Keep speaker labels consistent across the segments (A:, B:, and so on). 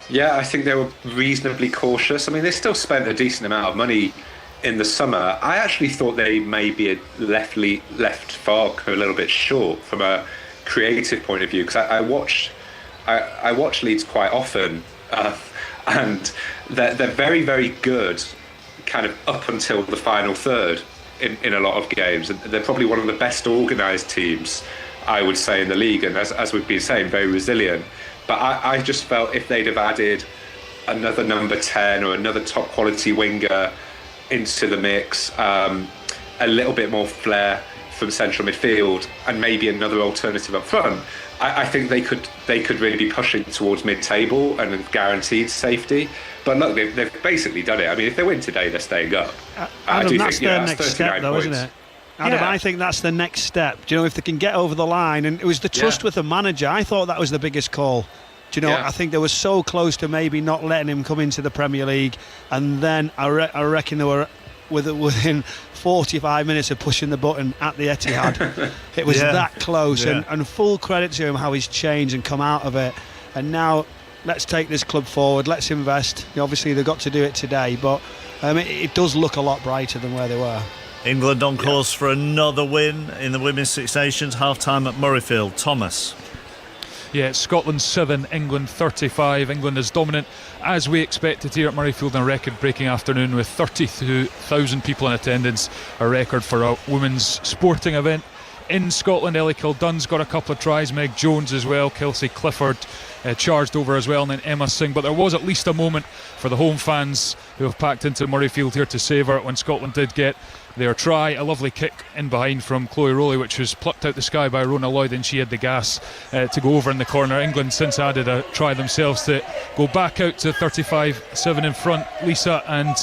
A: Yeah, I think they were reasonably cautious. I mean, they still spent a decent amount of money in the summer. I actually thought they maybe left Falk a little bit short from a creative point of view, because I watch Leeds quite often, and they're very, very good kind of up until the final third in a lot of games. And they're probably one of the best organised teams, I would say, in the league, and as we've been saying, very resilient. But I just felt if they'd have added another number 10 or another top quality winger into the mix, a little bit more flair from central midfield, and maybe another alternative up front, I think they could really be pushing towards mid-table and have guaranteed safety. But look, they've basically done it. I mean, if they win today, they're staying up.
B: Adam, that's their next step, though, isn't it? Adam,
A: Yeah.
B: I think that's the next step. Do you know, if they can get over the line, and it was the trust with the manager. I thought that was the biggest call. Do you know? I think they were so close to maybe not letting him come into the Premier League, and then I reckon they were within 45 minutes of pushing the button at the Etihad. It was that close, and full credit to him how he's changed and come out of it. And now let's take this club forward. Let's invest. Obviously, they've got to do it today, but it does look a lot brighter than where they were.
C: England on course for another win in the Women's Six Nations, half-time at Murrayfield. Thomas.
D: Yeah, Scotland 7, England 35. England is dominant, as we expected here at Murrayfield, in a record-breaking afternoon with 32,000 people in attendance, a record for a women's sporting event in Scotland. Ellie Kildunn's got a couple of tries, Meg Jones as well, Kelsey Clifford charged over as well, and then Emma Singh. But there was at least a moment for the home fans who have packed into Murrayfield here to savour it when Scotland did get their try. A lovely kick in behind from Chloe Rowley, which was plucked out the sky by Rona Lloyd, and she had the gas to go over in the corner. England since added a try themselves to go back out to 35-7 in front, Lisa, and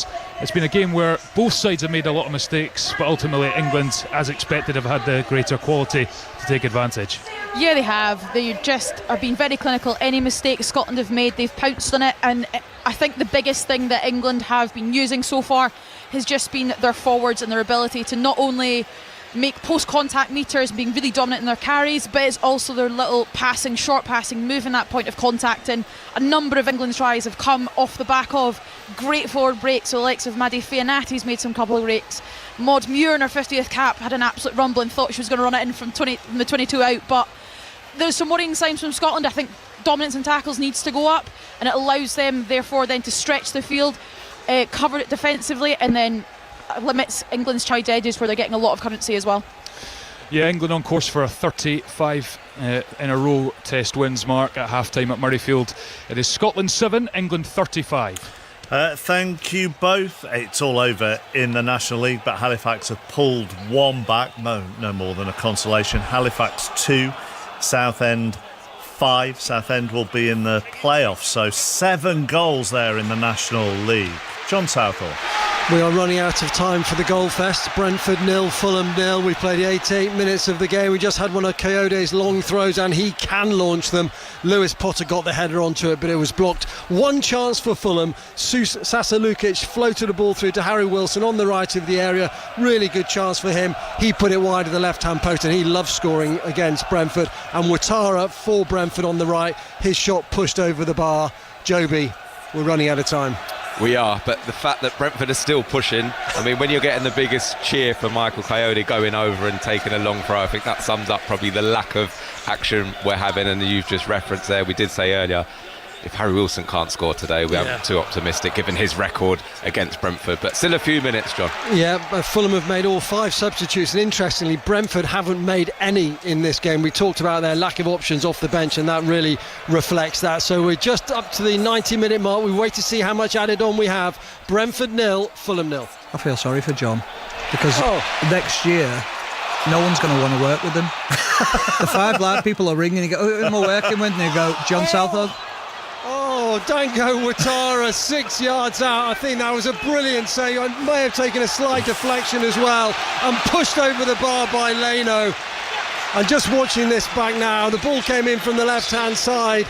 D: it's been a game where both sides have made a lot of mistakes, but ultimately England, as expected, have had the greater quality to take advantage.
E: Yeah, they have. They just have been very clinical. Any mistake Scotland have made, they've pounced on it. And I think the biggest thing that England have been using so far has just been their forwards and their ability to not only make post-contact meters, being really dominant in their carries, but it's also their little passing, short passing, moving that point of contact. And a number of England's tries have come off the back of great forward breaks. So the likes of Maddie Fianati's made some couple of breaks. Maud Muir in her 50th cap had an absolute rumble and thought she was going to run it in from the 22 out. But there's some worrying signs from Scotland. I think dominance in tackles needs to go up, and it allows them, therefore, then to stretch the field, cover it defensively, and then limits England's charged edges where they're getting a lot of currency as well.
D: Yeah, England on course for a 35 in a row test wins mark at half-time at Murrayfield. It is Scotland 7, England 35.
C: Thank you both. It's all over in the National League, but Halifax have pulled one back. No more than a consolation. Halifax 2, Southend 5. Southend will be in the playoffs, so 7 goals there in the National League. John Southall.
F: We are running out of time for the goal fest. Brentford 0, Fulham 0. We played 88 minutes of the game. We just had one of Coyote's long throws, and he can launch them. Lewis Potter got the header onto it, but it was blocked. One chance for Fulham. Sasa Lukic floated the ball through to Harry Wilson on the right of the area. Really good chance for him. He put it wide of the left-hand post, and he loves scoring against Brentford. And Ouattara for Brentford on the right. His shot pushed over the bar. Joby, we're running out of time.
G: We are, but the fact that Brentford are still pushing, I mean, when you're getting the biggest cheer for Michael Coyote going over and taking a long throw, I think that sums up probably the lack of action we're having. And you've just referenced there, we did say earlier, if Harry Wilson can't score today, we aren't too optimistic given his record against Brentford. But still a few minutes, John.
F: Yeah, Fulham have made all 5 substitutes, and interestingly, Brentford haven't made any in this game. We talked about their lack of options off the bench, and that really reflects that. So we're just up to the 90-minute mark. We wait to see how much added on we have. Brentford 0, Fulham 0.
H: I feel sorry for John, because next year no one's going to want to work with him. The 5 black people are ringing and go, who am I working with? And they go, John Southall.
F: Oh, Danko Ouattara 6 yards out. I think that was a brilliant save. I may have taken a slight deflection as well, and pushed over the bar by Leno. And just watching this back now, the ball came in from the left-hand side,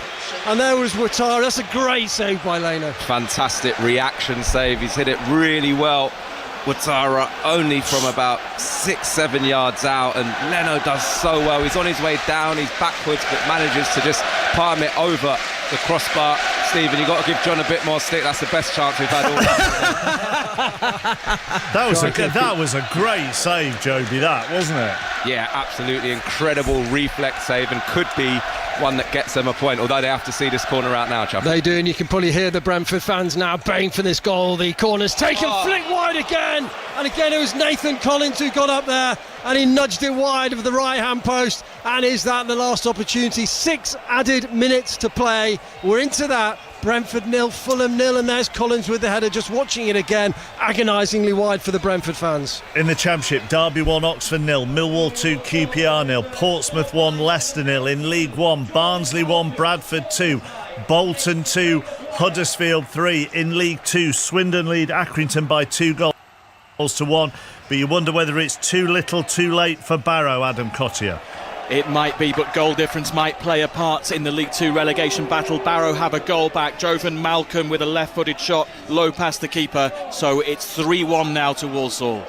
F: and there was Ouattara. That's a great save by Leno.
G: Fantastic reaction save. He's hit it really well. Ouattara only from about 6-7 yards out, and Leno does so well. He's on his way down, he's backwards, but manages to just palm it over the crossbar. Stephen, you've got to give John a bit more stick. That's the best chance we've had all
C: That was a great save, Joby, that, wasn't it?
G: Yeah, absolutely incredible reflex save, and could be one that gets them a point, although they have to see this corner out now, Chuck.
F: They do, and you can probably hear the Brentford fans now baying for this goal. The corner's taken, flick wide again, and again it was Nathan Collins who got up there and he nudged it wide of the right-hand post. And is that the last opportunity? 6 added minutes to play. We're into that. Brentford 0, Fulham 0, and there's Collins with the header, just watching it again, agonisingly wide for the Brentford fans.
C: In the Championship, Derby 1, Oxford 0, Millwall 2, QPR 0, Portsmouth 1, Leicester 0. In League 1, Barnsley 1, Bradford 2, Bolton 2, Huddersfield 3. In League 2, Swindon lead Accrington by 2 goals to 1. But you wonder whether it's too little too late for Barrow, Adam Cottier.
I: It might be, but goal difference might play a part in the League 2 relegation battle. Barrow have a goal back. Jovan Malcolm with a left-footed shot, low past the keeper. So it's 3-1 now to Walsall.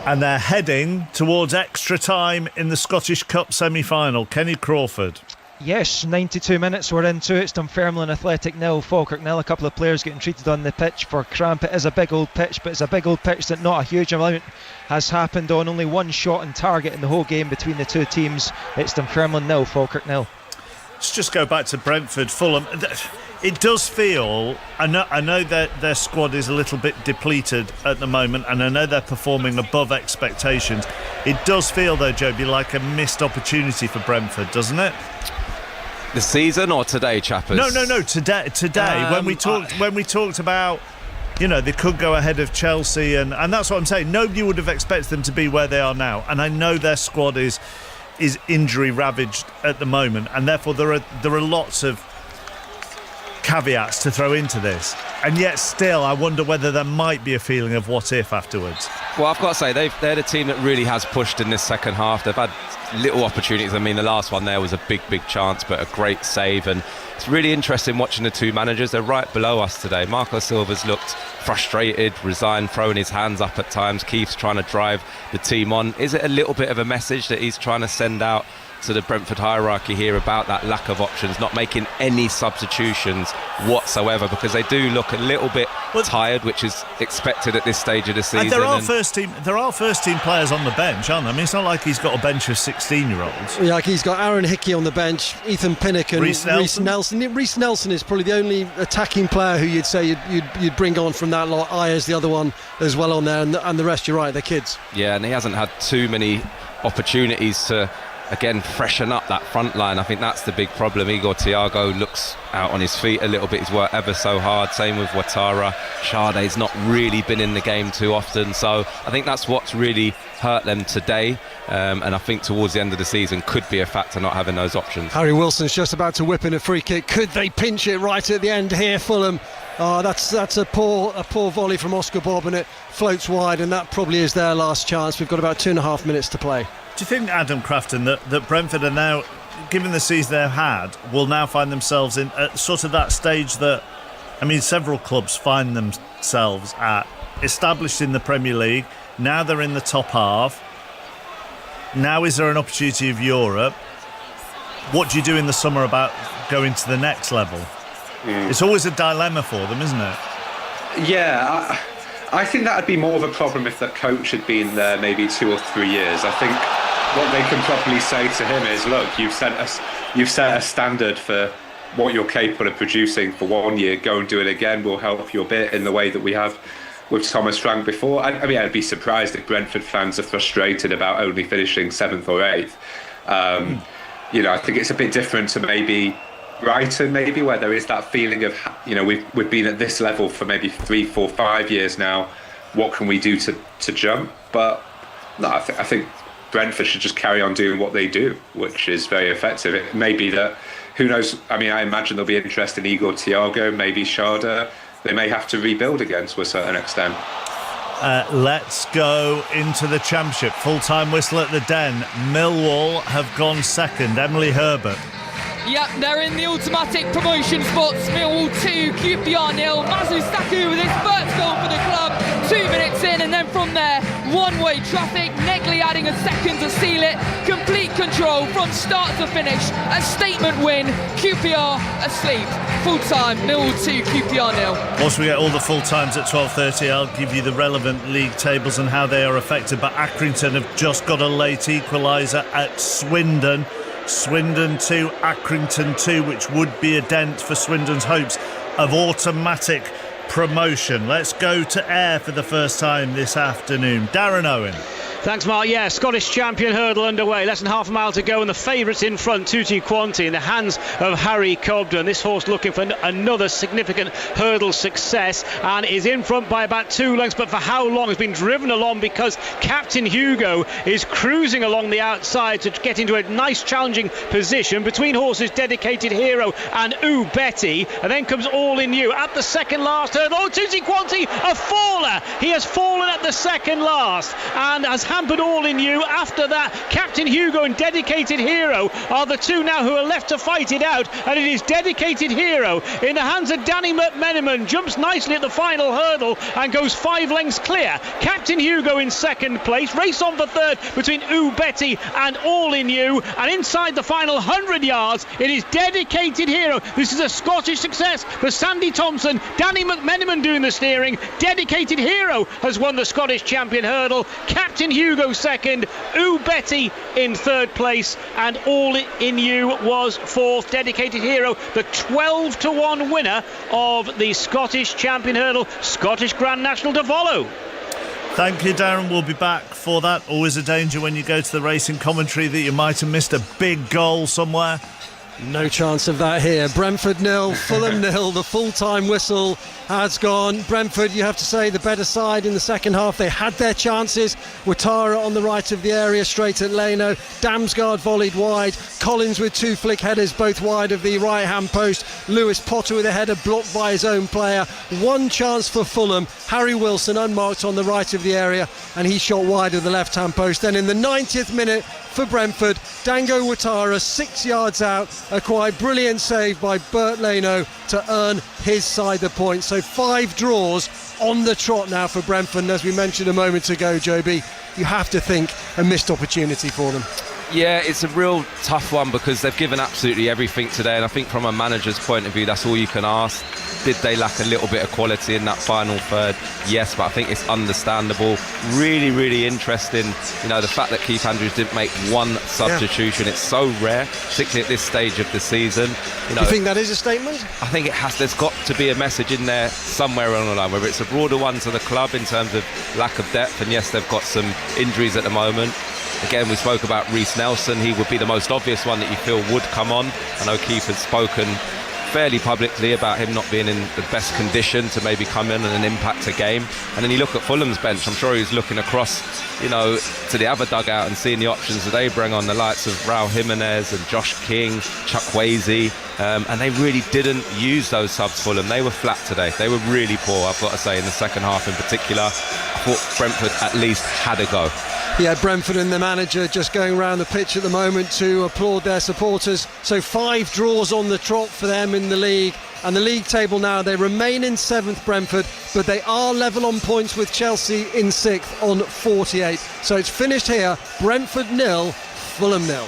C: And they're heading towards extra time in the Scottish Cup semi-final. Kenny Crawford.
J: Yes, 92 minutes we're into it. It's Dunfermline Athletic 0, Falkirk 0. A couple of players getting treated on the pitch for cramp. It is a big old pitch, but it's a big old pitch that not a huge amount has happened on. Only one shot on target in the whole game between the two teams. It's Dunfermline 0, Falkirk 0.
C: Let's just go back to Brentford, Fulham. It does feel, I know that their squad is a little bit depleted at the moment, and I know they're performing above expectations. It does feel, though, Joby, like a missed opportunity for Brentford, doesn't it?
G: The season or today, chappers?
C: No. Today. When we talked about, you know, they could go ahead of Chelsea, and that's what I'm saying. Nobody would have expected them to be where they are now, and I know their squad is injury ravaged at the moment, and therefore there are lots of caveats to throw into this, and yet still I wonder whether there might be a feeling of what if afterwards.
G: Well, I've got to say they're the team that really has pushed in this second half. They've had little opportunities. I mean, the last one there was a big chance, but a great save, and it's really interesting watching the two managers. They're right below us today. Marco Silva's looked frustrated, resigned, throwing his hands up at times. Keith's trying to drive the team on. Is it a little bit of a message that he's trying to send out to the Brentford hierarchy here about that lack of options, not making any substitutions whatsoever, because they do look a little bit tired, which is expected at this stage of the season.
C: And there are first team players on the bench, aren't there? I mean, it's not like he's got a bench of 16-year-olds.
F: Yeah, like he's got Aaron Hickey on the bench, Ethan Pinnock and Reece Nelson. Reece Nelson is probably the only attacking player who you'd say you'd bring on from that lot. Aya's the other one as well on there, and the rest, you're right, they're kids. Yeah,
G: and he hasn't had too many opportunities to again freshen up that front line. I think that's the big problem. Igor Thiago looks out on his feet a little bit. He's worked ever so hard. Same with Ouattara. Sade's not really been in the game too often, so I think that's what's really hurt them today, and I think towards the end of the season could be a factor not having those options.
F: Harry Wilson's just about to whip in a free kick. Could they pinch it right at the end here, Fulham? Oh, that's a poor volley from Oscar Bob, and it floats wide, and that probably is their last chance. We've got about 2.5 minutes to play.
C: Do you think, Adam Crafton, that Brentford are now, given the season they've had, will now find themselves in sort of that stage that, I mean, several clubs find themselves at, established in the Premier League, now they're in the top half, now is there an opportunity of Europe? What do you do in the summer about going to the next level? It's always a dilemma for them, isn't it?
A: Yeah, I think that would be more of a problem if the coach had been there maybe 2 or 3 years. I think what they can probably say to him is, look, you've set a standard for what you're capable of producing for 1 year. Go and do it again. We'll help you a bit in the way that we have with Thomas Frank before. I mean, I'd be surprised if Brentford fans are frustrated about only finishing 7th or 8th. You know, I think it's a bit different to maybe Brighton, maybe, where there is that feeling of, you know, we've been at this level for maybe 3, 4, 5 years now. What can we do to jump? But no, I think Brentford should just carry on doing what they do, which is very effective. It may be that, who knows, I mean, I imagine there'll be interest in Igor Thiago, maybe Sade. They may have to rebuild again to a certain extent.
C: Let's go into the Championship. Full-time whistle at the Den. Millwall have gone second. Emily Herbert.
K: Yep, they're in the automatic promotion spots. Millwall 2, QPR 0. Mazu Saku with his first goal for the club. 2 minutes in, and then from there, one-way traffic. Negley adding a second to seal it. Complete control from start to finish. A statement win. QPR asleep. Full-time, Millwall 2, QPR 0.
C: Once we get all the full times at 12:30, I'll give you the relevant league tables and how they are affected. But Accrington have just got a late equaliser at Swindon. Swindon 2, Accrington 2, which would be a dent for Swindon's hopes of automatic promotion. Let's go to air for the first time this afternoon. Darren Owen.
L: Thanks, Mark. Yeah, Scottish champion hurdle underway. Less than half a mile to go, and the favourites in front, Tutti Quanti, in the hands of Harry Cobden. This horse looking for another significant hurdle success and is in front by about 2 lengths, but for how long? Has been driven along because Captain Hugo is cruising along the outside to get into a nice challenging position between horses Dedicated Hero and Ooh Betty, and then comes All In You at the second last hurdle. Oh, Tutti Quanti, a faller. He has fallen at the second last and has hampered All In You. After that, Captain Hugo and Dedicated Hero are the two now who are left to fight it out, and it is Dedicated Hero in the hands of Danny McMenamin, jumps nicely at the final hurdle and goes 5 lengths clear. Captain Hugo in second place, race on for third between Ooh Betty and All In You, and inside the final 100 yards it is Dedicated Hero. This is a Scottish success for Sandy Thompson, Danny McMenamin doing the steering. Dedicated Hero has won the Scottish champion hurdle. Captain Hugo second, Ooh Betty in third place, and All In You was fourth. Dedicated Hero, the 12-1 winner of the Scottish champion hurdle. Scottish Grand National to follow.
C: Thank you, Darren. We'll be back for that. Always a danger when you go to the racing commentary that you might have missed a big goal somewhere.
F: No chance of that here. Brentford 0, Fulham 0. The full-time whistle has gone. Brentford, you have to say, the better side in the second half. They had their chances. Ouattara on the right of the area, straight at Leno. Damsgaard volleyed wide. Collins with 2 flick headers, both wide of the right-hand post. Lewis Potter with a header blocked by his own player. One chance for Fulham. Harry Wilson unmarked on the right of the area, and he shot wide of the left-hand post. Then in the 90th minute for Brentford, Dango Ouattara 6 yards out. A quite brilliant save by Bert Leno to earn his side the point. So 5 draws on the trot now for Brentford, and as we mentioned a moment ago, Joby, you have to think a missed opportunity for them.
G: Yeah, it's a real tough one because they've given absolutely everything today, and I think from a manager's point of view that's all you can ask. Did they lack a little bit of quality in that final third? Yes, but I think it's understandable. Really, really interesting, you know, the fact that Keith Andrews didn't make one substitution. It's so rare, particularly at this stage of the season. You know,
F: you think that is a statement?
G: I think it has. There's got to be a message in there somewhere along the line, whether it's a broader one to the club in terms of lack of depth, and yes, they've got some injuries at the moment. Again, we spoke about Reece Nelson. He would be the most obvious one that you feel would come on. I know Keith has spoken fairly publicly about him not being in the best condition to maybe come in and impact a game. And then you look at Fulham's bench, I'm sure he's looking across, you know, to the other dugout and seeing the options that they bring on, the likes of Raul Jimenez and Josh King, COYI, and they really didn't use those subs. Fulham, they were flat today. They were really poor, I've got to say, in the second half in particular. I thought Brentford at least had a go.
F: Yeah, Brentford and the manager just going around the pitch at the moment to applaud their supporters. So 5 draws on the trot for them in the league. And the league table now, they remain in 7th, Brentford, but they are level on points with Chelsea in 6th on 48. So it's finished here. Brentford 0, Fulham 0.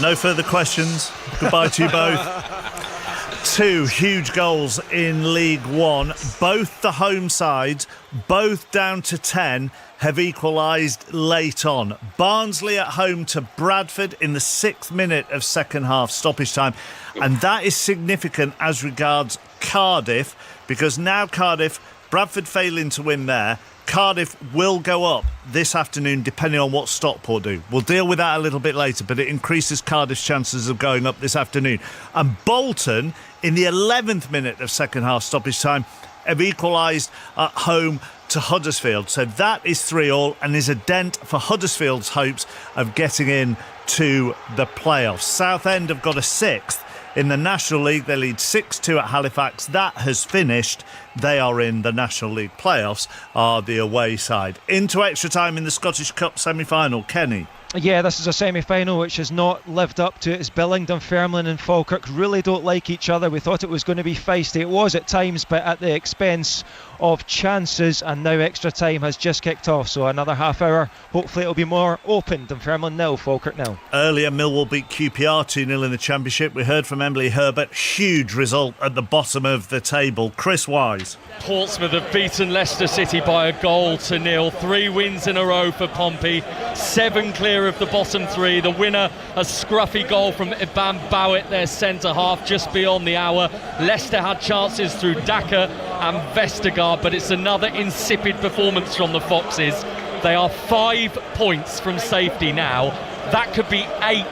C: No further questions. Goodbye to you both. 2 huge goals in League One. Both the home sides, both down to 10, have equalised late on. Barnsley at home to Bradford in the 6th minute of second half stoppage time. And that is significant as regards Cardiff, because now Cardiff, Bradford failing to win there, Cardiff will go up this afternoon depending on what Stockport do. We'll deal with that a little bit later, but it increases Cardiff's chances of going up this afternoon. And Bolton, in the 11th minute of second half stoppage time, have equalised at home to Huddersfield. So that is 3-3 and is a dent for Huddersfield's hopes of getting in to the playoffs. Southend have got a 6th. In the National League, they lead 6-2 at Halifax. That has finished. They are in the National League playoffs, are the away side. Into extra time in the Scottish Cup semi-final. Kenny.
J: Yeah, this is a semi-final which has not lived up to its billing. Dunfermline and Falkirk really don't like each other. We thought it was going to be feisty. It was at times, but at the expense of chances, and now extra time has just kicked off, so another half hour. Hopefully it'll be more open. Dunfermline 0, Falkirk 0.
C: Earlier, Millwall beat QPR 2-0 in the Championship. We heard from Emily Herbert. Huge result at the bottom of the table. Chris Wise.
M: Portsmouth have beaten Leicester City by a goal to nil. 3 wins in a row for Pompey. 7 clear of the bottom 3. The winner, a scruffy goal from Iban Bowett, their centre half, just beyond the hour. Leicester had chances through Daka and Vestergaard, but it's another insipid performance from the Foxes. They are 5 points from safety now. That could be 8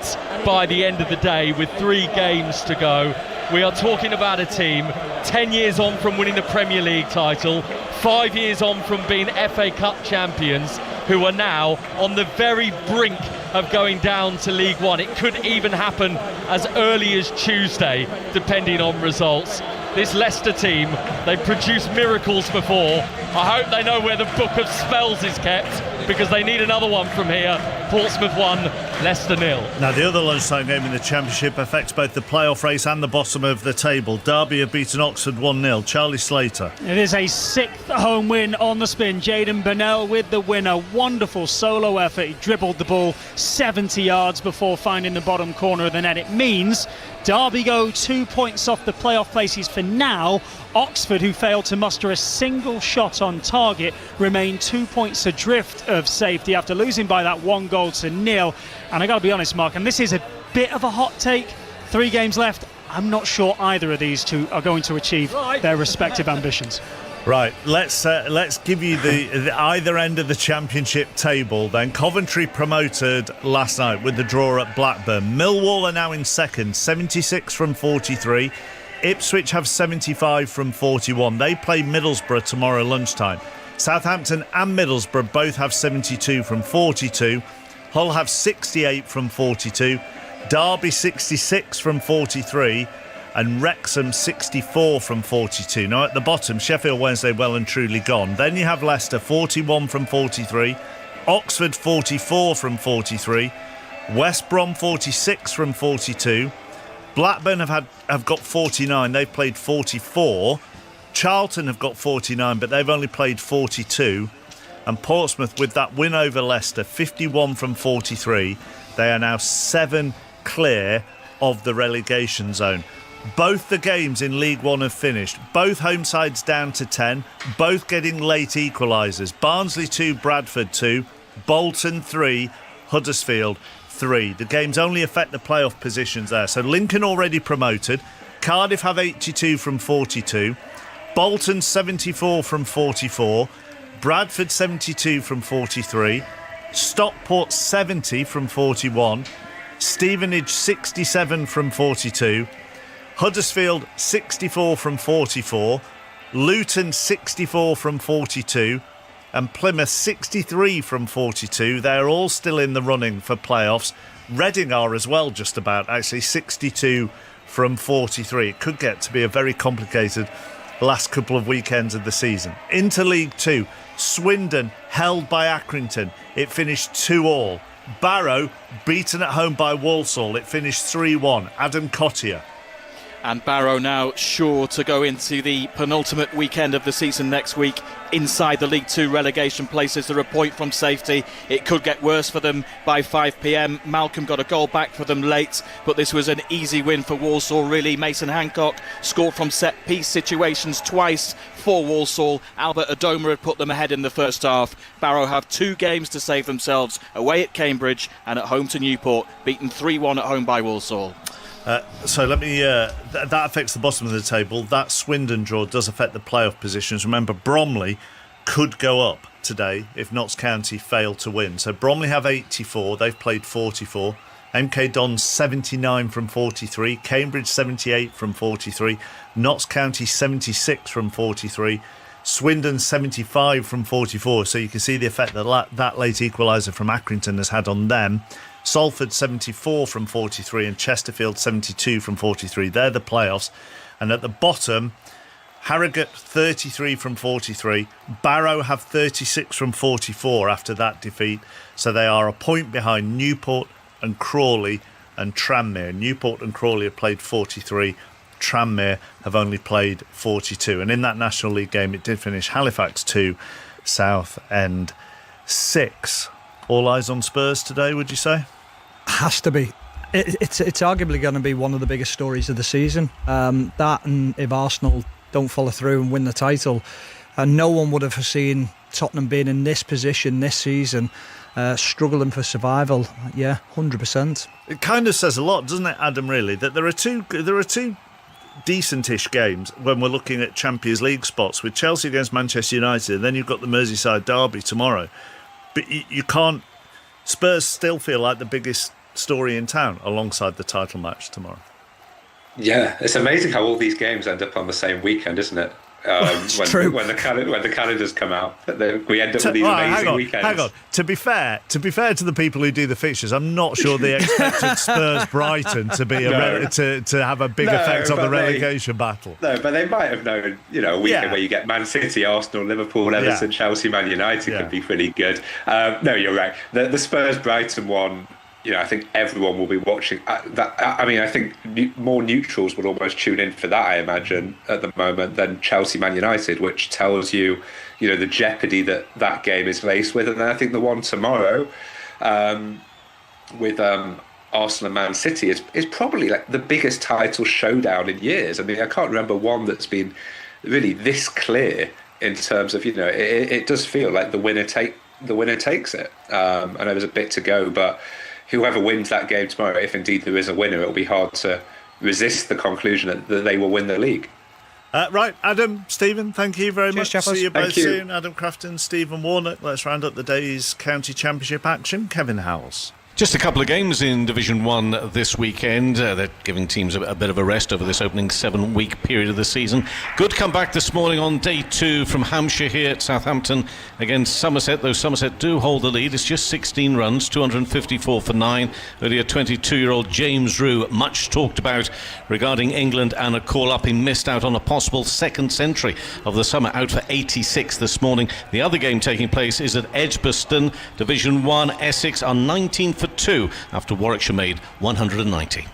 M: by the end of the day with 3 games to go. We are talking about a team 10 years on from winning the Premier League title, 5 years on from being FA Cup champions, who are now on the very brink of going down to League One. It could even happen as early as Tuesday, depending on results. This Leicester team, they've produced miracles before. I hope they know where the book of spells is kept, because they need another one from here. Portsmouth 1, Leicester 0.
C: Now, the other lunchtime game in the Championship affects both the playoff race and the bottom of the table. Derby have beaten Oxford 1-0. Charlie Slater.
N: It is a 6th home win on the spin. Jayden Burnell with the winner. Wonderful solo effort. He dribbled the ball 70 yards before finding the bottom corner of the net. It means Derby go 2 points off the playoff places for now. Oxford, who failed to muster a single shot on target, remain 2 points adrift of safety after losing by that 1-0. And I got to be honest, Mark, and this is a bit of a hot take, 3 games left. I'm not sure either of these two are going to achieve their respective ambitions.
C: Right, let's give you the either end of the Championship table then. Coventry promoted last night with the draw at Blackburn. Millwall are now in second, 76 from 43. Ipswich have 75 from 41. They play Middlesbrough tomorrow lunchtime. Southampton and Middlesbrough both have 72 from 42. Hull have 68 from 42. Derby 66 from 43. And Wrexham 64 from 42. Now at the bottom, Sheffield Wednesday well and truly gone. Then you have Leicester 41 from 43. Oxford 44 from 43. West Brom 46 from 42. Blackburn have got 49. They've played 44. Charlton have got 49, but they've only played 42. And Portsmouth, with that win over Leicester, 51 from 43. They are now 7 clear of the relegation zone. Both the games in League One have finished. Both home sides down to 10. Both getting late equalisers. Barnsley 2, Bradford 2. Bolton 3, Huddersfield 3. The games only affect the playoff positions there. So Lincoln already promoted. Cardiff have 82 from 42. Bolton 74 from 44. Bradford 72 from 43. Stockport 70 from 41. Stevenage 67 from 42. Huddersfield 64 from 44. Luton 64 from 42. And Plymouth 63 from 42. They're all still in the running for playoffs. Reading are as well, just about, actually 62 from 43. It could get to be a very complicated last couple of weekends of the season. Into League Two, Swindon held by Accrington. It finished 2-2. Barrow beaten at home by Walsall. It finished 3-1. Adam Cottier.
I: And Barrow now sure to go into the penultimate weekend of the season next week inside the League Two relegation places. They're a point from safety. It could get worse for them by 5 p.m. Malcolm got a goal back for them late, but this was an easy win for Walsall, really. Mason Hancock scored from set-piece situations twice for Walsall. Albert Adoma had put them ahead in the first half. Barrow have 2 games to save themselves, away at Cambridge and at home to Newport, beaten 3-1 at home by Walsall.
C: So let me. That affects the bottom of the table. That Swindon draw does affect the playoff positions. Remember, Bromley could go up today if Notts County fail to win. So Bromley have 84. They've played 44. MK Dons 79 from 43. Cambridge 78 from 43. Notts County 76 from 43. Swindon 75 from 44. So you can see the effect that late equaliser from Accrington has had on them. Salford 74 from 43 and Chesterfield 72 from 43. They're the playoffs. And at the bottom, Harrogate 33 from 43. Barrow have 36 from 44 after that defeat. So they are a point behind Newport and Crawley and Tranmere. Newport and Crawley have played 43. Tranmere have only played 42. And in that National League game, it did finish Halifax 2, Southend 6. All eyes on Spurs today, would you say?
H: Has to be. It's arguably going to be one of the biggest stories of the season. That, and if Arsenal don't follow through and win the title, and no one would have foreseen Tottenham being in this position this season, struggling for survival. Yeah, 100%.
C: It kind of says a lot, doesn't it, Adam? Really, that there are two decentish games when we're looking at Champions League spots, with Chelsea against Manchester United, and then you've got the Merseyside derby tomorrow. But you can't. Spurs still feel like the biggest story in town alongside the title match tomorrow.
A: Yeah, it's amazing how all these games end up on the same weekend, isn't it? When the calendars come out, we end up with these amazing weekends.
C: Hang on. To be fair to the people who do the fixtures, I'm not sure they expected Spurs Brighton to be to have a big effect on the relegation battle.
A: No, but they might have known, a weekend where you get Man City, Arsenal, Liverpool, Everton, Chelsea, Man United could be pretty good. No, you're right. The Spurs Brighton one, I think everyone will be watching that. I mean, I think more neutrals would almost tune in for that, I imagine, at the moment, than Chelsea Man United, which tells you, the jeopardy that game is laced with. And then I think the one tomorrow with Arsenal and Man City is probably like the biggest title showdown in years. I mean, I can't remember one that's been really this clear in terms of, it does feel like the winner takes it. I know there's a bit to go, but whoever wins that game tomorrow, if indeed there is a winner, it'll be hard to resist the conclusion that they will win the league.
C: Right, Adam, Stephen, thank you very much.
B: Chappers.
C: See you both soon. Adam Crafton, Stephen Warnock. Let's round up the day's county championship action. Kevin Howells.
O: Just a couple of games in Division 1 this weekend. They're giving teams a bit of a rest over this opening 7-week period of the season. Good comeback this morning on day 2 from Hampshire here at Southampton against Somerset, though Somerset do hold the lead. It's just 16 runs, 254 for 9. Earlier, 22-year-old James Rue, much talked about regarding England and a call-up. He missed out on a possible second century of the summer, out for 86 this morning. The other game taking place is at Edgbaston. Division 1, Essex are 19 for 2 after Warwickshire made 190.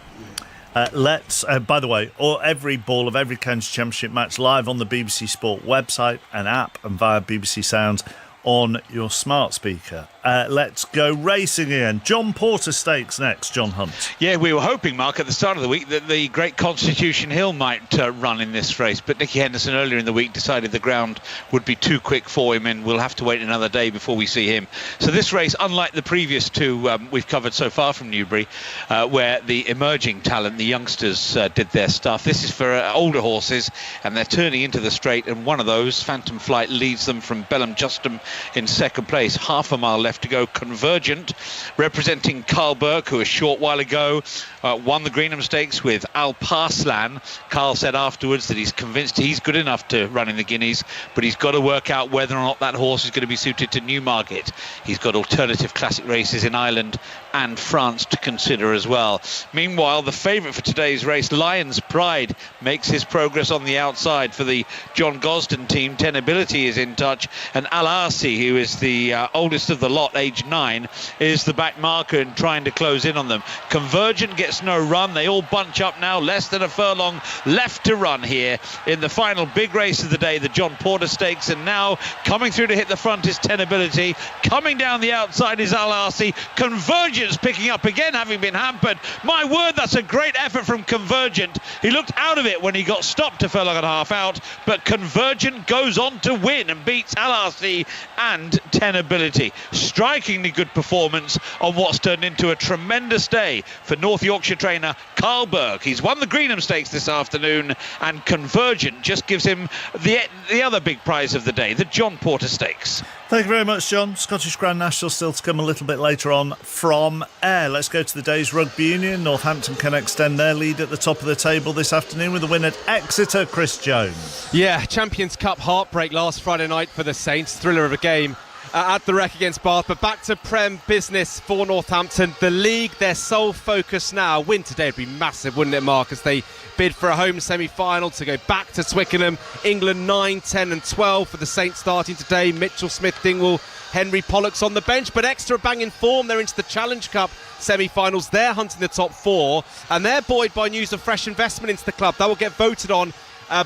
C: By the way, every ball of every county championship match live on the BBC Sport website and app and via BBC Sounds on your smart speaker. Let's go racing again. John Porter Stakes next. John Hunt.
P: Yeah, we were hoping, Mark, at the start of the week that the great Constitution Hill might run in this race, but Nicky Henderson earlier in the week decided the ground would be too quick for him and we'll have to wait another day before we see him. So this race, unlike the previous two we've covered so far from Newbury, where the emerging talent, the youngsters, did their stuff, this is for older horses, and they're turning into the straight, and one of those, Phantom Flight, leads them from Bellum Justum in second place. Half a mile left to go. Convergent, representing Carl Burke, who a short while ago won the Greenham Stakes with Al Parslan. Carl said afterwards that he's convinced he's good enough to run in the Guineas, but he's got to work out whether or not that horse is going to be suited to Newmarket. He's got alternative classic races in Ireland and France to consider as well. Meanwhile, the favourite for today's race, Lion's Pride, makes his progress on the outside for the John Gosden team. Tenability is in touch, and Al Arsi, who is the oldest of the lot, age 9, is the back marker and trying to close in on them. Convergent gets no run. They all bunch up now. Less than a furlong left to run here in the final big race of the day, the John Porter Stakes. And now coming through to hit the front is Tenability. Coming down the outside is Al Arsi. Convergent's picking up again, having been hampered. My word, that's a great effort from Convergent. He looked out of it when he got stopped a furlong and a half out, but Convergent goes on to win and beats Al Arsi and Tenability. Strikingly good performance on what's turned into a tremendous day for North Yorkshire trainer Carl Burke. He's won the Greenham Stakes this afternoon, and Convergent just gives him the other big prize of the day, the John Porter Stakes.
C: Thank you very much, John. Scottish Grand National still to come a little bit later on from Ayr. Let's go to the day's rugby union. Northampton can extend their lead at the top of the table this afternoon with a win at Exeter. Chris Jones.
Q: Yeah, Champions Cup heartbreak last Friday night for the Saints. Thriller of a game at the Rec against Bath. But back to Prem business for Northampton. The league, their sole focus now. Win today would be massive, wouldn't it, Mark, as they bid for a home semi-final to go back to Twickenham. England 9, 10 and 12 for the Saints starting today. Mitchell, Smith, Dingwall, Henry Pollock's on the bench, but extra banging form. They're into the Challenge Cup semi-finals. They're hunting the top 4, and they're buoyed by news of fresh investment into the club. That will get voted on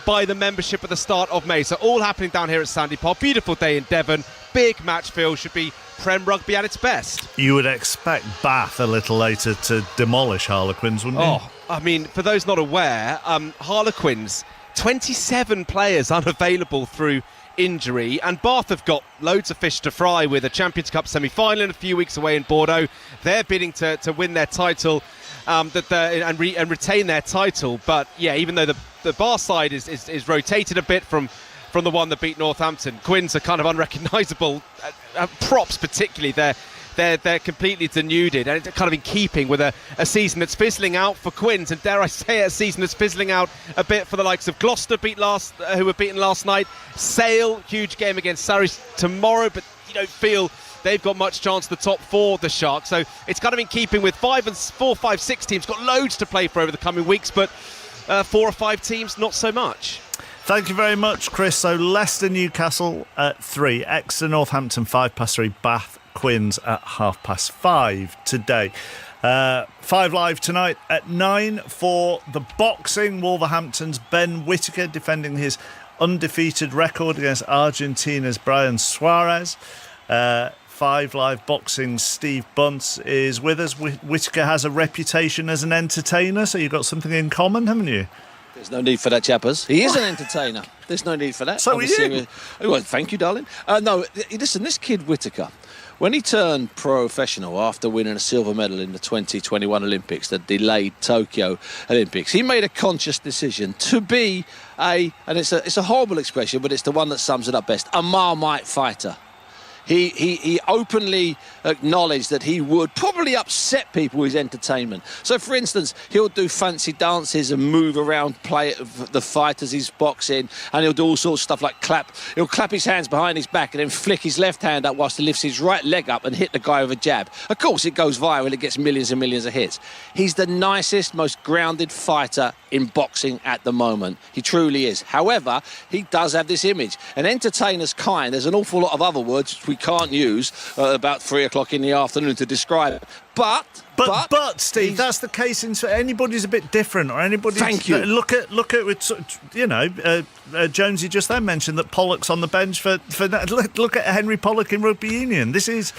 Q: by the membership at the start of May. So all happening down here at Sandy Park. Beautiful day in Devon. Big match feel. Should be Prem rugby at its best.
C: You would expect Bath a little later to demolish Harlequins, wouldn't you?
Q: Oh, I mean, for those not aware, Harlequins, 27 players unavailable through injury, and Bath have got loads of fish to fry with a Champions Cup semi-final in a few weeks away in Bordeaux. They're bidding to win their title and retain their title. But yeah, even though the Bath side is rotated a bit from the one that beat Northampton, Quins are kind of unrecognisable. Props particularly, they're completely denuded, and it's kind of in keeping with a season that's fizzling out for Quins, and dare I say it, a season that's fizzling out a bit for the likes of Gloucester who were beaten last night. Sale, huge game against Surrey tomorrow, but you don't feel they've got much chance of the top 4, the Sharks. So it's kind of in keeping with 5 and 4, 5, 6 teams. Got loads to play for over the coming weeks, but 4 or 5 teams, not so much.
C: Thank you very much, Chris. So Leicester, Newcastle at 3, Exeter, Northampton 3:5, Bath, Quins at 5:30 today. 5 Live tonight at 9 for the boxing. Wolverhampton's Ben Whittaker defending his undefeated record against Argentina's Brian Suarez. 5 Live boxing, Steve Bunce is with us. Whittaker has a reputation as an entertainer, so you've got something in common, haven't you?
R: There's no need for that, chappers. He is an entertainer. There's no need for that.
C: So are you.
R: Well, thank you, darling. No, listen, this kid Whittaker, when he turned professional after winning a silver medal in the 2021 Olympics, the delayed Tokyo Olympics, he made a conscious decision to be and it's a horrible expression, but it's the one that sums it up best, a Marmite fighter. He openly acknowledged that he would probably upset people with his entertainment. So, for instance, he'll do fancy dances and move around, play the fight as he's boxing, and he'll do all sorts of stuff like He'll clap his hands behind his back and then flick his left hand up whilst he lifts his right leg up and hit the guy with a jab. Of course, it goes viral. It gets millions and millions of hits. He's the nicest, most grounded fighter in boxing at the moment. He truly is. However, he does have this image. An entertainer's kind. There's an awful lot of other words which we can't use about 3 o'clock in the afternoon to describe it. But
C: Steve, that's the case in anybody's a bit different, or anybody.
R: Thank you.
C: Look at Jonesy just then mentioned that Pollock's on the bench for look at Henry Pollock in rugby union. This,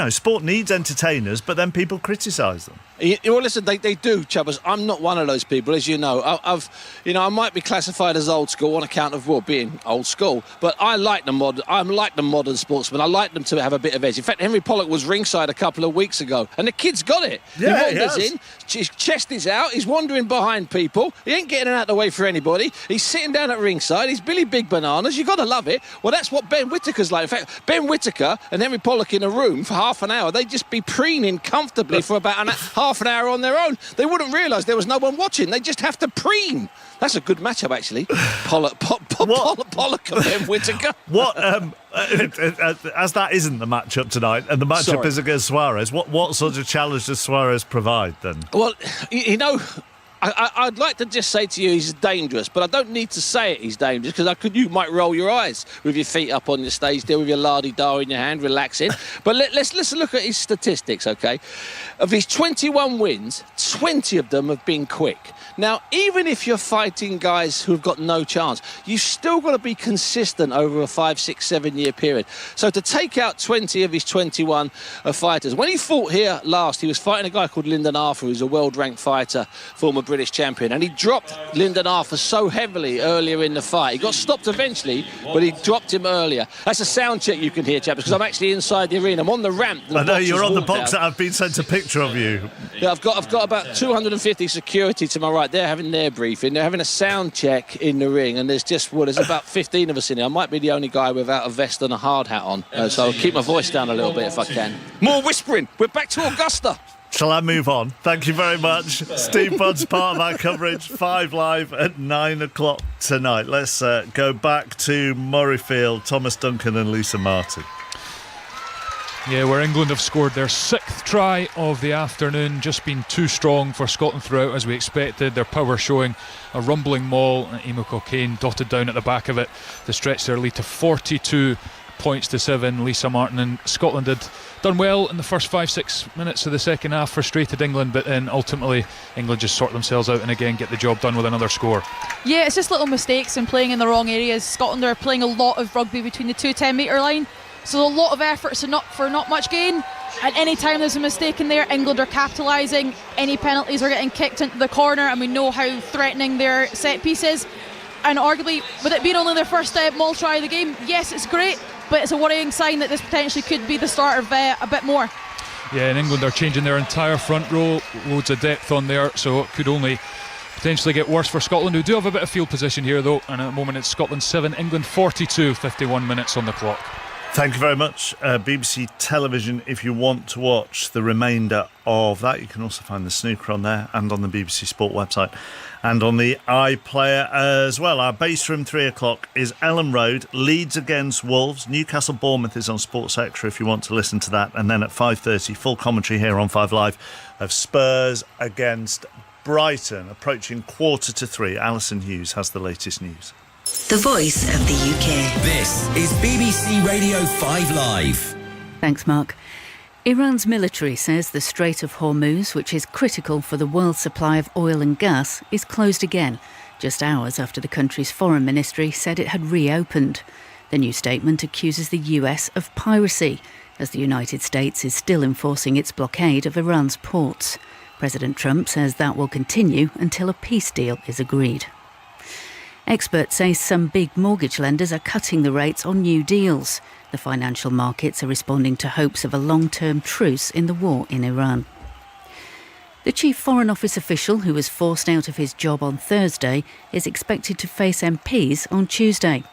C: sport needs entertainers, but then people criticise them.
R: Well, listen, they do, Chubbers. I'm not one of those people, as you know. I might be classified as old school on account of being old school, but I like the modern. I'm like the modern sportsmen. I like them to have a bit of edge. In fact, Henry Pollock was ringside a couple of weeks ago, and the kid's got it.
C: Yeah,
R: he wanders in, his chest is out, he's wandering behind people. He ain't getting out of the way for anybody. He's sitting down at ringside. He's Billy Big Bananas. You got to love it. Well, that's what Ben Whittaker's like. In fact, Ben Whittaker and Henry Pollock in a room for half an hour, they'd just be preening comfortably for about half an hour on their own. They wouldn't realise there was no one watching. They just have to preen. That's a good matchup, actually. Pollock and Ben Whittaker.
C: What? As that isn't the matchup tonight, and the matchup is against Suarez. What sort of challenge does Suarez provide then?
R: Well, I'd like to just say to you he's dangerous, but I don't need to say it he's dangerous, because you might roll your eyes with your feet up on your stage there with your la-di-da in your hand, relaxing. But let's look at his statistics, okay? Of his 21 wins, 20 of them have been quick. Now, even if you're fighting guys who have got no chance, you've still got to be consistent over a 5, 6, 7 year period. So to take out 20 of his 21 fighters, when he fought here last, he was fighting a guy called Lyndon Arthur, who's a world-ranked fighter, former British champion, and he dropped Lyndon Arthur so heavily earlier in the fight. He got stopped eventually, but he dropped him earlier. That's a sound check you can hear, chaps, because I'm actually inside the arena. I'm on the ramp.
C: I know you're on the box that I've been sent a picture of you.
R: Yeah, I've got about 250 security to my right. They're having their briefing. They're having a sound check in the ring, and there's about 15 of us in here. I might be the only guy without a vest and a hard hat on, so I'll keep my voice down a little bit if I can. More whispering. We're back to Augusta.
C: Shall I move on? Thank you very much. Steve Budd's part of our coverage. 5 Live at 9 o'clock tonight. Let's go back to Murrayfield, Thomas Duncan and Lisa Martin.
D: Yeah, where England have scored their 6th try of the afternoon. Just been too strong for Scotland throughout, as we expected. Their power showing a rumbling maul, and Emil Cockaine dotted down at the back of it to stretch their lead to 42 points to 7. Lisa Martin and Scotland had done well in the first 5-6 minutes of the second half, frustrated England, but then ultimately England just sort themselves out and again get the job done with another score.
E: Yeah, it's just little mistakes and playing in the wrong areas. Scotland are playing a lot of rugby between the 2 10-metre line, so a lot of effort for not much gain, and any time there's a mistake in there, England are capitalising. Any penalties are getting kicked into the corner, and we know how threatening their set piece is. And arguably, with it being only their first maul try of the game, yes, it's great, but it's a worrying sign that this potentially could be the start of a bit more.
D: Yeah, and England are changing their entire front row, loads of depth on there, so it could only potentially get worse for Scotland, who do have a bit of field position here though, and at the moment it's Scotland 7, England 42, 51 minutes on the clock.
C: Thank you very much, BBC Television. If you want to watch the remainder of that, you can also find the snooker on there and on the BBC Sport website and on the iPlayer as well. Our base from 3 o'clock is Ellen Road, Leeds against Wolves. Newcastle Bournemouth is on Sports Extra if you want to listen to that. And then at 5:30, full commentary here on 5 Live of Spurs against Brighton. Approaching 2:45. Alison Hughes has the latest news.
S: The voice of the UK.
T: This is BBC Radio 5 Live.
S: Thanks, Mark. Iran's military says the Strait of Hormuz, which is critical for the world's supply of oil and gas, is closed again, just hours after the country's foreign ministry said it had reopened. The new statement accuses the US of piracy, as the United States is still enforcing its blockade of Iran's ports. President Trump says that will continue until a peace deal is agreed. Experts say some big mortgage lenders are cutting the rates on new deals. The financial markets are responding to hopes of a long-term truce in the war in Iran. The chief Foreign Office official, who was forced out of his job on Thursday, is expected to face MPs on Tuesday.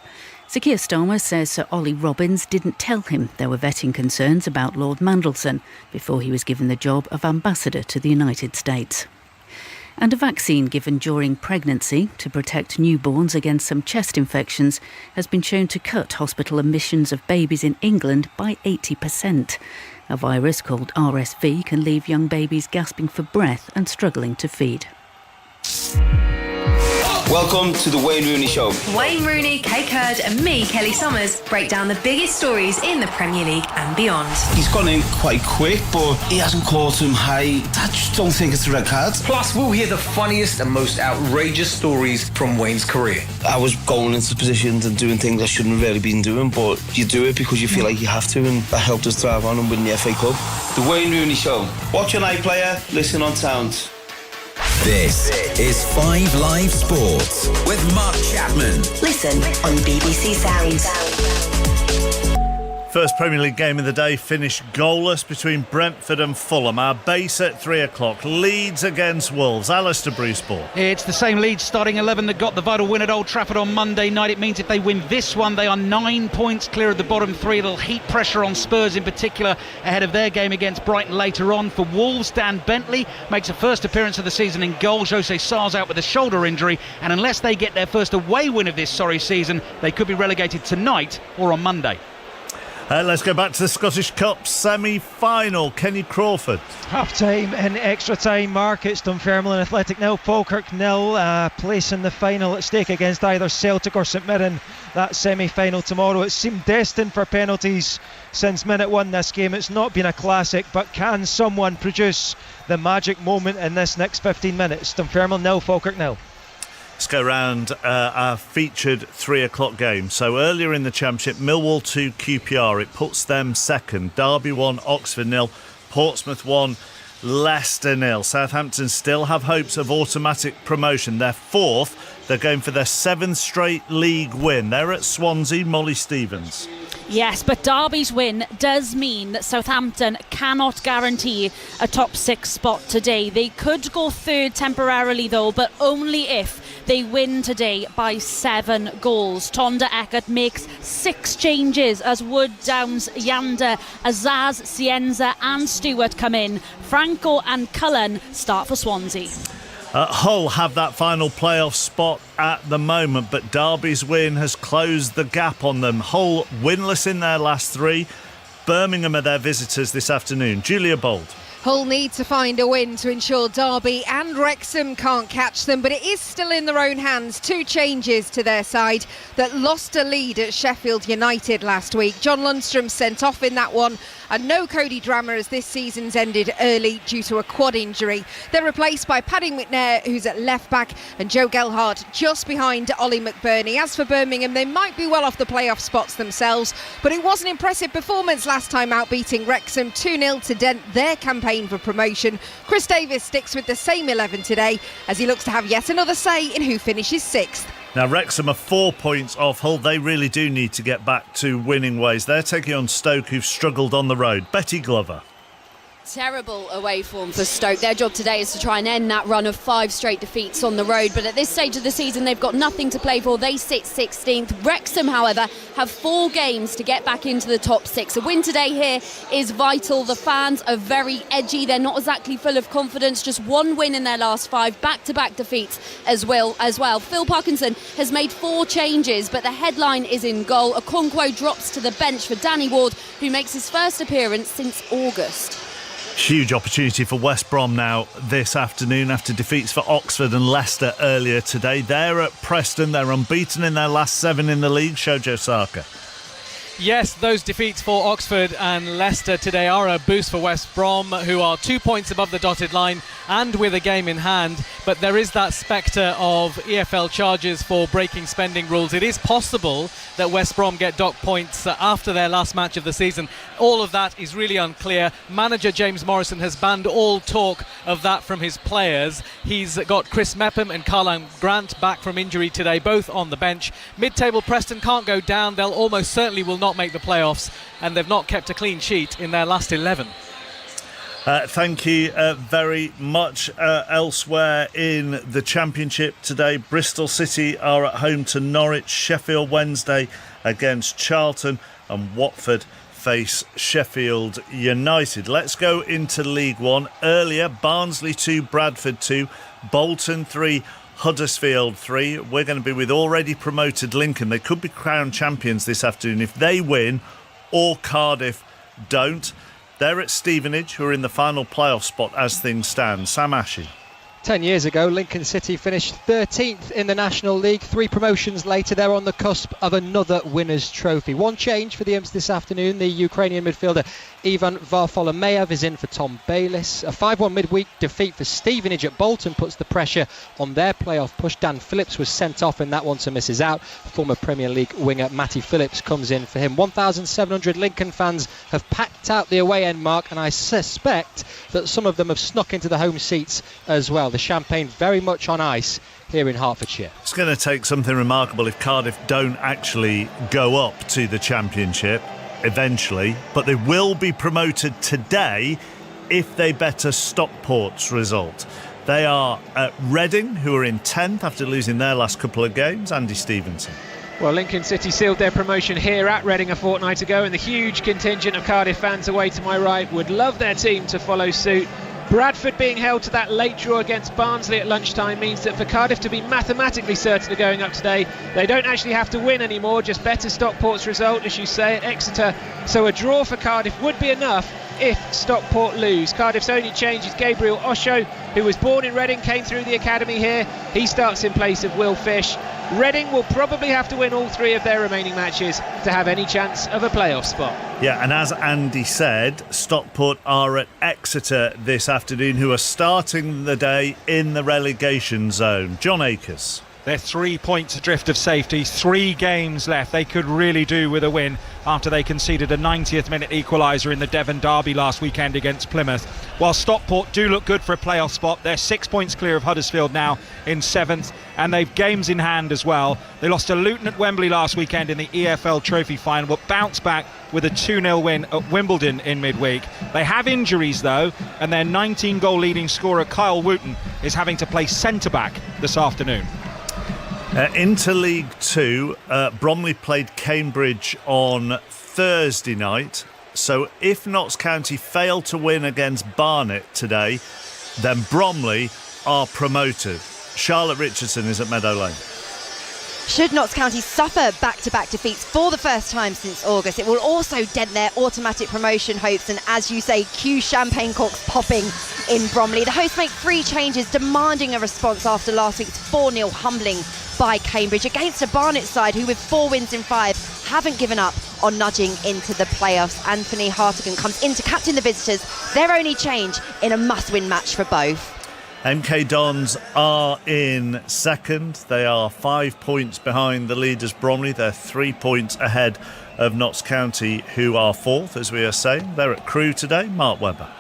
S: Sir Keir Starmer says Sir Ollie Robbins didn't tell him there were vetting concerns about Lord Mandelson before he was given the job of ambassador to the United States. And a vaccine given during pregnancy to protect newborns against some chest infections has been shown to cut hospital admissions of babies in England by 80%. A virus called RSV can leave young babies gasping for breath and struggling to feed.
U: Welcome to the Wayne Rooney Show.
V: Wayne Rooney, Kate Hurd and me, Kelly Summers, break down the biggest stories in the Premier League and beyond.
U: He's gone in quite quick, but he hasn't caught him high. I just don't think it's a red card.
W: Plus, we'll hear the funniest and most outrageous stories from Wayne's career.
U: I was going into positions and doing things I shouldn't have really been doing, but you do it because you feel like you have to, and that helped us drive on and win the FA Cup. The Wayne Rooney Show. Watch on iPlayer, listen on Sound.
T: This is 5 Live Sports with Mark Chapman.
S: Listen on BBC Sounds.
C: First Premier League game of the day finished goalless between Brentford and Fulham. Our base at 3 o'clock. Leeds against Wolves. Alistair Bruceball.
X: It's the same Leeds starting 11 that got the vital win at Old Trafford on Monday night. It means if they win this one, they are 9 points clear of the bottom three. It'll heap pressure on Spurs in particular ahead of their game against Brighton later on. For Wolves, Dan Bentley makes a first appearance of the season in goal. Jose Sarr's out with a shoulder injury, and unless they get their first away win of this sorry season, they could be relegated tonight or on Monday.
C: Let's go back to the Scottish Cup semi-final. Kenny Crawford.
J: Half-time and extra time, Mark. It's Dunfermline Athletic 0, Falkirk 0. Place in the final at stake against either Celtic or St Mirren. That semi-final tomorrow. It seemed destined for penalties since minute one this game. It's not been a classic, but can someone produce the magic moment in this next 15 minutes? Dunfermline 0, Falkirk 0.
C: Let's go round our featured 3 o'clock game. So earlier in the Championship, Millwall 2, QPR. It puts them second. Derby 1, Oxford 0. Portsmouth 1, Leicester 0. Southampton still have hopes of automatic promotion. They're fourth. They're going for their 7th straight league win. They're at Swansea. Molly Stevens.
Y: Yes, but Derby's win does mean that Southampton cannot guarantee a top 6 spot today. They could go third temporarily though, but only if they win today by 7 goals. Tonda Eckert makes 6 changes as Wood, Downs, Yander, Azaz, Cienza and Stewart come in. Franco and Cullen start for Swansea.
C: Hull have that final playoff spot at the moment, but Derby's win has closed the gap on them. Hull winless in their last 3, Birmingham are their visitors this afternoon. Julia Bold.
F: Hull need to find a win to ensure Derby and Wrexham can't catch them, but it is still in their own hands. 2 changes to their side that lost a lead at Sheffield United last week. John Lundstrom sent off in that one, and no Cody Drammer as this season's ended early due to a quad injury. They're replaced by Paddy McNair, who's at left back, and Joe Gelhardt just behind Ollie McBurney. As for Birmingham, they might be well off the playoff spots themselves, but it was an impressive performance last time out, beating Wrexham 2-0 to dent their campaign for promotion. Chris Davis sticks with the same 11 today as he looks to have yet another say in who finishes 6th.
C: Now, Wrexham are 4 points off Hull. They really do need to get back to winning ways. They're taking on Stoke, who've struggled on the road. Betty Glover.
G: Terrible away form for Stoke. Their job today is to try and end that run of 5 straight defeats on the road, but at this stage of the season they've got nothing to play for. They sit 16th. Wrexham, however, have 4 games to get back into the top 6. A win today here is vital. The fans are very edgy. They're not exactly full of confidence. Just 1 win in their last 5, back-to-back defeats as well. Phil Parkinson has made 4 changes, but the headline is in goal. Okonkwo drops to the bench for Danny Ward, who makes his first appearance since August.
C: Huge opportunity for West Brom now this afternoon after defeats for Oxford and Leicester earlier today. They're at Preston. They're unbeaten in their last 7 in the league. Shojo Saka.
K: Yes, those defeats for Oxford and Leicester today are a boost for West Brom, who are 2 points above the dotted line and with a game in hand. But there is that spectre of EFL charges for breaking spending rules. It is possible that West Brom get docked points after their last match of the season. All of that is really unclear. Manager James Morrison has banned all talk of that from his players. He's got Chris Mepham and Carlan Grant back from injury today, both on the bench. Mid-table Preston can't go down. They'll almost certainly will not make the playoffs, and they've not kept a clean sheet in their last 11.
C: Thank you very much. Elsewhere in the Championship today, Bristol City are at home to Norwich, Sheffield Wednesday against Charlton, and Watford face Sheffield United. Let's go into League One. Earlier, Barnsley 2, Bradford 2, Bolton 3, Huddersfield 3. We're going to be with already promoted Lincoln. They could be crowned champions this afternoon if they win or Cardiff don't. They're at Stevenage, who are in the final playoff spot as things stand. Sam Ashley.
J: 10 years ago, Lincoln City finished 13th in the National League. 3 promotions later, they're on the cusp of another winner's trophy. One change for the Imps this afternoon. The Ukrainian midfielder Ivan Varfolomeyev is in for Tom Bayliss. A 5-1 midweek defeat for Stevenage at Bolton puts the pressure on their playoff push. Dan Phillips was sent off in that one, so misses out. Former Premier League winger Matty Phillips comes in for him. 1,700 Lincoln fans have packed out the away end mark, and I suspect that some of them have snuck into the home seats as well. The champagne very much on ice here in Hertfordshire.
C: It's going to take something remarkable if Cardiff don't actually go up to the Championship eventually, but they will be promoted today if they better Stockport's result. They are at Reading, who are in 10th after losing their last couple of games. Andy Stevenson.
L: Well, Lincoln City sealed their promotion here at Reading a fortnight ago, and the huge contingent of Cardiff fans away to my right would love their team to follow suit. Bradford being held to that late draw against Barnsley at lunchtime means that for Cardiff to be mathematically certain of going up today, they don't actually have to win anymore, just better Stockport's result, as you say, at Exeter. So a draw for Cardiff would be enough if Stockport lose. Cardiff's only change is Gabriel Osho, who was born in Reading, came through the academy here. He starts in place of Will Fish. Reading will probably have to win all 3 of their remaining matches to have any chance of a playoff spot.
C: Yeah, and as Andy said, Stockport are at Exeter this afternoon, who are starting the day in the relegation zone. John Akers.
M: They're 3 points adrift of safety, 3 games left. They could really do with a win after they conceded a 90th minute equaliser in the Devon derby last weekend against Plymouth. While Stockport do look good for a playoff spot, they're 6 points clear of Huddersfield now in 7th, and they've games in hand as well. They lost to Luton at Wembley last weekend in the EFL Trophy final, but bounced back with a 2-0 win at Wimbledon in midweek. They have injuries though, and their 19-goal leading scorer Kyle Wooten is having to play centre-back this afternoon.
C: Into League 2, Bromley played Cambridge on Thursday night. So if Notts County fail to win against Barnet today, then Bromley are promoted. Charlotte Richardson is at Meadow Lane.
A: Should Notts County suffer back-to-back defeats for the first time since August, it will also dent their automatic promotion hopes and, as you say, cue champagne corks popping in Bromley. The hosts make 3 changes, demanding a response after last week's 4-0 humbling by Cambridge against a Barnet side who, with 4 wins in 5, haven't given up on nudging into the playoffs. Anthony Hartigan comes in to captain the visitors, their only change in a must-win match for both.
C: MK Dons are in second. They are 5 points behind the leaders Bromley. They're 3 points ahead of Notts County, who are fourth, as we are saying. They're at Crewe today. Mark Webber.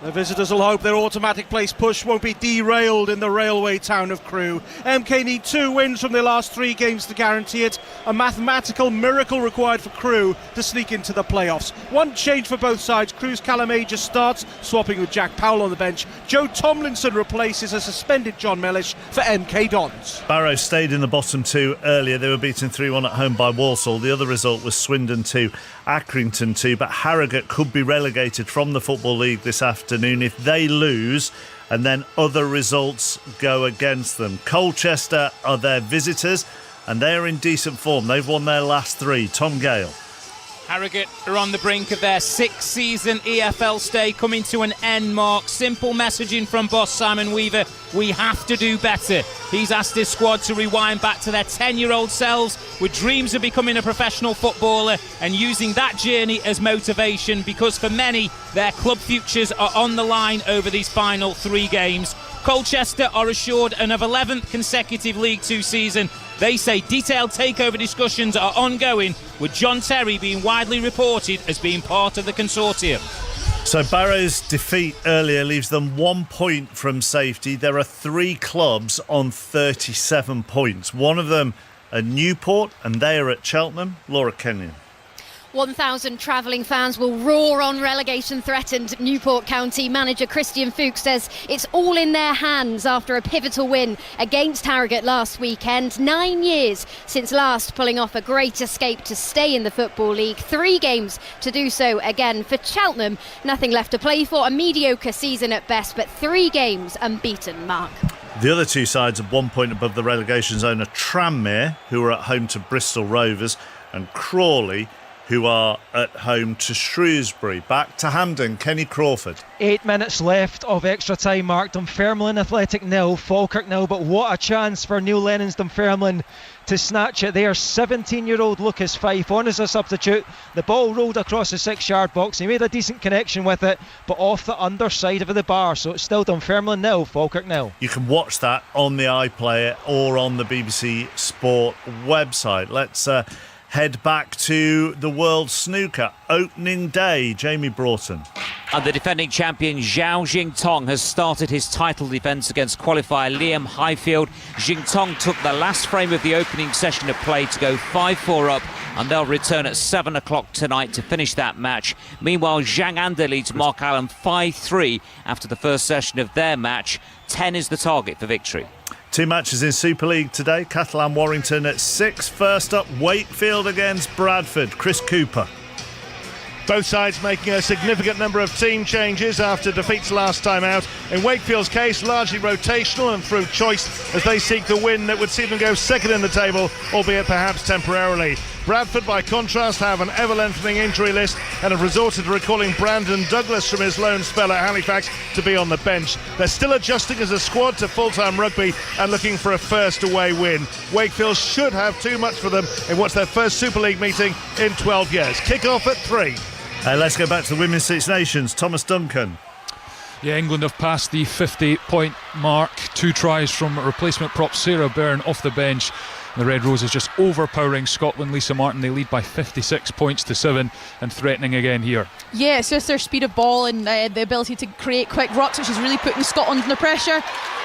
B: The visitors will hope their automatic place push won't be derailed in the railway town of Crewe. MK need 2 wins from their last 3 games to guarantee it. A mathematical miracle required for Crewe to sneak into the playoffs. 1 change for both sides. Crewe's Callum Aegis starts, swapping with Jack Powell on the bench. Joe Tomlinson replaces a suspended John Mellish for MK Dons.
C: Barrow stayed in the bottom 2 earlier. They were beaten 3-1 at home by Walsall. The other result was Swindon 2, Accrington 2. But Harrogate could be relegated from the Football League this afternoon if they lose and then other results go against them. Colchester are their visitors and they're in decent form. They've won their last 3. Tom Gale.
H: Harrogate are on the brink of their 6th season EFL stay coming to an end, Mark. Simple messaging from boss Simon Weaver: we have to do better. He's asked his squad to rewind back to their 10-year-old selves with dreams of becoming a professional footballer and using that journey as motivation, because for many, their club futures are on the line over these final 3 games. Colchester are assured another 11th consecutive League 2 season. They say detailed takeover discussions are ongoing, with John Terry being widely reported as being part of the consortium.
C: So Barrow's defeat earlier leaves them 1 point from safety. There are 3 clubs on 37 points. One of them at Newport, and they are at Cheltenham. Laura Kenyon.
G: 1,000 travelling fans will roar on relegation-threatened Newport County. Manager Christian Fuchs says it's all in their hands after a pivotal win against Harrogate last weekend. 9 years since last pulling off a great escape to stay in the Football League. 3 games to do so again for Cheltenham. Nothing left to play for, a mediocre season at best, but 3 games unbeaten, Mark.
C: The other 2 sides are 1 point above the relegation zone are Tranmere, who are at home to Bristol Rovers, and Crawley, who are at home to Shrewsbury. Back to Hampden, Kenny Crawford.
J: 8 minutes left of extra time, Mark. Dunfermline Athletic 0, Falkirk 0, but what a chance for Neil Lennon's Dunfermline to snatch it there. 17-year-old Lucas Fife on as a substitute. The ball rolled across the 6-yard box. He made a decent connection with it, but off the underside of the bar. So it's still Dunfermline 0, Falkirk 0.
C: You can watch that on the iPlayer or on the BBC Sport website. Let's head back to the World Snooker opening day. Jamie Broughton.
I: And the defending champion Zhao Jingtong has started his title defence against qualifier Liam Highfield. Jingtong took the last frame of the opening session of play to go 5-4 up, and they'll return at 7 o'clock tonight to finish that match. Meanwhile, Zhang Anda leads Mark Allen 5-3 after the first session of their match. 10 is the target for victory.
C: 2 matches in Super League today. Catalan Warrington at 6. First up, Wakefield against Bradford. Chris Cooper.
B: Both sides making a significant number of team changes after defeats last time out. In Wakefield's case, largely rotational and through choice as they seek the win that would see them go second in the table, albeit perhaps temporarily. Bradford, by contrast, have an ever-lengthening injury list and have resorted to recalling Brandon Douglas from his loan spell at Halifax to be on the bench. They're still adjusting as a squad to full-time rugby and looking for a first away win. Wakefield should have too much for them in what's their first Super League meeting in 12 years. Kick-off at 3.
C: Let's go back to the Women's Six Nations. Thomas Duncan.
D: Yeah, England have passed the 50-point mark. 2 tries from replacement prop Sarah Byrne off the bench. The Red Roses just overpowering Scotland. Lisa Martin, they lead by 56 points to 7 and threatening again here.
E: Yeah, it's just their speed of ball and the ability to create quick rucks, which is really putting Scotland under pressure.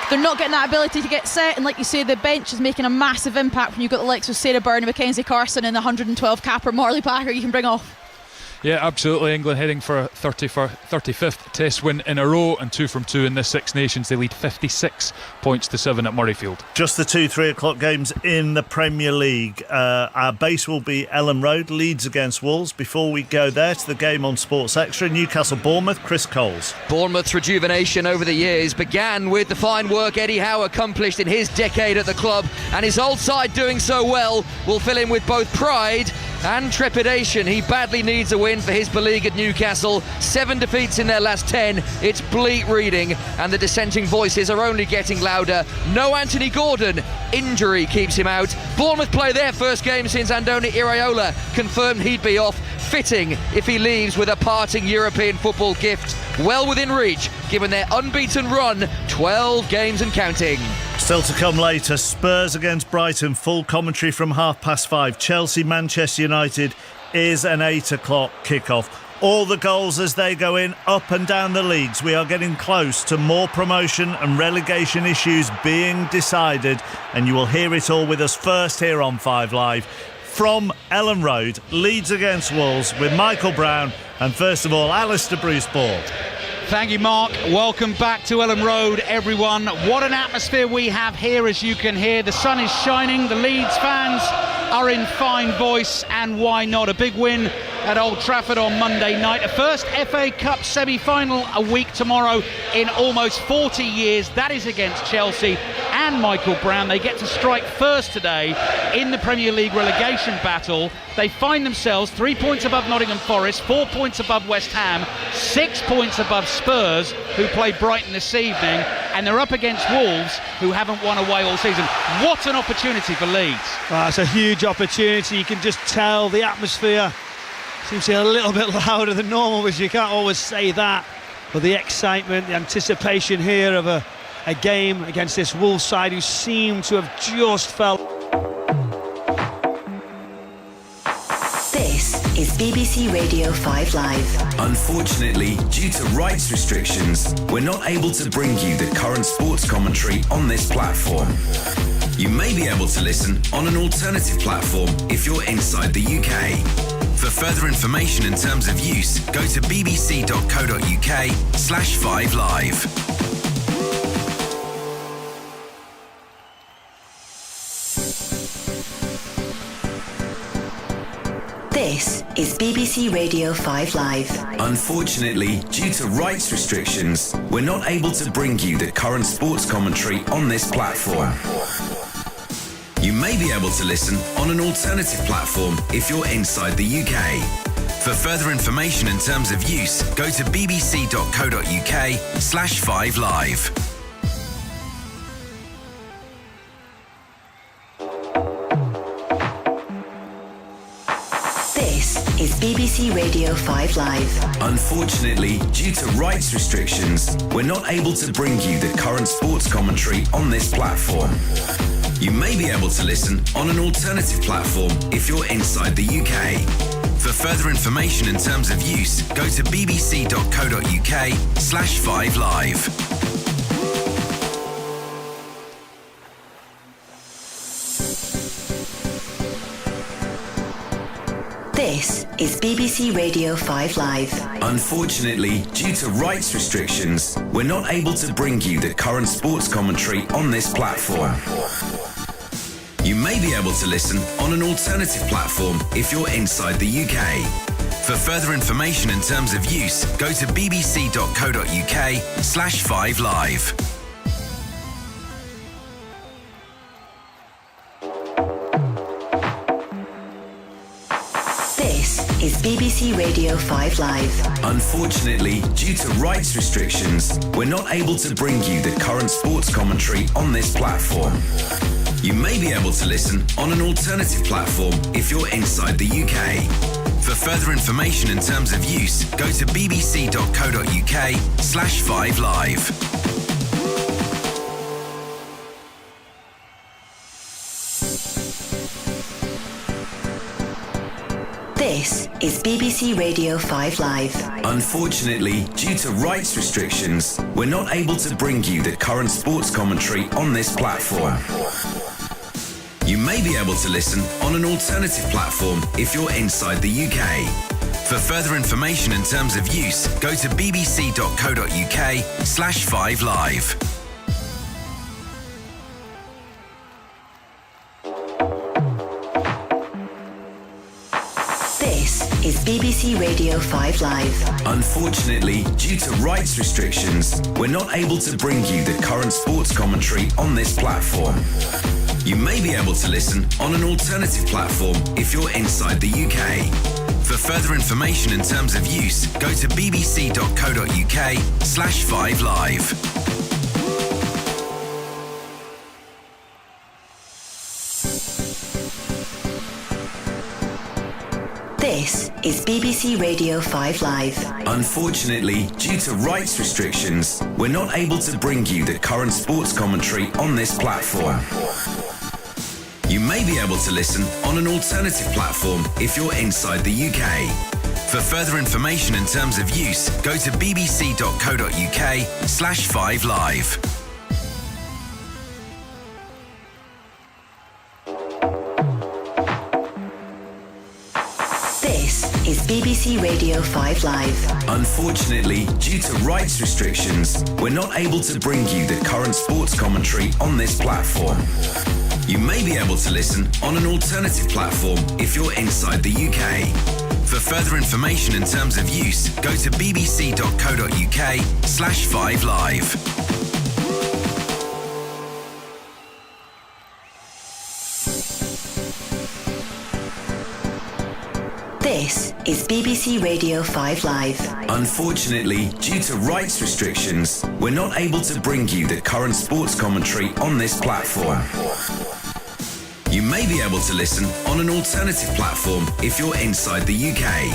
E: They're not getting that ability to get set, and like you say, the bench is making a massive impact when you've got the likes of Sarah Byrne, Mackenzie Carson and the 112 capper Marley Packer you can bring off.
D: Yeah, absolutely. England heading for a 35th Test win in a row, and 2 from 2 in this Six Nations. They lead 56 points to 7 at Murrayfield.
C: Just the 2-3 o'clock games in the Premier League. Our base will be Ellen Road, Leeds against Wolves. Before we go there to the game on Sports Extra, Newcastle-Bournemouth, Chris Coles.
N: Bournemouth's rejuvenation over the years began with the fine work Eddie Howe accomplished in his decade at the club, and his old side doing so well will fill him with both pride and trepidation. He badly needs a win for his beleaguered Newcastle. 7 defeats in their last 10. It's bleak reading, and the dissenting voices are only getting louder. No Anthony Gordon. Injury keeps him out. Bournemouth play their first game since Andoni Iraola confirmed he'd be off. Fitting if he leaves with a parting European football gift well within reach, given their unbeaten run, 12 games and counting.
C: Still to come later, Spurs against Brighton, full commentary from 5:30. Chelsea, Manchester United is an 8 o'clock kickoff. All the goals as they go in, up and down the leagues. We are getting close to more promotion and relegation issues being decided, and you will hear it all with us first here on 5 Live. From Ellen Road, Leeds against Wolves with Michael Brown and first of all Alistair Bruce-Ball.
X: Thank you, Mark. Welcome back to Ellen Road, everyone. What an atmosphere we have here, as you can hear. The sun is shining, the Leeds fans are in fine voice, and why not? A big win at Old Trafford on Monday night. A first FA Cup semi-final a week tomorrow in almost 40 years. That is against Chelsea and Michael Brown. They get to strike first today in the Premier League relegation battle. They find themselves 3 points above Nottingham Forest, 4 points above West Ham, 6 points above Spurs, who play Brighton this evening, and they're up against Wolves, who haven't won away all season. What an opportunity for Leeds.
O: It's a huge opportunity. You can just tell the atmosphere seems to be a little bit louder than normal, which you can't always say that. But the excitement, the anticipation here of a game against this Wolves side who seem to have just felt.
V: This is BBC Radio 5 Live.
T: Unfortunately, due to rights restrictions, we're not able to bring you the current sports commentary on this platform. You may be able to listen on an alternative platform if you're inside the UK. For further information in terms of use, go to bbc.co.uk/5live.
V: This is BBC Radio 5 Live.
T: Unfortunately, due to rights restrictions, we're not able to bring you the current sports commentary on this platform. You may be able to listen on an alternative platform if you're inside the UK. For further information in terms of use, go to bbc.co.uk/5live.
V: This is BBC Radio 5 Live.
T: Unfortunately, due to rights restrictions, we're not able to bring you the current sports commentary on this platform. You may be able to listen on an alternative platform if you're inside the UK. For further information in terms of use, go to bbc.co.uk/5live.
V: This is BBC Radio 5 Live.
T: Unfortunately, due to rights restrictions, we're not able to bring you the current sports commentary on this platform. You may be able to listen on an alternative platform if you're inside the UK. For further information in terms of use, go to bbc.co.uk/5live.
V: This is BBC Radio 5 Live.
T: Unfortunately, due to rights restrictions, we're not able to bring you the current sports commentary on this platform. You may be able to listen on an alternative platform if you're inside the UK. For further information in terms of use, go to bbc.co.uk/5live.
V: This is BBC Radio 5 Live.
T: Unfortunately, due to rights restrictions, we're not able to bring you the current sports commentary on this platform. You may be able to listen on an alternative platform if you're inside the UK. For further information and terms of use, go to bbc.co.uk/5live.
V: This is BBC Radio 5 Live.
T: Unfortunately, due to rights restrictions, we're not able to bring you the current sports commentary on this platform. You may be able to listen on an alternative platform if you're inside the UK. For further information and terms of use, go to bbc.co.uk/5live.
V: This is BBC Radio 5 Live.
T: Unfortunately, due to rights restrictions, we're not able to bring you the current sports commentary on this platform. You may be able to listen on an alternative platform if you're inside the UK. For further information and terms of use, go to bbc.co.uk/5live.
V: This is BBC Radio 5 Live.
T: Unfortunately, due to rights restrictions, we're not able to bring you the current sports commentary on this platform. You may be able to listen on an alternative platform if you're inside the UK. For further information and terms of use, go to bbc.co.uk/5live.
V: This is BBC Radio 5 Live.
T: Unfortunately, due to rights restrictions, we're not able to bring you the current sports commentary on this platform. You may be able to listen on an alternative platform if you're inside the UK.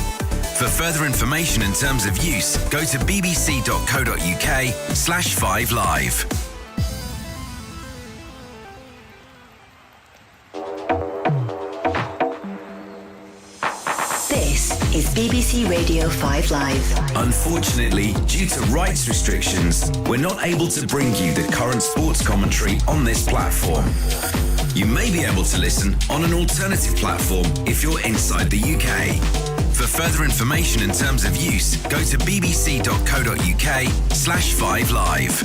T: For further information and terms of use, go to bbc.co.uk/5live.
V: This is BBC Radio 5 Live.
T: Unfortunately, due to rights restrictions, we're not able to bring you the current sports commentary on this platform. You may be able to listen on an alternative platform if you're inside the UK. For further information and terms of use, go to bbc.co.uk/5live.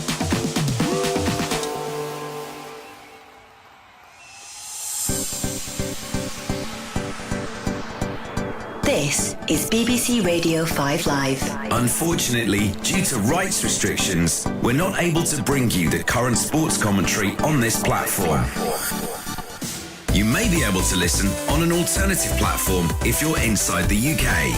V: This is BBC Radio 5 Live.
T: Unfortunately, due to rights restrictions, we're not able to bring you the current sports commentary on this platform. You may be able to listen on an alternative platform if you're inside the UK.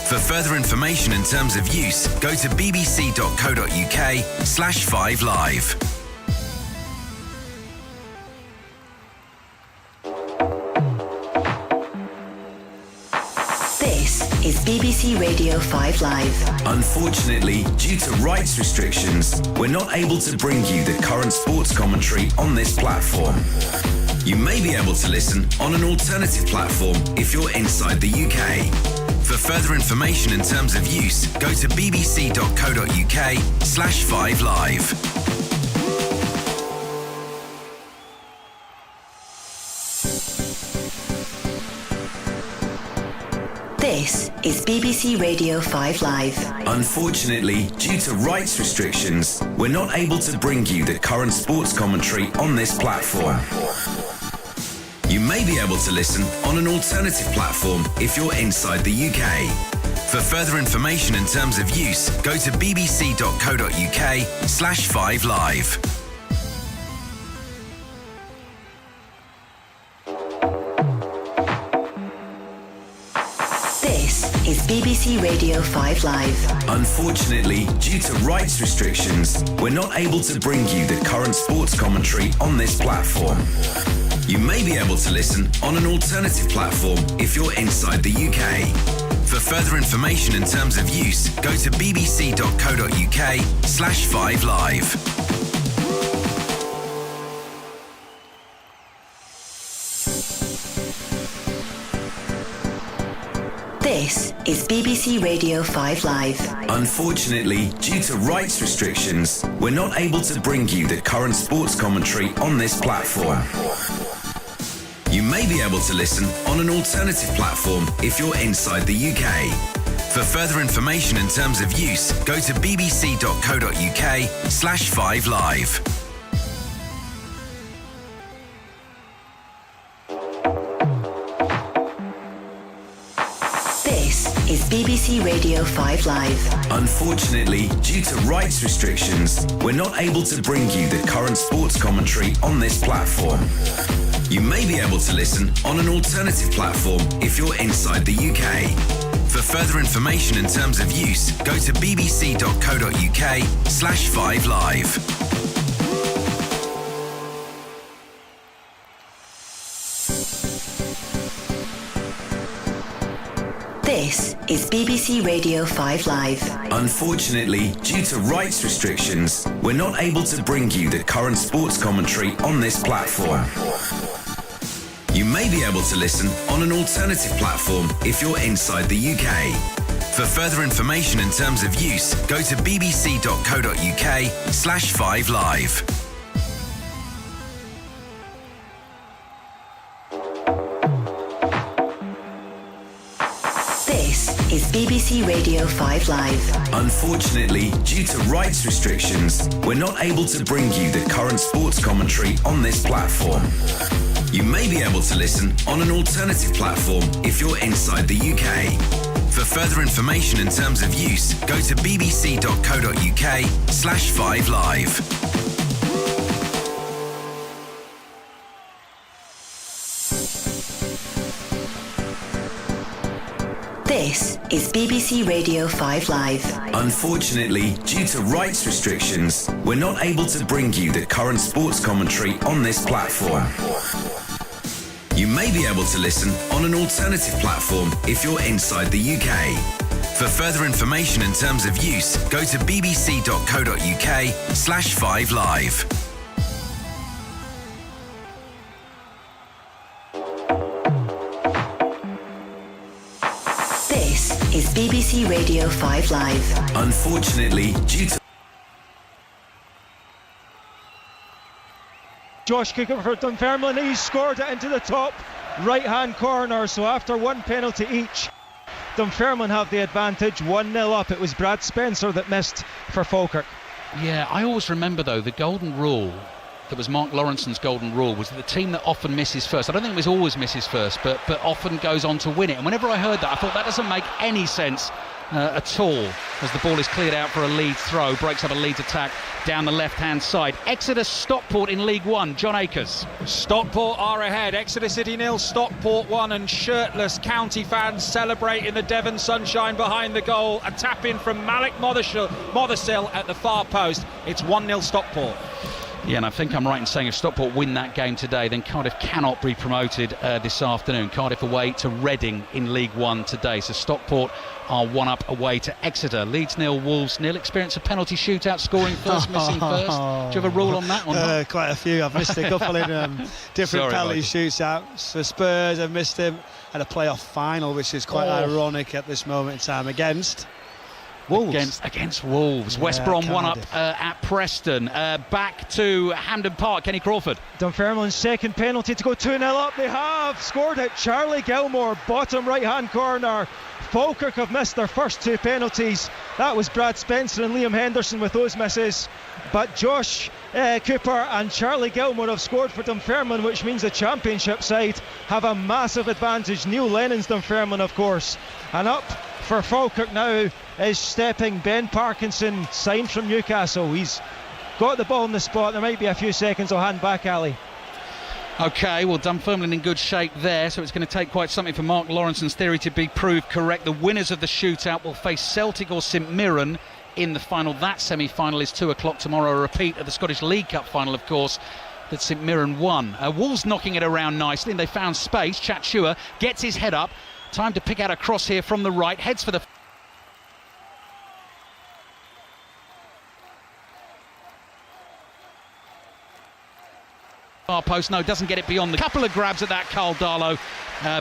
T: For further information and terms of use, go to bbc.co.uk/5live.
V: This is BBC Radio 5 Live.
T: Unfortunately, due to rights restrictions, we're not able to bring you the current sports commentary on this platform. You may be able to listen on an alternative platform if you're inside the UK. For further information and terms of use, go to bbc.co.uk/5live.
V: This is BBC Radio 5 Live.
T: Unfortunately, due to rights restrictions, we're not able to bring you the current sports commentary on this platform. You may be able to listen on an alternative platform if you're inside the UK. For further information and terms of use, go to bbc.co.uk/5live.
V: This is BBC Radio 5 Live.
T: Unfortunately, due to rights restrictions, we're not able to bring you the current sports commentary on this platform. You may be able to listen on an alternative platform if you're inside the UK. For further information and terms of use, go to bbc.co.uk/5live.
V: This is BBC Radio 5 Live.
T: Unfortunately, due to rights restrictions, we're not able to bring you the current sports commentary on this platform. You may be able to listen on an alternative platform if you're inside the UK. For further information and terms of use, go to bbc.co.uk/5live.
V: This is BBC Radio 5 Live.
T: Unfortunately, due to rights restrictions, we're not able to bring you the current sports commentary on this platform. You may be able to listen on an alternative platform if you're inside the UK. For further information and terms of use, go to bbc.co.uk/5live.
V: This is BBC Radio 5 Live.
T: Unfortunately, due to rights restrictions, we're not able to bring you the current sports commentary on this platform. You may be able to listen on an alternative platform if you're inside the UK. For further information and terms of use, go to bbc.co.uk/5live.
V: This is BBC Radio 5 Live.
T: Unfortunately, due to rights restrictions, we're not able to bring you the current sports commentary on this platform. You may be able to listen on an alternative platform if you're inside the UK. For further information and terms of use, go to bbc.co.uk/5live.
V: This is BBC Radio 5 Live.
T: Unfortunately, due to rights restrictions, we're not able to bring you the current sports commentary on this platform. You may be able to listen on an alternative platform if you're inside the UK. For further information and terms of use, go to bbc.co.uk/5live.
V: This is BBC Radio 5 Live.
T: Unfortunately, due to
J: Josh Kickoff for Dunfermline, he's scored it into the top right-hand corner, so after one penalty each, Dunfermline have the advantage, 1-0 up. It was Brad Spencer that missed for Falkirk.
X: Yeah, I always remember though the golden rule, that was Mark Lawrenson's golden rule, was that the team that often misses first, I don't think it was always misses first, but often goes on to win it. And whenever I heard that, I thought that doesn't make any sense at all, as the ball is cleared out for a Leeds throw, breaks up a Leeds attack down the left-hand side. Exeter Stockport in League One, John Akers.
M: Stockport are ahead, Exeter City 0, Stockport 1, and shirtless county fans celebrate in the Devon sunshine behind the goal. A tap in from Malik Mothersill at the far post. It's 1-0 Stockport.
X: Yeah, and I think I'm right in saying if Stockport win that game today, then Cardiff cannot be promoted this afternoon. Cardiff away to Reading in League One today. So Stockport are 1 up away to Exeter. Leeds 0, Wolves 0. Experience a penalty shootout, scoring first, missing first. Do you have a rule on that or not?
O: Quite a few. I've missed a couple in different penalty shootouts. For Spurs, I've missed him at a playoff final, which is quite ironic at this moment in time against Wolves.
X: Against Wolves. Yeah, West Brom 1 up at Preston. Back to Hampden Park, Kenny Crawford.
J: Dunfermline's second penalty to go 2-0 up. They have scored it. Charlie Gilmore, bottom right-hand corner. Falkirk have missed their first two penalties. That was Brad Spencer and Liam Henderson with those misses. But Josh Cooper and Charlie Gilmore have scored for Dunfermline, which means the Championship side have a massive advantage. Neil Lennon's Dunfermline, of course. And up for Falkirk now is stepping Ben Parkinson, signed from Newcastle. He's got the ball in the spot. There might be a few seconds. I'll hand back, Ali.
X: OK, well, Dunfermline in good shape there, so it's going to take quite something for Mark Lawrenson's theory to be proved correct. The winners of the shootout will face Celtic or St Mirren in the final. That semi-final is 2 o'clock tomorrow. A repeat of the Scottish League Cup final, of course, that St Mirren won. Wolves knocking it around nicely, and they found space. Chatshua gets his head up. Time to pick out a cross here from the right. Heads for the far post. No, doesn't get it beyond the couple of grabs at that Carl Darlow,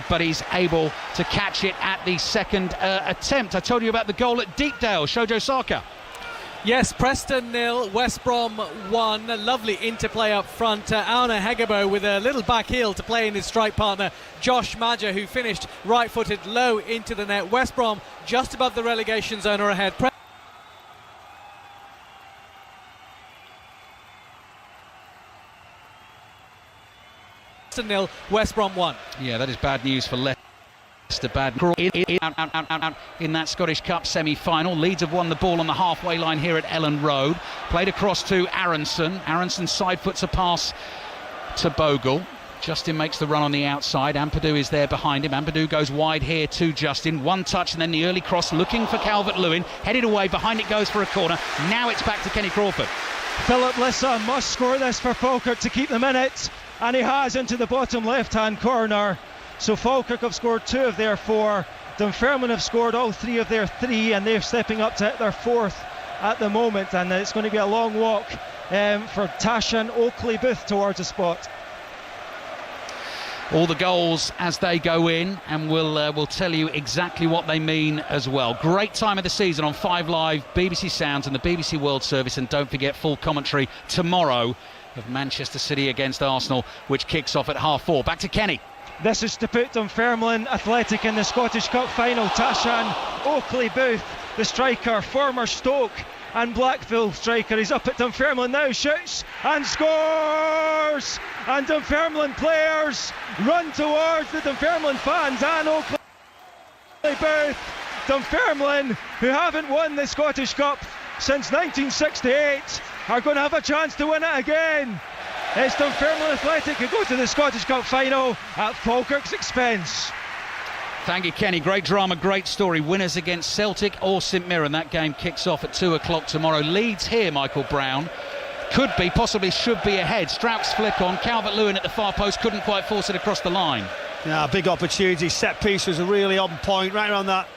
X: but he's able to catch it at the second attempt. I told you about the goal at Deepdale, Shojo Saka.
K: Yes, Preston 0, West Brom 1. A lovely interplay up front. Auna Hegebo with a little back heel to play in his strike partner, Josh Maja, who finished right-footed low into the net. West Brom just above the relegation zone or ahead. Preston 0, West Brom 1.
X: Yeah, that is bad news for Leicester. Bad in that Scottish Cup semi-final. Leeds have won the ball on the halfway line here at Ellen Road. Played across to Aronson. Aronson side foots a pass to Bogle. Justin makes the run on the outside. Ampadu is there behind him. Ampadu goes wide here to Justin. One touch and then the early cross looking for Calvert-Lewin. Headed away. Behind it goes for a corner. Now it's back to Kenny Crawford.
J: Philip Lissa must score this for Falkirk to keep them in it. And he has into the bottom left-hand corner. So Falkirk have scored 2 of their 4. Dunfermline have scored all 3 of their 3, and they're stepping up to hit their 4th at the moment. And it's going to be a long walk for Tashan Oakley Booth towards the spot.
X: All the goals as they go in, and we'll tell you exactly what they mean as well. Great time of the season on 5 Live, BBC Sounds and the BBC World Service, and don't forget full commentary tomorrow of Manchester City against Arsenal, which kicks off at 4:30. Back to Kenny.
J: This is to put Dunfermline Athletic in the Scottish Cup final. Tashan Oakley Booth, the striker, former Stoke and Blackpool striker. He's up at Dunfermline now, shoots and scores! And Dunfermline players run towards the Dunfermline fans and Oakley Booth. Dunfermline, who haven't won the Scottish Cup since 1968, are going to have a chance to win it again. It's Dunfermline Athletic who go to the Scottish Cup final at Falkirk's expense.
X: Thank you, Kenny. Great drama, great story. Winners against Celtic or St Mirren. That game kicks off at 2 o'clock tomorrow. Leeds here, Michael Brown. Could be, possibly should be ahead. Strauch's flick on. Calvert-Lewin at the far post couldn't quite force it across the line.
O: Yeah, big opportunity. Set piece was really on point, right around that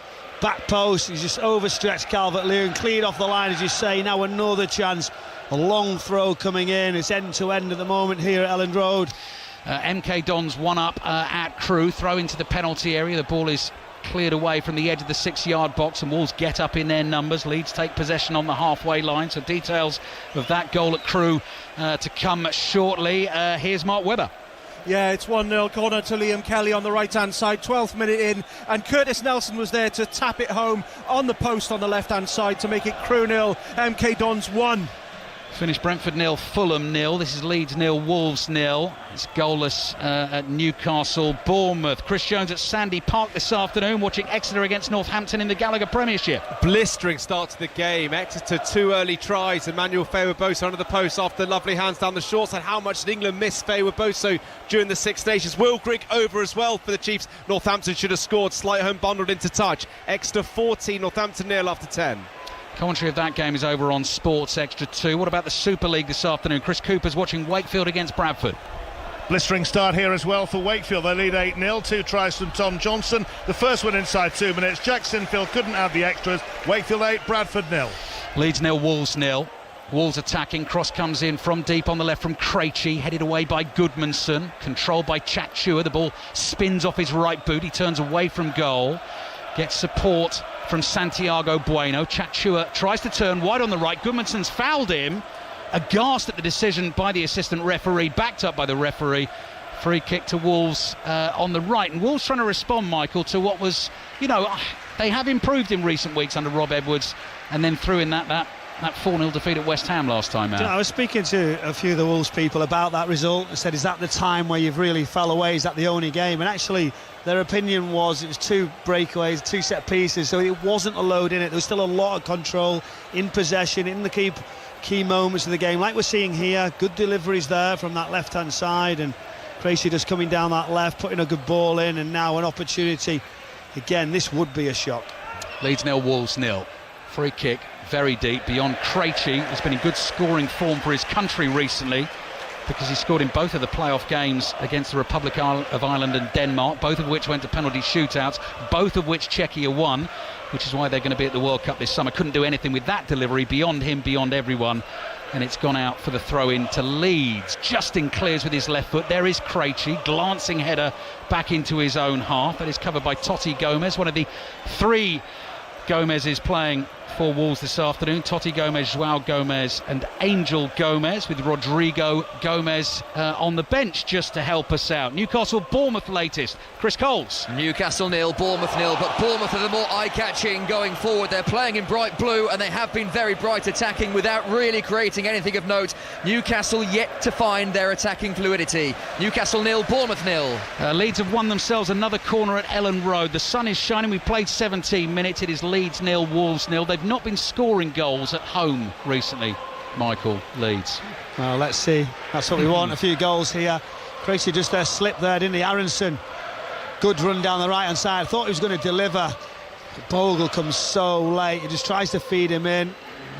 O: back post. He's just overstretched Calvert-Lewin, cleared off the line, as you say. Now another chance. A long throw coming in. It's end-to-end at the moment here at Ellen Road.
X: MK Dons one up at Crewe. Throw into the penalty area. The ball is cleared away from the edge of the 6-yard box, and Wolves get up in their numbers. Leeds take possession on the halfway line. So details of that goal at Crewe to come shortly. Here's Mark Webber.
P: Yeah, it's 1-0 corner to Liam Kelly on the right-hand side, 12th minute in, and Curtis Nelson was there to tap it home on the post on the left-hand side to make it Crewe 0, MK Dons 1.
X: Finished Brentford 0, Fulham 0. This is Leeds 0, Wolves 0. It's goalless at Newcastle, Bournemouth. Chris Jones at Sandy Park this afternoon, watching Exeter against Northampton in the Gallagher Premiership.
Q: Blistering start to the game. Exeter 2 early tries. Emmanuel Faye-Boso under the post after lovely hands down the short side. How much did England miss Faye-Boso during the Six Nations? Will Grigg over as well for the Chiefs. Northampton should have scored. Slight home bundled into touch. Exeter 14, Northampton 0 after 10.
X: Commentary of that game is over on Sports Extra 2. What about the Super League this afternoon? Chris Cooper's watching Wakefield against Bradford.
B: Blistering start here as well for Wakefield. They lead 8-0, 2 tries from Tom Johnson. The first one inside 2 minutes. Jack Sinfield couldn't have the extras. Wakefield 8, Bradford 0.
X: Leeds 0, Wolves 0. Wolves attacking, cross comes in from deep on the left from Krejci, headed away by Goodmanson, controlled by Chachua. The ball spins off his right boot. He turns away from goal. Gets support from Santiago Bueno. Chachua tries to turn wide on the right. Goodmanson's fouled him. Aghast at the decision by the assistant referee, backed up by the referee. Free kick to Wolves on the right. And Wolves trying to respond, Michael, to what was, they have improved in recent weeks under Rob Edwards, and then threw in that 4-0 defeat at West Ham last time out.
O: I was speaking to a few of the Wolves people about that result and said, is that the time where you've really fell away? Is that the only game? And actually, their opinion was it was 2 breakaways, 2 set pieces, so it wasn't a load in it. There was still a lot of control in possession, in the key moments of the game. Like we're seeing here, good deliveries there from that left-hand side, and Krejci just coming down that left, putting a good ball in, and now an opportunity. Again, this would be a shock.
X: Leeds 0, Wolves 0. Free kick, very deep, beyond Krejci. He's been in good scoring form for his country recently, because he scored in both of the playoff games against the Republic of Ireland and Denmark, both of which went to penalty shootouts, both of which Czechia won, which is why they're going to be at the World Cup this summer. Couldn't do anything with that delivery, beyond him, beyond everyone, and it's gone out for the throw-in to Leeds. Justin clears with his left foot. There is Krejci, glancing header back into his own half. That is covered by Totti Gomez, one of the 3 Gomez is playing for Wolves this afternoon. Totti Gomez, Joao Gomez and Angel Gomez, with Rodrigo Gomez on the bench just to help us out. Newcastle-Bournemouth latest. Chris Coles.
N: Newcastle 0, Bournemouth 0, but Bournemouth are the more eye-catching going forward. They're playing in bright blue and they have been very bright attacking without really creating anything of note. Newcastle yet to find their attacking fluidity. Newcastle 0, Bournemouth 0.
X: Leeds have won themselves another corner at Ellen Road. The sun is shining. We've played 17 minutes. It is Leeds 0, Wolves 0. They've not been scoring goals at home recently. Michael, Leeds.
O: Well, let's see. That's what we want. A few goals here. Tracy just slipped there, didn't he? Aronson, good run down the right-hand side. Thought he was going to deliver. But Bogle comes so late. He just tries to feed him in.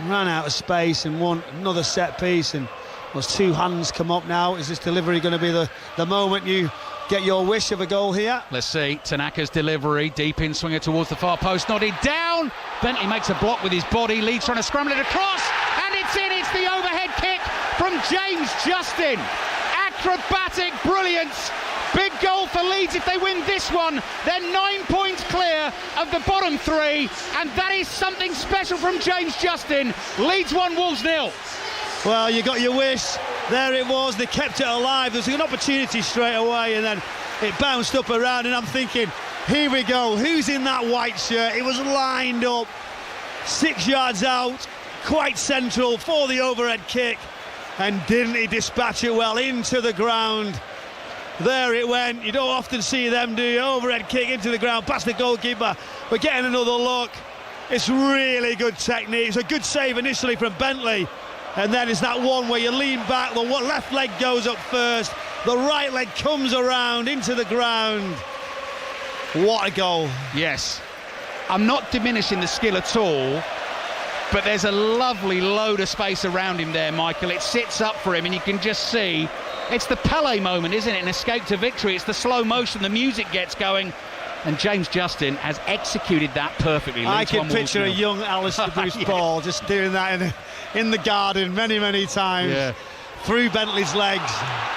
O: Ran out of space and won another set piece. And those two hands come up now. Is this delivery going to be the moment you get your wish of a goal here?
X: Let's see. Tanaka's delivery. Deep in swinger towards the far post. Nodded down. Bentley makes a block with his body. Leeds trying to scramble it across. And it's in. It's the overhead kick from James Justin. Acrobatic brilliance. Big goal for Leeds. If they win this one, they're 9 points clear of the bottom three, and that is something special from James Justin. Leeds 1, Wolves 0.
O: Well, you got your wish. There it was. They kept it alive. There was an opportunity straight away, and then it bounced up around, and I'm thinking, here we go. Who's in that white shirt? It was lined up 6 yards out, quite central for the overhead kick, and didn't he dispatch it well into the ground? There it went. You don't often see them do overhead kick into the ground past the goalkeeper. We're getting another look. It's really good technique. It's a good save initially from Bentley, and then it's that one where you lean back, the left leg goes up first, the right leg comes around into the ground. What a goal.
X: Yes, I'm not diminishing the skill at all, but there's a lovely load of space around him there, Michael. It sits up for him, and you can just see it's the Pele moment, isn't it? An escape to victory. It's the slow motion, the music gets going, and James Justin has executed that perfectly.
O: I can picture a young Alistair Bruce Ball just doing that in the garden many times. Through Bentley's legs.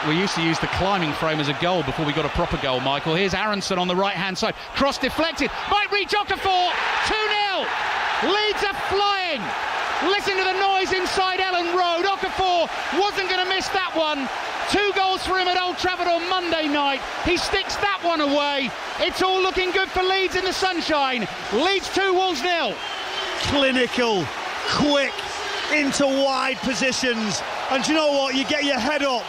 X: We used to use the climbing frame as a goal before we got a proper goal, Michael. Here's Aronson on the right-hand side. Cross deflected. Might reach Okafor. 2-0. Leeds are flying. Listen to the noise inside Ellen Road. Okafor wasn't going to miss that one. 2 goals for him at Old Trafford on Monday night. He sticks that one away. It's all looking good for Leeds in the sunshine. Leeds 2, Wolves 0.
O: Clinical, quick, into wide positions. And you know what? You get your head up,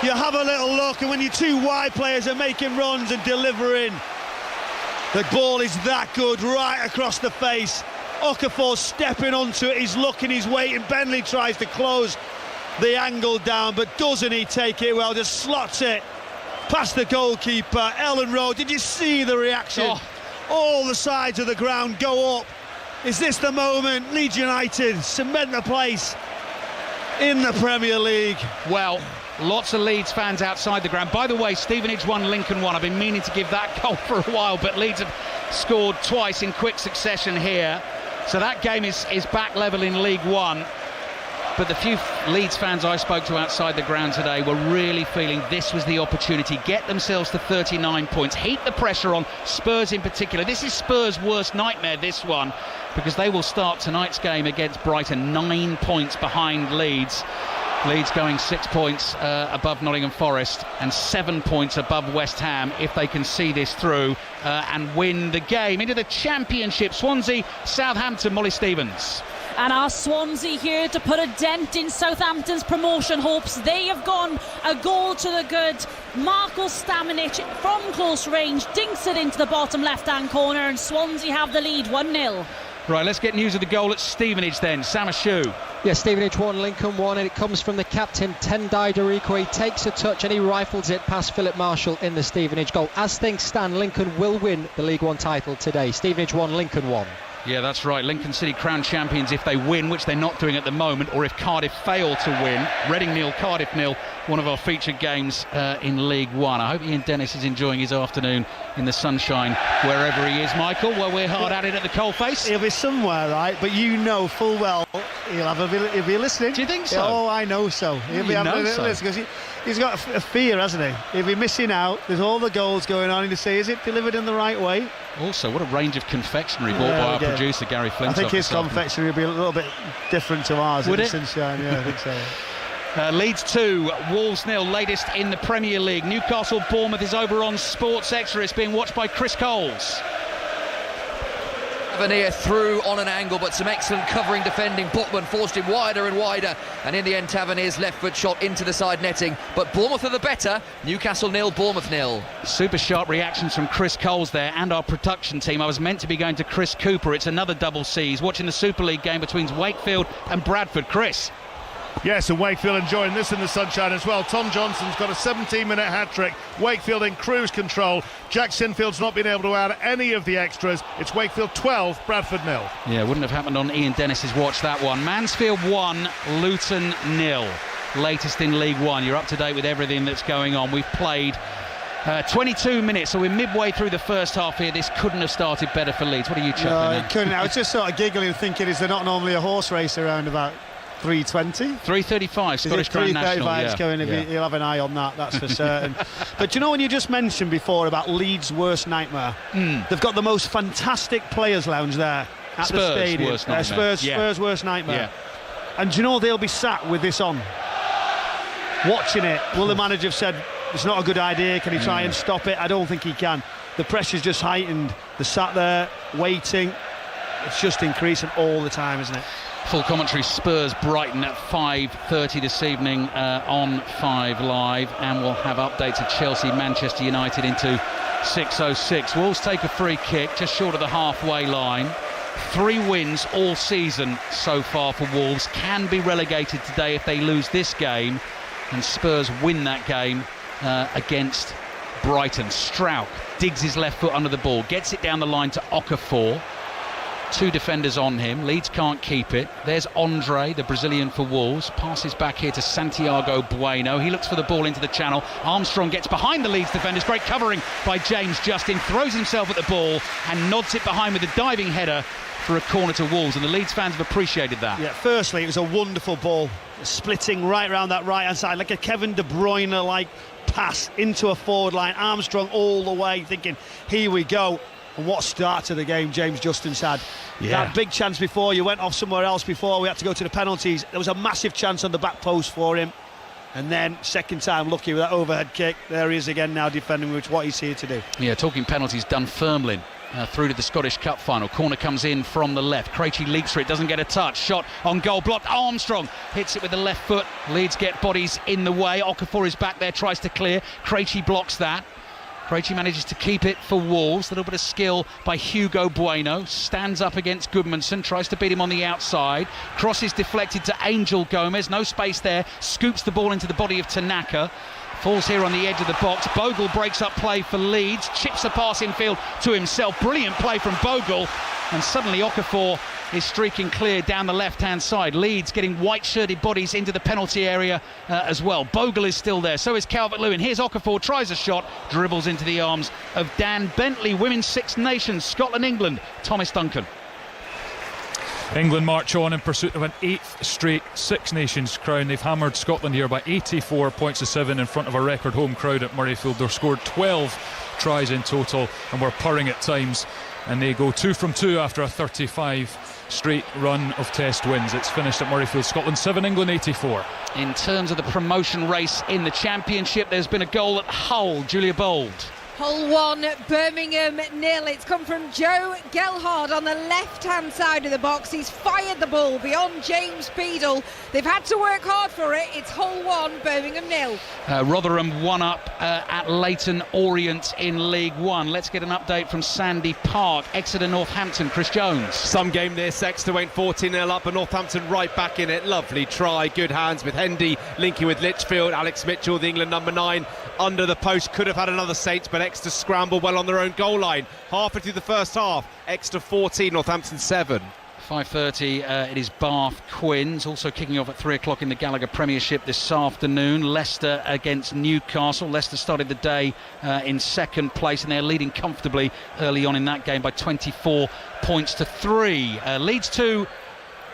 O: you have a little look, and when your 2 wide players are making runs and delivering, the ball is that good right across the face. Okafor stepping onto it, he's looking, he's waiting. Bentley tries to close the angle down, but doesn't he take it well? Just slots it past the goalkeeper. Ellen Road, did you see the reaction? All the sides of the ground go up. Is this the moment? Leeds United cement the place in the Premier League.
X: Well, lots of Leeds fans outside the ground. By the way, Stevenage 1, Lincoln 1. I've been meaning to give that goal for a while, but Leeds have scored twice in quick succession here. So that game is back level in League One. But the few Leeds fans I spoke to outside the ground today were really feeling this was the opportunity. Get themselves to 39 points. Heat the pressure on Spurs in particular. This is Spurs' worst nightmare, this one, because they will start tonight's game against Brighton 9 points behind Leeds. Leeds going 6 points above Nottingham Forest and 7 points above West Ham if they can see this through and win the game. Into the Championship, Swansea, Southampton, Molly Stevens.
R: And our Swansea here to put a dent in Southampton's promotion hopes. They have gone a goal to the good. Marko Stamenic from close range dinks it into the bottom left-hand corner, and Swansea have the lead 1-0.
X: Right, let's get news of the goal at Stevenage then. Samashu.
J: Yeah, Stevenage 1, Lincoln 1, and it comes from the captain, Tendai Dariko. He takes a touch and he rifles it past Philip Marshall in the Stevenage goal. As things stand, Lincoln will win the League One title today. Stevenage 1, Lincoln 1.
X: Yeah, that's right. Lincoln City crowned champions if they win, which they're not doing at the moment, or if Cardiff fail to win. Reading 0, Cardiff 0. one of our featured games in League One. I hope Ian Dennis is enjoying his afternoon in the sunshine wherever he is. Michael, well, we're hard at it at the coalface.
O: He'll be somewhere, right? But you know full well he'll be listening.
X: Do you think so?
O: Oh, I know so. He'll be having a little listen because he's got a fear, hasn't he? He'll be missing out. There's all the goals going on, and he'll say, is it delivered in the right way?
X: Also, what a range of confectionery bought by our producer, Gary Flint.
O: I think his confectionery will be a little bit different to ours.
X: Would
O: in
X: it?
O: The sunshine, yeah, I think so.
X: Leeds 2, Wolves 0, latest in the Premier League. Newcastle Bournemouth is over on Sports Extra. It's being watched by Chris Coles.
N: Tavernier through on an angle, but some excellent covering defending. Botman forced him wider and wider, and in the end Tavernier's left foot shot into the side netting. But Bournemouth are the better. Newcastle 0, Bournemouth 0.
X: Super sharp reactions from Chris Coles there and our production team. I was meant to be going to Chris Cooper. It's another double C's, watching the Super League game between Wakefield and Bradford. Chris.
B: Yes, and Wakefield enjoying this in the sunshine as well. Tom Johnson's got a 17-minute hat-trick. Wakefield in cruise control. Jack Sinfield's not been able to add any of the extras. It's Wakefield 12, Bradford 0.
X: Yeah, wouldn't have happened on Ian Dennis's watch, that one. Mansfield 1, Luton 0. Latest in League One. You're up to date with everything that's going on. We've played 22 minutes, so we're midway through the first half here. This couldn't have started better for Leeds. What are you chuckling at?
O: No, it couldn't. I was just sort of giggling, thinking, is there not normally a horse race around about 3:20?
X: 3:35, Scottish Grand National.
O: 3:35
X: yeah.
O: going. He'll have an eye on that, that's for certain. But you know, when you just mentioned before about Leeds' worst nightmare, they've got the most fantastic players' lounge there at
X: Spurs'
O: the stadium.
X: Worst nightmare.
O: Spurs' worst nightmare.
X: Yeah.
O: And do you know they'll be sat with this on, watching it? Will the manager have said it's not a good idea? Can he try and stop it? I don't think he can. The pressure's just heightened. They're sat there waiting. It's just increasing all the time, isn't it?
X: Full commentary Spurs Brighton at 5:30 this evening on 5 Live, and we'll have updates of Chelsea Manchester United into 6:06. Wolves take a free kick just short of the halfway line. 3 wins all season so far for Wolves. Can be relegated today if they lose this game, and Spurs win that game against Brighton. Strauch digs his left foot under the ball, gets it down the line to Okafor. 2 defenders on him. Leeds can't keep it. There's Andre, the Brazilian for Wolves. Passes back here to Santiago Bueno. He looks for the ball into the channel. Armstrong gets behind the Leeds defenders. Great covering by James Justin. Throws himself at the ball and nods it behind with a diving header for a corner to Wolves. And the Leeds fans have appreciated that.
O: Yeah, firstly, it was a wonderful ball. Splitting right around that right-hand side, like a Kevin De Bruyne-like pass into a forward line. Armstrong all the way, thinking, here we go. And what start to the game James Justin's had.
X: Yeah.
O: That big chance before, you went off somewhere else before, we had to go to the penalties. There was a massive chance on the back post for him. And then, second time lucky with that overhead kick. There he is again now defending, which what he's here to do.
X: Yeah, talking penalties, Dunfermline through to the Scottish Cup final. Corner comes in from the left. Krejci leaps for it, doesn't get a touch. Shot on goal, blocked. Armstrong hits it with the left foot. Leeds get bodies in the way. Okafor is back there, tries to clear. Krejci blocks that. Krejci manages to keep it for Wolves. A little bit of skill by Hugo Bueno. Stands up against Goodmanson, tries to beat him on the outside. Cross is deflected to Angel Gomez. No space there. Scoops the ball into the body of Tanaka. Falls here on the edge of the box. Bogle breaks up play for Leeds. Chips a pass infield to himself. Brilliant play from Bogle. And suddenly Okafor is streaking clear down the left-hand side. Leeds getting white-shirted bodies into the penalty area as well. Bogle is still there. So is Calvert-Lewin. Here's Okafor. Tries a shot. Dribbles into the arms of Dan Bentley. Women's Six Nations. Scotland, England. Thomas Duncan.
D: England march on in pursuit of an 8th straight Six Nations crown. They've hammered Scotland here by 84 points to 7 in front of a record home crowd at Murrayfield. They've scored 12 tries in total and were purring at times. And they go 2 from 2 after a 35 straight run of test wins. It's finished at Murrayfield. Scotland 7, England 84.
X: In terms of the promotion race in the Championship, there's been a goal at Hull. Julia Bold.
F: Hull 1, Birmingham 0. It's come from Joe Gelhard on the left-hand side of the box. He's fired the ball beyond James Beadle. They've had to work hard for it. It's Hull 1, Birmingham 0.
X: Rotherham 1 up at Leyton Orient in League One. Let's get an update from Sandy Park. Exeter Northampton, Chris Jones.
Q: Some game there. Sexton went 14-0 up and Northampton right back in it. Lovely try, good hands with Hendy linking with Litchfield. Alex Mitchell, the England number 9, under the post. Could have had another Saints, but Exeter scrambled well on their own goal line. Halfway through the first half, Exeter 14, Northampton 7.
X: 5:30, it is Bath Quins, also kicking off at 3 o'clock in the Gallagher Premiership this afternoon. Leicester against Newcastle. Leicester started the day in second place, and they're leading comfortably early on in that game by 24 points to 3. Leeds 2,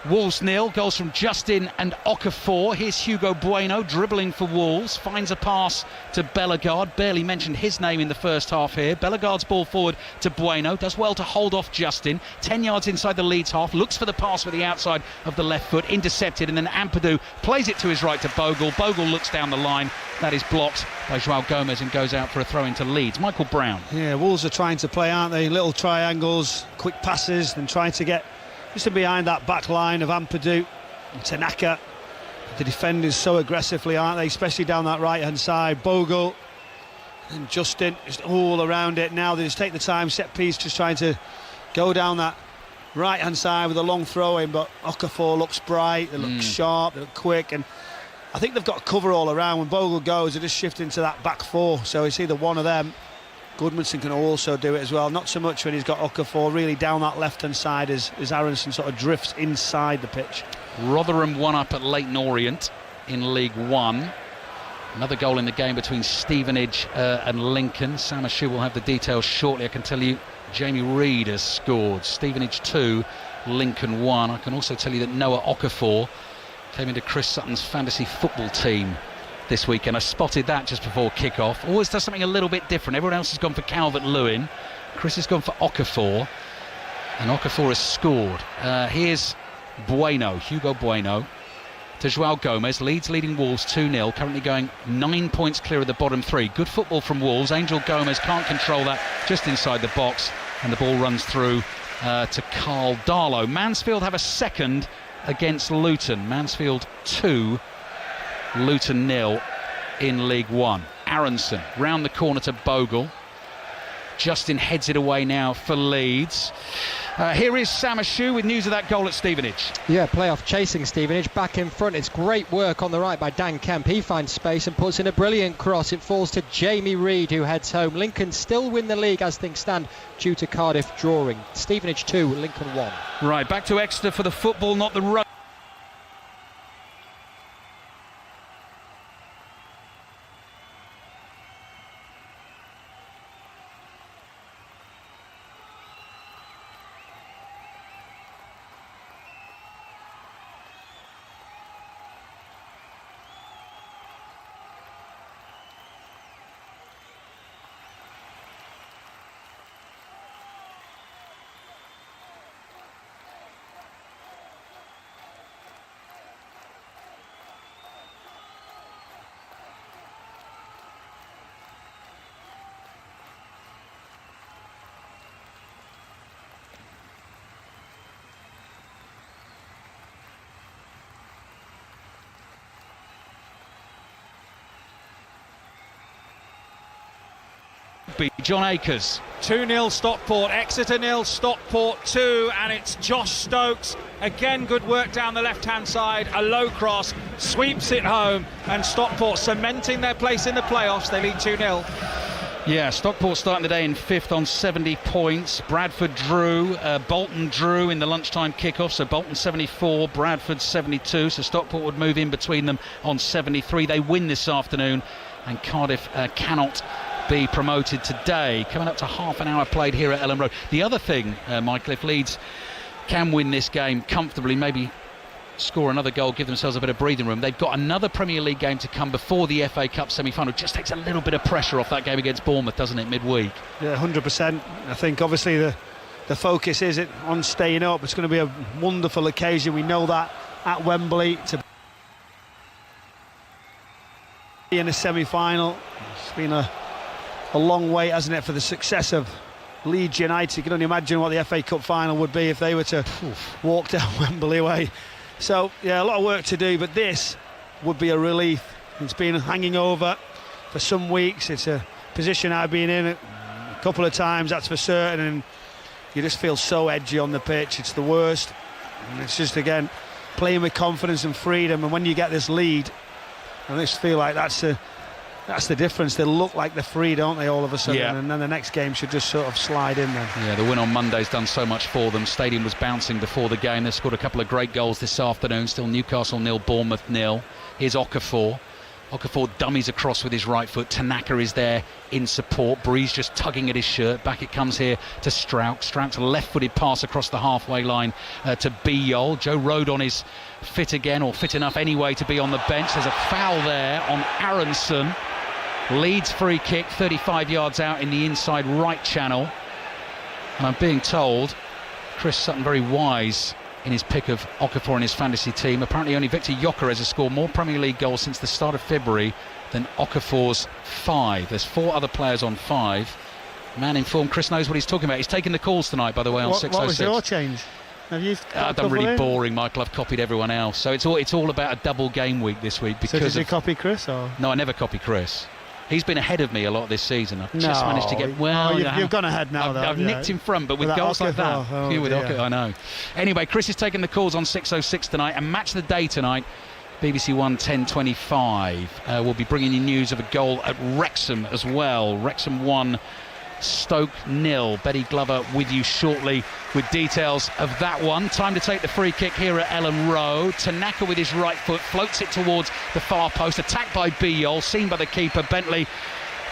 X: Wolves 0. Goals from Justin and Okafor. Here's Hugo Bueno dribbling for Wolves, finds a pass to Bellegarde. Barely mentioned his name in the first half here. Bellegarde's ball forward to Bueno, does well to hold off Justin. 10 yards inside the Leeds half, looks for the pass with the outside of the left foot, intercepted, and then Ampadu plays it to his right to Bogle. Bogle looks down the line, that is blocked by Joao Gomez and goes out for a throw into Leeds. Michael Brown.
O: Yeah, Wolves are trying to play, aren't they? Little triangles, quick passes, and trying to get just behind that back line of Ampadu and Tanaka. The defenders so aggressively, aren't they? Especially down that right-hand side. Bogle and Justin just all around it. Now they just take the time, set piece, just trying to go down that right-hand side with a long throw in. But Okafor looks bright, they look sharp, they look quick, and I think they've got cover all around. When Bogle goes, they just shift into that back four. So it's either one of them. Goodmanson can also do it as well, not so much when he's got Okafor really down that left-hand side as Aronson sort of drifts inside the pitch.
X: Rotherham 1 up at Leyton Orient in League One. Another goal in the game between Stevenage and Lincoln. Sam Ashu will have the details shortly. I can tell you Jamie Reid has scored. Stevenage 2, Lincoln 1. I can also tell you that Noah Okafor came into Chris Sutton's fantasy football team this weekend. I spotted that just before kick-off. Always does something a little bit different. Everyone else has gone for Calvert-Lewin. Chris has gone for Okafor, and Okafor has scored. Here's Bueno, Hugo Bueno, to Joao Gomez. Leeds leading Wolves 2-0, currently going 9 points clear of the bottom 3. Good football from Wolves. Angel Gomez can't control that just inside the box, and the ball runs through to Carl Darlow. Mansfield have a second against Luton. Mansfield 2, Luton 0 in League One. Aronson round the corner to Bogle. Justin heads it away now for Leeds. Here is Sam Ashu with news of that goal at Stevenage.
L: Yeah, playoff chasing Stevenage back in front. It's great work on the right by Dan Kemp. He finds space and puts in a brilliant cross. It falls to Jamie Reid, who heads home. Lincoln still win the league as things stand due to Cardiff drawing. Stevenage 2, Lincoln 1.
X: Right, back to Exeter for the football, not the road. John Akers.
M: 2-0 Stockport, Exeter 0, Stockport 2, and it's Josh Stokes. Again, good work down the left-hand side, a low cross, sweeps it home, and Stockport cementing their place in the playoffs. They lead 2-0.
X: Yeah, Stockport starting the day in 5th on 70 points. Bradford drew, Bolton drew in the lunchtime kickoff, so Bolton 74, Bradford 72, so Stockport would move in between them on 73. They win this afternoon, and Cardiff cannot be promoted today. Coming up to half an hour played here at Ellen Road. The other thing, Michael, if Leeds can win this game comfortably, maybe score another goal, give themselves a bit of breathing room, they've got another Premier League game to come before the FA Cup semi-final. Just takes a little bit of pressure off that game against Bournemouth, doesn't it, midweek?
O: Yeah, 100%. I think obviously the focus is on staying up. It's going to be a wonderful occasion, we know that, at Wembley, to be in a semi-final. It's been a long wait, hasn't it, for the success of Leeds United. You can only imagine what the FA Cup final would be if they were to walk down Wembley way. So yeah, a lot of work to do, but this would be a relief. It's been hanging over for some weeks. It's a position I've been in a couple of times, that's for certain, and you just feel so edgy on the pitch. It's the worst, and it's just, again, playing with confidence and freedom. And when you get this lead, I just feel like that's That's the difference. They look like they're free, don't they, all of a sudden?
X: Yeah.
O: And then the next game should just sort of slide in then.
X: Yeah, the win on Monday's done so much for them. Stadium was bouncing before the game. They scored a couple of great goals this afternoon. Still Newcastle 0, Bournemouth 0. Here's Okafor. Okafor dummies across with his right foot. Tanaka is there in support. Breeze just tugging at his shirt. Back it comes here to Strauch. Strauch's left-footed pass across the halfway line to Bijol. Joe Rodon is fit again, or fit enough anyway to be on the bench. There's a foul there on Aronson. Leeds free kick 35 yards out in the inside right channel. And I'm being told Chris Sutton very wise in his pick of Okafor in his fantasy team. Apparently only Victor Gyökeres has scored more Premier League goals since the start of February than Okafor's 5. There's 4 other players on 5. Man informed, Chris knows what he's talking about. He's taken the calls tonight, by the way, on 606.
O: What was your change? Have you
X: done really boring, Michael. I've copied everyone else. So it's all about a double game week this week. Because
O: so did you copy Chris? Or?
X: No, I never copy Chris. He's been ahead of me a lot this season. I've just managed to get
O: you've gone ahead now.
X: I've nicked in front, but with goals like that, I know. Anyway, Chris is taking the calls on 606 tonight, and match of the day tonight. BBC One 10:25. We'll be bringing you news of a goal at Wrexham as well. Wrexham 1, Stoke 0. Betty Glover with you shortly with details of that one. Time to take the free kick here at Ellen Road. Tanaka with his right foot floats it towards the far post. Attacked by Bijol, seen by the keeper. Bentley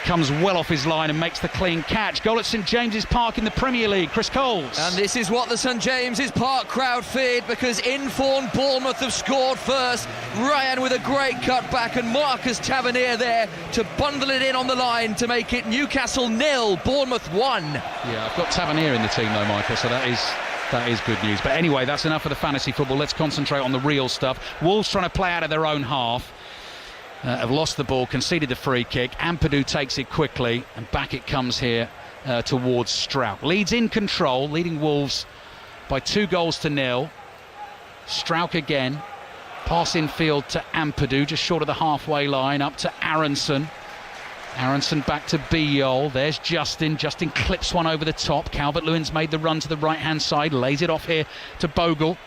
X: comes well off his line and makes the clean catch. Goal at St James's Park in the Premier League. Chris Coles.
N: And this is what the St James's Park crowd feared, because in-form Bournemouth have scored first. Ryan with a great cutback, and Marcus Tavernier there to bundle it in on the line to make it Newcastle 0, Bournemouth 1.
X: Yeah, I've got Tavernier in the team though, Michael, so that is good news. But anyway, that's enough of the fantasy football. Let's concentrate on the real stuff. Wolves trying to play out of their own half. Have lost the ball, conceded the free kick. Ampadu takes it quickly, and back it comes here towards Strauch. Leeds in control, leading Wolves by 2-0. Strauch again, pass in field to Ampadu, just short of the halfway line, up to Aronson. Aronson back to Bijol. There's Justin. Justin clips one over the top. Calvert-Lewin's made the run to the right-hand side, lays it off here to Bogle.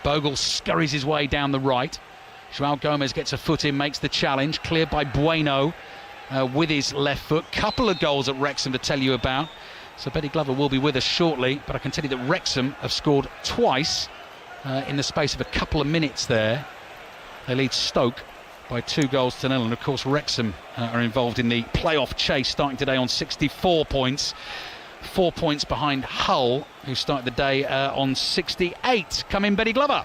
X: Bogle scurries his way down the right. João Gomez gets a foot in, makes the challenge, cleared by Bueno with his left foot. Couple of goals at Wrexham to tell you about. So Betty Glover will be with us shortly, but I can tell you that Wrexham have scored twice in the space of a couple of minutes there. They lead Stoke by 2-0, and of course Wrexham are involved in the playoff chase, starting today on 64 points. 4 points behind Hull, who started the day on 68. Come in, Betty Glover.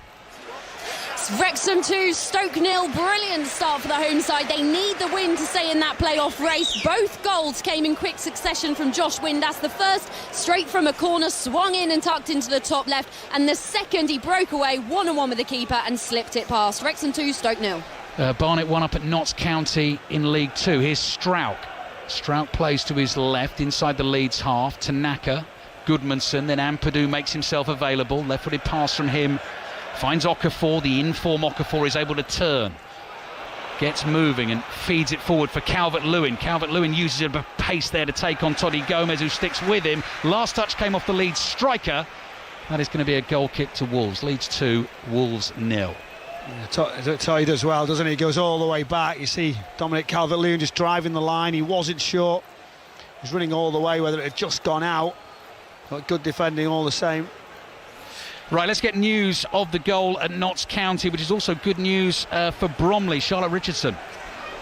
G: Wrexham 2, Stoke 0. Brilliant start for the home side. They need the win to stay in that playoff race. Both goals came in quick succession from Josh Windass. The first straight from a corner, swung in and tucked into the top left, and the second he broke away one-on-one with the keeper and slipped it past. Wrexham 2, Stoke 0.
X: Barnet 1 up at Notts County in League 2. Here's Strauch. Strauch plays to his left inside the Leeds half. Tanaka, Goodmanson, then Ampadu makes himself available. Left-footed pass from him. Finds Okafor, the in-form Okafor is able to turn. Gets moving and feeds it forward for Calvert-Lewin. Calvert-Lewin uses a bit of pace there to take on Toddy Gomez, who sticks with him. Last touch came off the Leeds striker. That is going to be a goal kick to Wolves. Leeds 2, Wolves 0.
O: Toddy does well, doesn't he? He goes all the way back. You see Dominic Calvert-Lewin just driving the line. He wasn't sure. He's running all the way, whether it had just gone out. But good defending all the same.
X: Right, let's get news of the goal at Notts County, which is also good news for Bromley. Charlotte Richardson.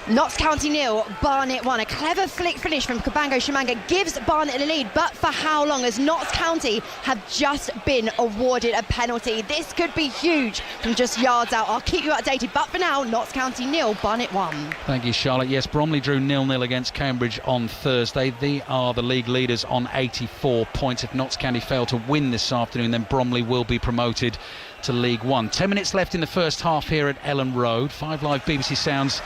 A: Notts County 0, Barnet 1. A clever flick finish from Kabango Shamanga gives Barnet the lead, but for how long, as Notts County have just been awarded a penalty. This could be huge from just yards out. I'll keep you updated, but for now, Notts County 0, Barnet 1.
X: Thank you, Charlotte. Yes, Bromley drew 0-0 against Cambridge on Thursday. They are the league leaders on 84 points. If Notts County fail to win this afternoon, then Bromley will be promoted to League 1. 10 minutes left in the first half here at Ellen Road. 5 Live BBC Sounds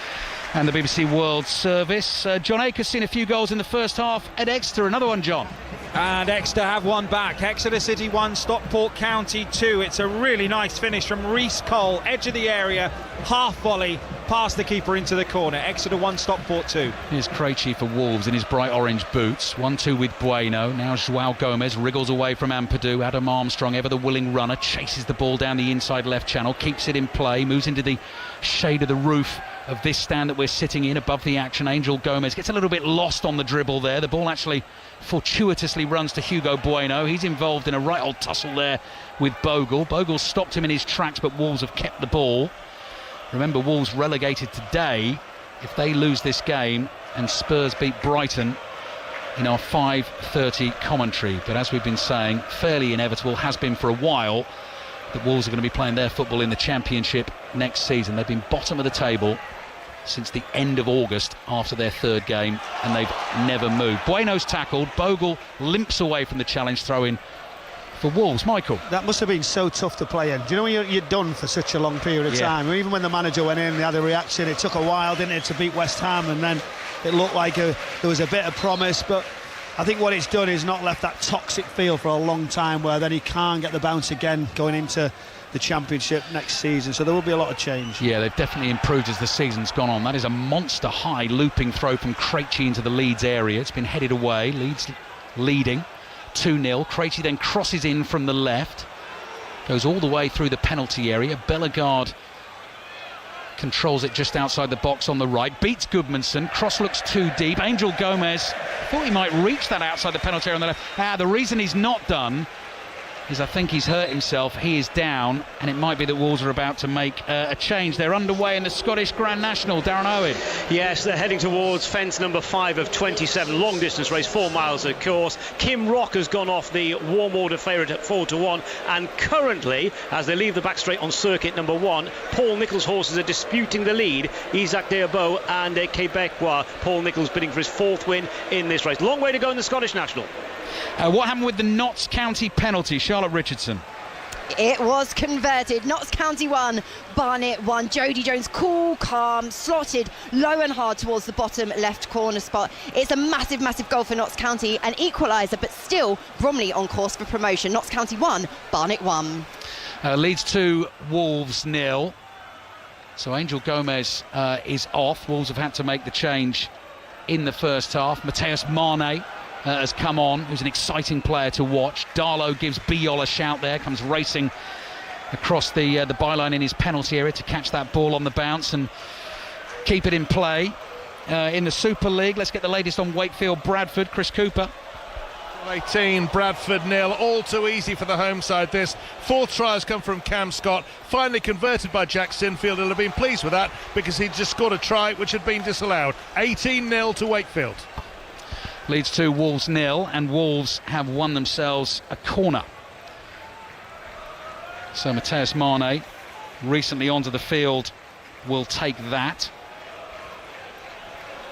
X: and the BBC World Service. John Acres seen a few goals in the first half at Exeter. Another one, John.
M: And Exeter have one back. Exeter City 1, Stockport County 2. It's a really nice finish from Reece Cole, edge of the area, half volley, past the keeper into the corner. Exeter 1, Stockport 2.
X: Here's Krejci for Wolves in his bright orange boots. 1-2 with Bueno. Now João Gomez wriggles away from Ampadu. Adam Armstrong, ever the willing runner, chases the ball down the inside left channel, keeps it in play, moves into the shade of the roof of this stand that we're sitting in above the action. Angel Gomez gets a little bit lost on the dribble there. The ball actually fortuitously runs to Hugo Bueno. He's involved in a right old tussle there with Bogle. Bogle stopped him in his tracks, but Wolves have kept the ball. Remember, Wolves relegated today. If they lose this game and Spurs beat Brighton in our 5:30 commentary, but as we've been saying, fairly inevitable, has been for a while, that Wolves are going to be playing their football in the Championship next season. They've been bottom of the table since the end of August after their third game, and they've never moved. Bueno's tackled, Bogle limps away from the challenge throw-in for Wolves. Michael.
O: That must have been so tough to play in. Do you know when you're done for such a long period of time? Even when the manager went in, they had a reaction. It took a while, didn't it, to beat West Ham, and then it looked like there was a bit of promise, but I think what it's done is not left that toxic feel for a long time, where then he can't get the bounce again going into the Championship next season. So there will be a lot of change.
X: Yeah, they've definitely improved as the season's gone on. That is a monster high looping throw from Krejci into the Leeds area. It's been headed away. Leeds leading 2-0. Krejci then crosses in from the left, goes all the way through the penalty area. Bellegarde controls it just outside the box on the right, beats Goodmanson. Cross looks too deep. Angel Gomez thought he might reach that outside the penalty area on the left. The reason he's not done is I think he's hurt himself. He is down, and it might be that Wolves are about to make a change. They're underway in the Scottish Grand National. Darren Owen.
H: Yes, they're heading towards fence number 5 of 27. Long distance race, 4 miles of course. Kim Rock has gone off the warm order favourite at 4-1, and currently, as they leave the back straight on circuit number 1, Paul Nicholls' horses are disputing the lead. Isaac Deabo and Quebecois. Paul Nicholls bidding for his 4th win in this race. Long way to go in the Scottish National.
X: What happened with the Notts County penalty? Charlotte Richardson.
A: It was converted. Notts County 1, Barnet 1. Jodie Jones, cool, calm, slotted low and hard towards the bottom left corner spot. It's a massive, massive goal for Notts County, an equaliser, but still Bromley on course for promotion. Notts County 1, Barnet 1.
X: Leeds 2, Wolves 0. So Angel Gomez is off. Wolves have had to make the change in the first half. Mateus Mane has come on, who's an exciting player to watch. Darlow gives Biol a shout there, comes racing across the byline in his penalty area to catch that ball on the bounce and keep it in play. In the Super League, let's get the latest on Wakefield Bradford. Chris Cooper.
B: 18, Bradford 0. All too easy for the home side this. 4th try has come from Cam Scott, finally converted by Jack Sinfield. He'll have been pleased with that because he'd just scored a try which had been disallowed. 18-0 to Wakefield.
X: Leeds 2, Wolves 0, and Wolves have won themselves a corner. So Mateus Mane, recently onto the field, will take that.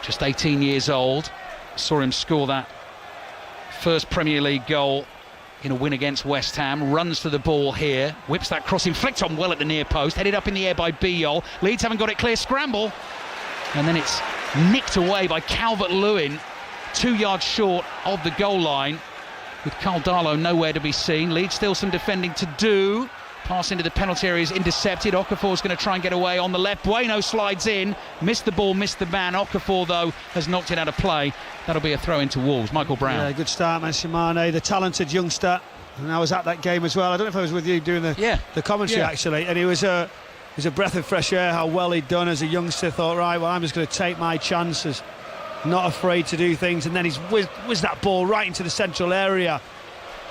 X: Just 18 years old. Saw him score that first Premier League goal in a win against West Ham. Runs to the ball here, whips that cross, inflicts on well at the near post, headed up in the air by Biol. Leeds haven't got it clear, scramble, and then it's nicked away by Calvert-Lewin, 2 yards short of the goal line, with Carl Darlow nowhere to be seen. Leeds still some defending to do. Pass into the penalty area is intercepted. Okafor's going to try and get away on the left. Bueno slides in, missed the ball, missed the man. Okafor, though, has knocked it out of play. That'll be a throw into Wolves. Michael Brown.
O: Yeah, good start, Messi Mane, the talented youngster. And I was at that game as well. I don't know if I was with you doing the commentary, actually. And it was a breath of fresh air how well he'd done as a youngster. Thought, right, well, I'm just going to take my chances. Not afraid to do things, and then he's whizzed that ball right into the central area.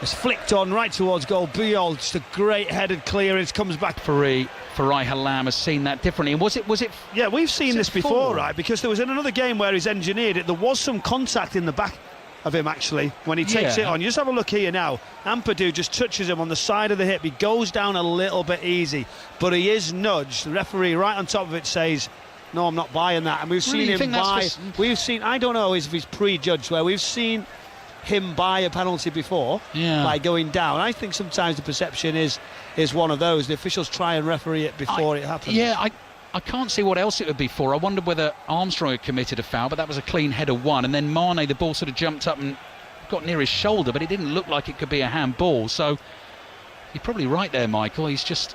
O: It's flicked on right towards goal. Biol, just a great headed clearance, comes back.
X: Farai Halam has seen that differently. And was it?
O: Yeah, we've seen this before, right? Because there was in another game where he's engineered it. There was some contact in the back of him actually when he takes it on. You just have a look here now. Ampadu just touches him on the side of the hip. He goes down a little bit easy, but he is nudged. The referee right on top of it says, no, I'm not buying that. And we've seen him buy. I don't know if he's prejudged, where we've seen him buy a penalty before by going down. I think sometimes the perception is one of those. The officials try and referee it before it happens.
X: Yeah, I can't see what else it would be for. I wondered whether Armstrong had committed a foul, but that was a clean header one. And then Mane, the ball sort of jumped up and got near his shoulder, but it didn't look like it could be a handball. So you're probably right there, Michael. He's just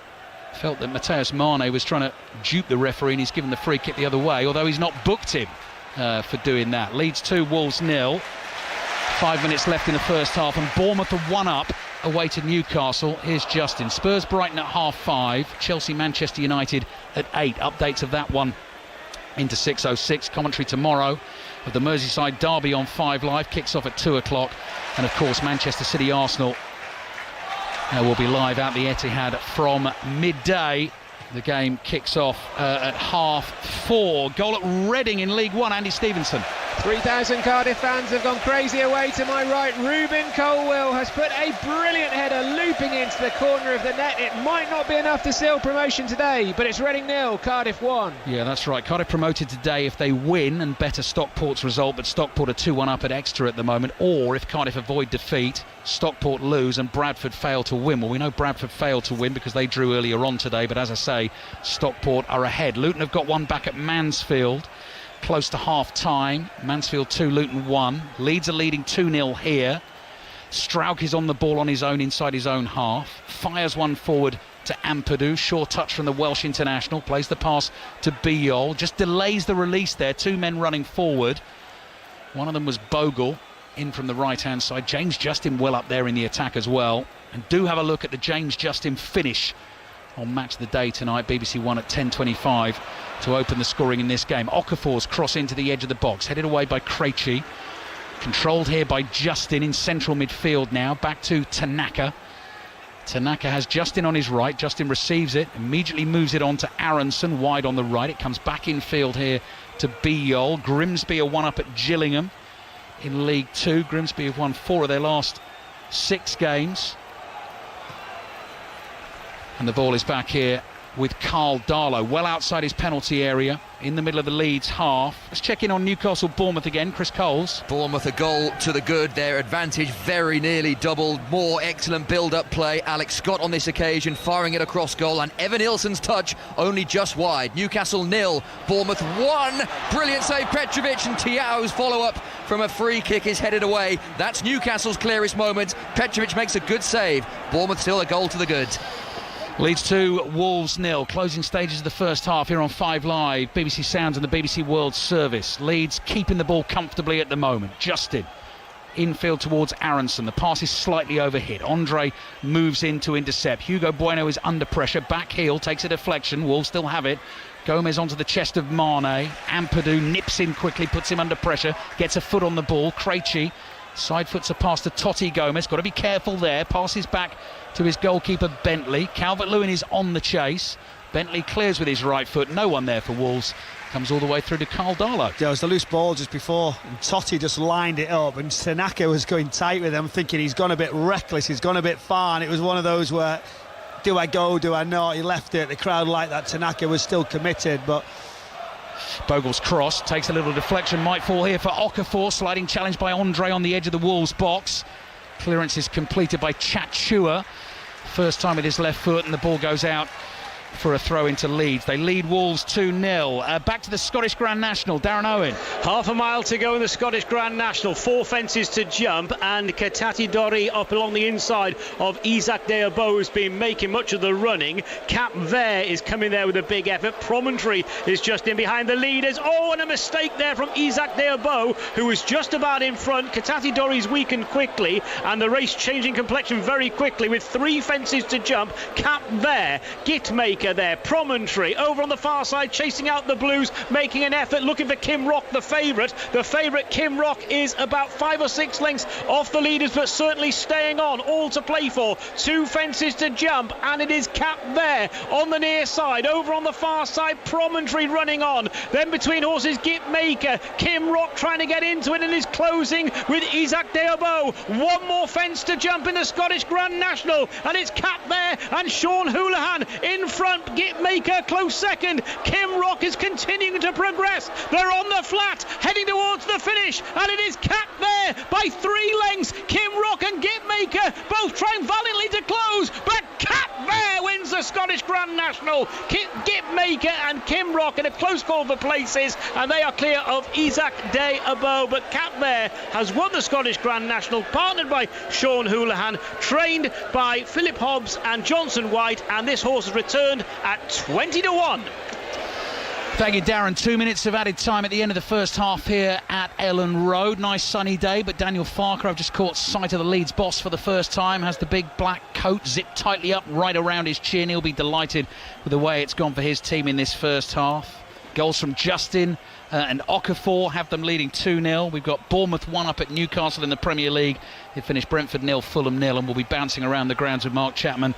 X: felt that Mateus Mane was trying to dupe the referee, and he's given the free kick the other way, although he's not booked him for doing that. Leeds 2, Wolves 0. 5 minutes left in the first half, and Bournemouth are 1 up away to Newcastle. Here's Justin. Spurs Brighton at 5:30. Chelsea Manchester United at 8. Updates of that one into 6:06. Commentary tomorrow of the Merseyside derby on 5 Live. Kicks off at 2 o'clock. And of course, Manchester City Arsenal will be live at the Etihad from midday. The game kicks off at 4:30. Goal at Reading in League One, Andy Stevenson.
I: 3,000 Cardiff fans have gone crazy away to my right. Ruben Colwill has put a brilliant header looping into the corner of the net. It might not be enough to seal promotion today, but it's Reading 0, Cardiff 1.
X: Yeah, that's right. Cardiff promoted today if they win and better Stockport's result, but Stockport are 2-1 up at Exeter at the moment, or if Cardiff avoid defeat, Stockport lose and Bradford fail to win. Well, we know Bradford failed to win because they drew earlier on today, but as I say, Stockport are ahead. Luton have got one back at Mansfield, close to half-time. Mansfield 2, Luton 1. Leeds are leading 2-0 here. Strauch is on the ball on his own inside his own half. Fires one forward to Ampadu. Sure touch from the Welsh international. Plays the pass to Biol. Just delays the release there. 2 men running forward. One of them was Bogle, in from the right-hand side. James Justin well up there in the attack as well. And do have a look at the James Justin finish on Match of the Day tonight. BBC One at 10:25 to open the scoring in this game. Okafor's cross into the edge of the box, headed away by Krejci. Controlled here by Justin in central midfield now. Back to Tanaka. Tanaka has Justin on his right. Justin receives it, immediately moves it on to Aronson, wide on the right. It comes back in field here to Biol. Grimsby are 1-up at Gillingham in League 2. Grimsby have won 4 of their last 6 games. And the ball is back here with Carl Darlow, well outside his penalty area, in the middle of the Leeds half. Let's check in on Newcastle-Bournemouth again. Chris Coles.
N: Bournemouth a goal to the good. Their advantage very nearly doubled. More excellent build-up play. Alex Scott on this occasion firing it across goal, and Evan Nilsson's touch only just wide. Newcastle 0, Bournemouth 1. Brilliant save, Petrovic, and Tiao's follow-up from a free kick is headed away. That's Newcastle's clearest moment. Petrovic makes a good save. Bournemouth still a goal to the good.
X: Leeds 2, Wolves 0. Closing stages of the first half here on 5 Live, BBC Sounds and the BBC World Service. Leeds keeping the ball comfortably at the moment. Justin infield towards Aronson. The pass is slightly overhit. Andre moves in to intercept. Hugo Bueno is under pressure. Back heel, takes a deflection. Wolves still have it. Gomez onto the chest of Mane. Ampadu nips in quickly, puts him under pressure. Gets a foot on the ball. Krejci side foots a pass to Totti Gomez. Got to be careful there. Passes back to his goalkeeper Bentley. Calvert-Lewin is on the chase. Bentley clears with his right foot. No one there for Wolves. Comes all the way through to Carl Darlow.
O: There was the loose ball just before, and Totti just lined it up, and Tanaka was going tight with him, thinking he's gone a bit reckless, he's gone a bit far, and it was one of those where, do I go, do I not? He left it. The crowd liked that. Tanaka was still committed, but
X: Bogle's cross takes a little deflection, might fall here for Okafor. Sliding challenge by Andre on the edge of the Wolves box. Clearance is completed by Chachua. First time with his left foot, and the ball goes out for a throw into Leeds. They lead Wolves 2-0. Back to the Scottish Grand National, Darren Owen.
H: Half a mile to go in the Scottish Grand National. 4 fences to jump, and Katati Dori up along the inside of Isaac Deabo, who's been making much of the running. Cap Vert is coming there with a big effort. Promontory is just in behind the leaders. Oh, and a mistake there from Isaac Deabo, who was just about in front. Katati Dori's weakened quickly, and the race changing complexion very quickly with 3 fences to jump. Cap Vert, Gitmaker there, Promontory over on the far side chasing out the Blues, making an effort, looking for Kim Rock, the favourite. The favourite Kim Rock is about 5 or 6 lengths off the leaders, but certainly staying on. All to play for. 2 fences to jump, and it is Cap Vert on the near side. Over on the far side, Promontory running on. Then between horses, Gitmaker. Kim Rock trying to get into it and is closing with Isaac Deabo. 1 more fence to jump in the Scottish Grand National, and it's Cap Vert and Sean Houlihan in front. Gitmaker close second. Kim Rock is continuing to progress. They're on the flat, heading towards the finish, and it is Cap Vert by 3 lengths. Kim Rock and Gitmaker both trying valiantly to close, but Cap Vert wins the Scottish Grand National. Gitmaker and Kim Rock in a close call for places, and they are clear of Isaac Deabo. But Cap Vert has won the Scottish Grand National, partnered by Sean Houlihan, trained by Philip Hobbs and Johnson White, and this horse has returned at 20-1.
X: Thank you, Darren. 2 minutes of added time at the end of the first half here at Ellen Road. Nice sunny day, but Daniel Farker, I've just caught sight of the Leeds boss for the first time, has the big black coat zipped tightly up right around his chin. He'll be delighted with the way it's gone for his team in this first half. Goals from Justin and Okafor have them leading 2-0. We've got Bournemouth 1 up at Newcastle in the Premier League. They finished Brentford 0, Fulham 0, and we'll be bouncing around the grounds with Mark Chapman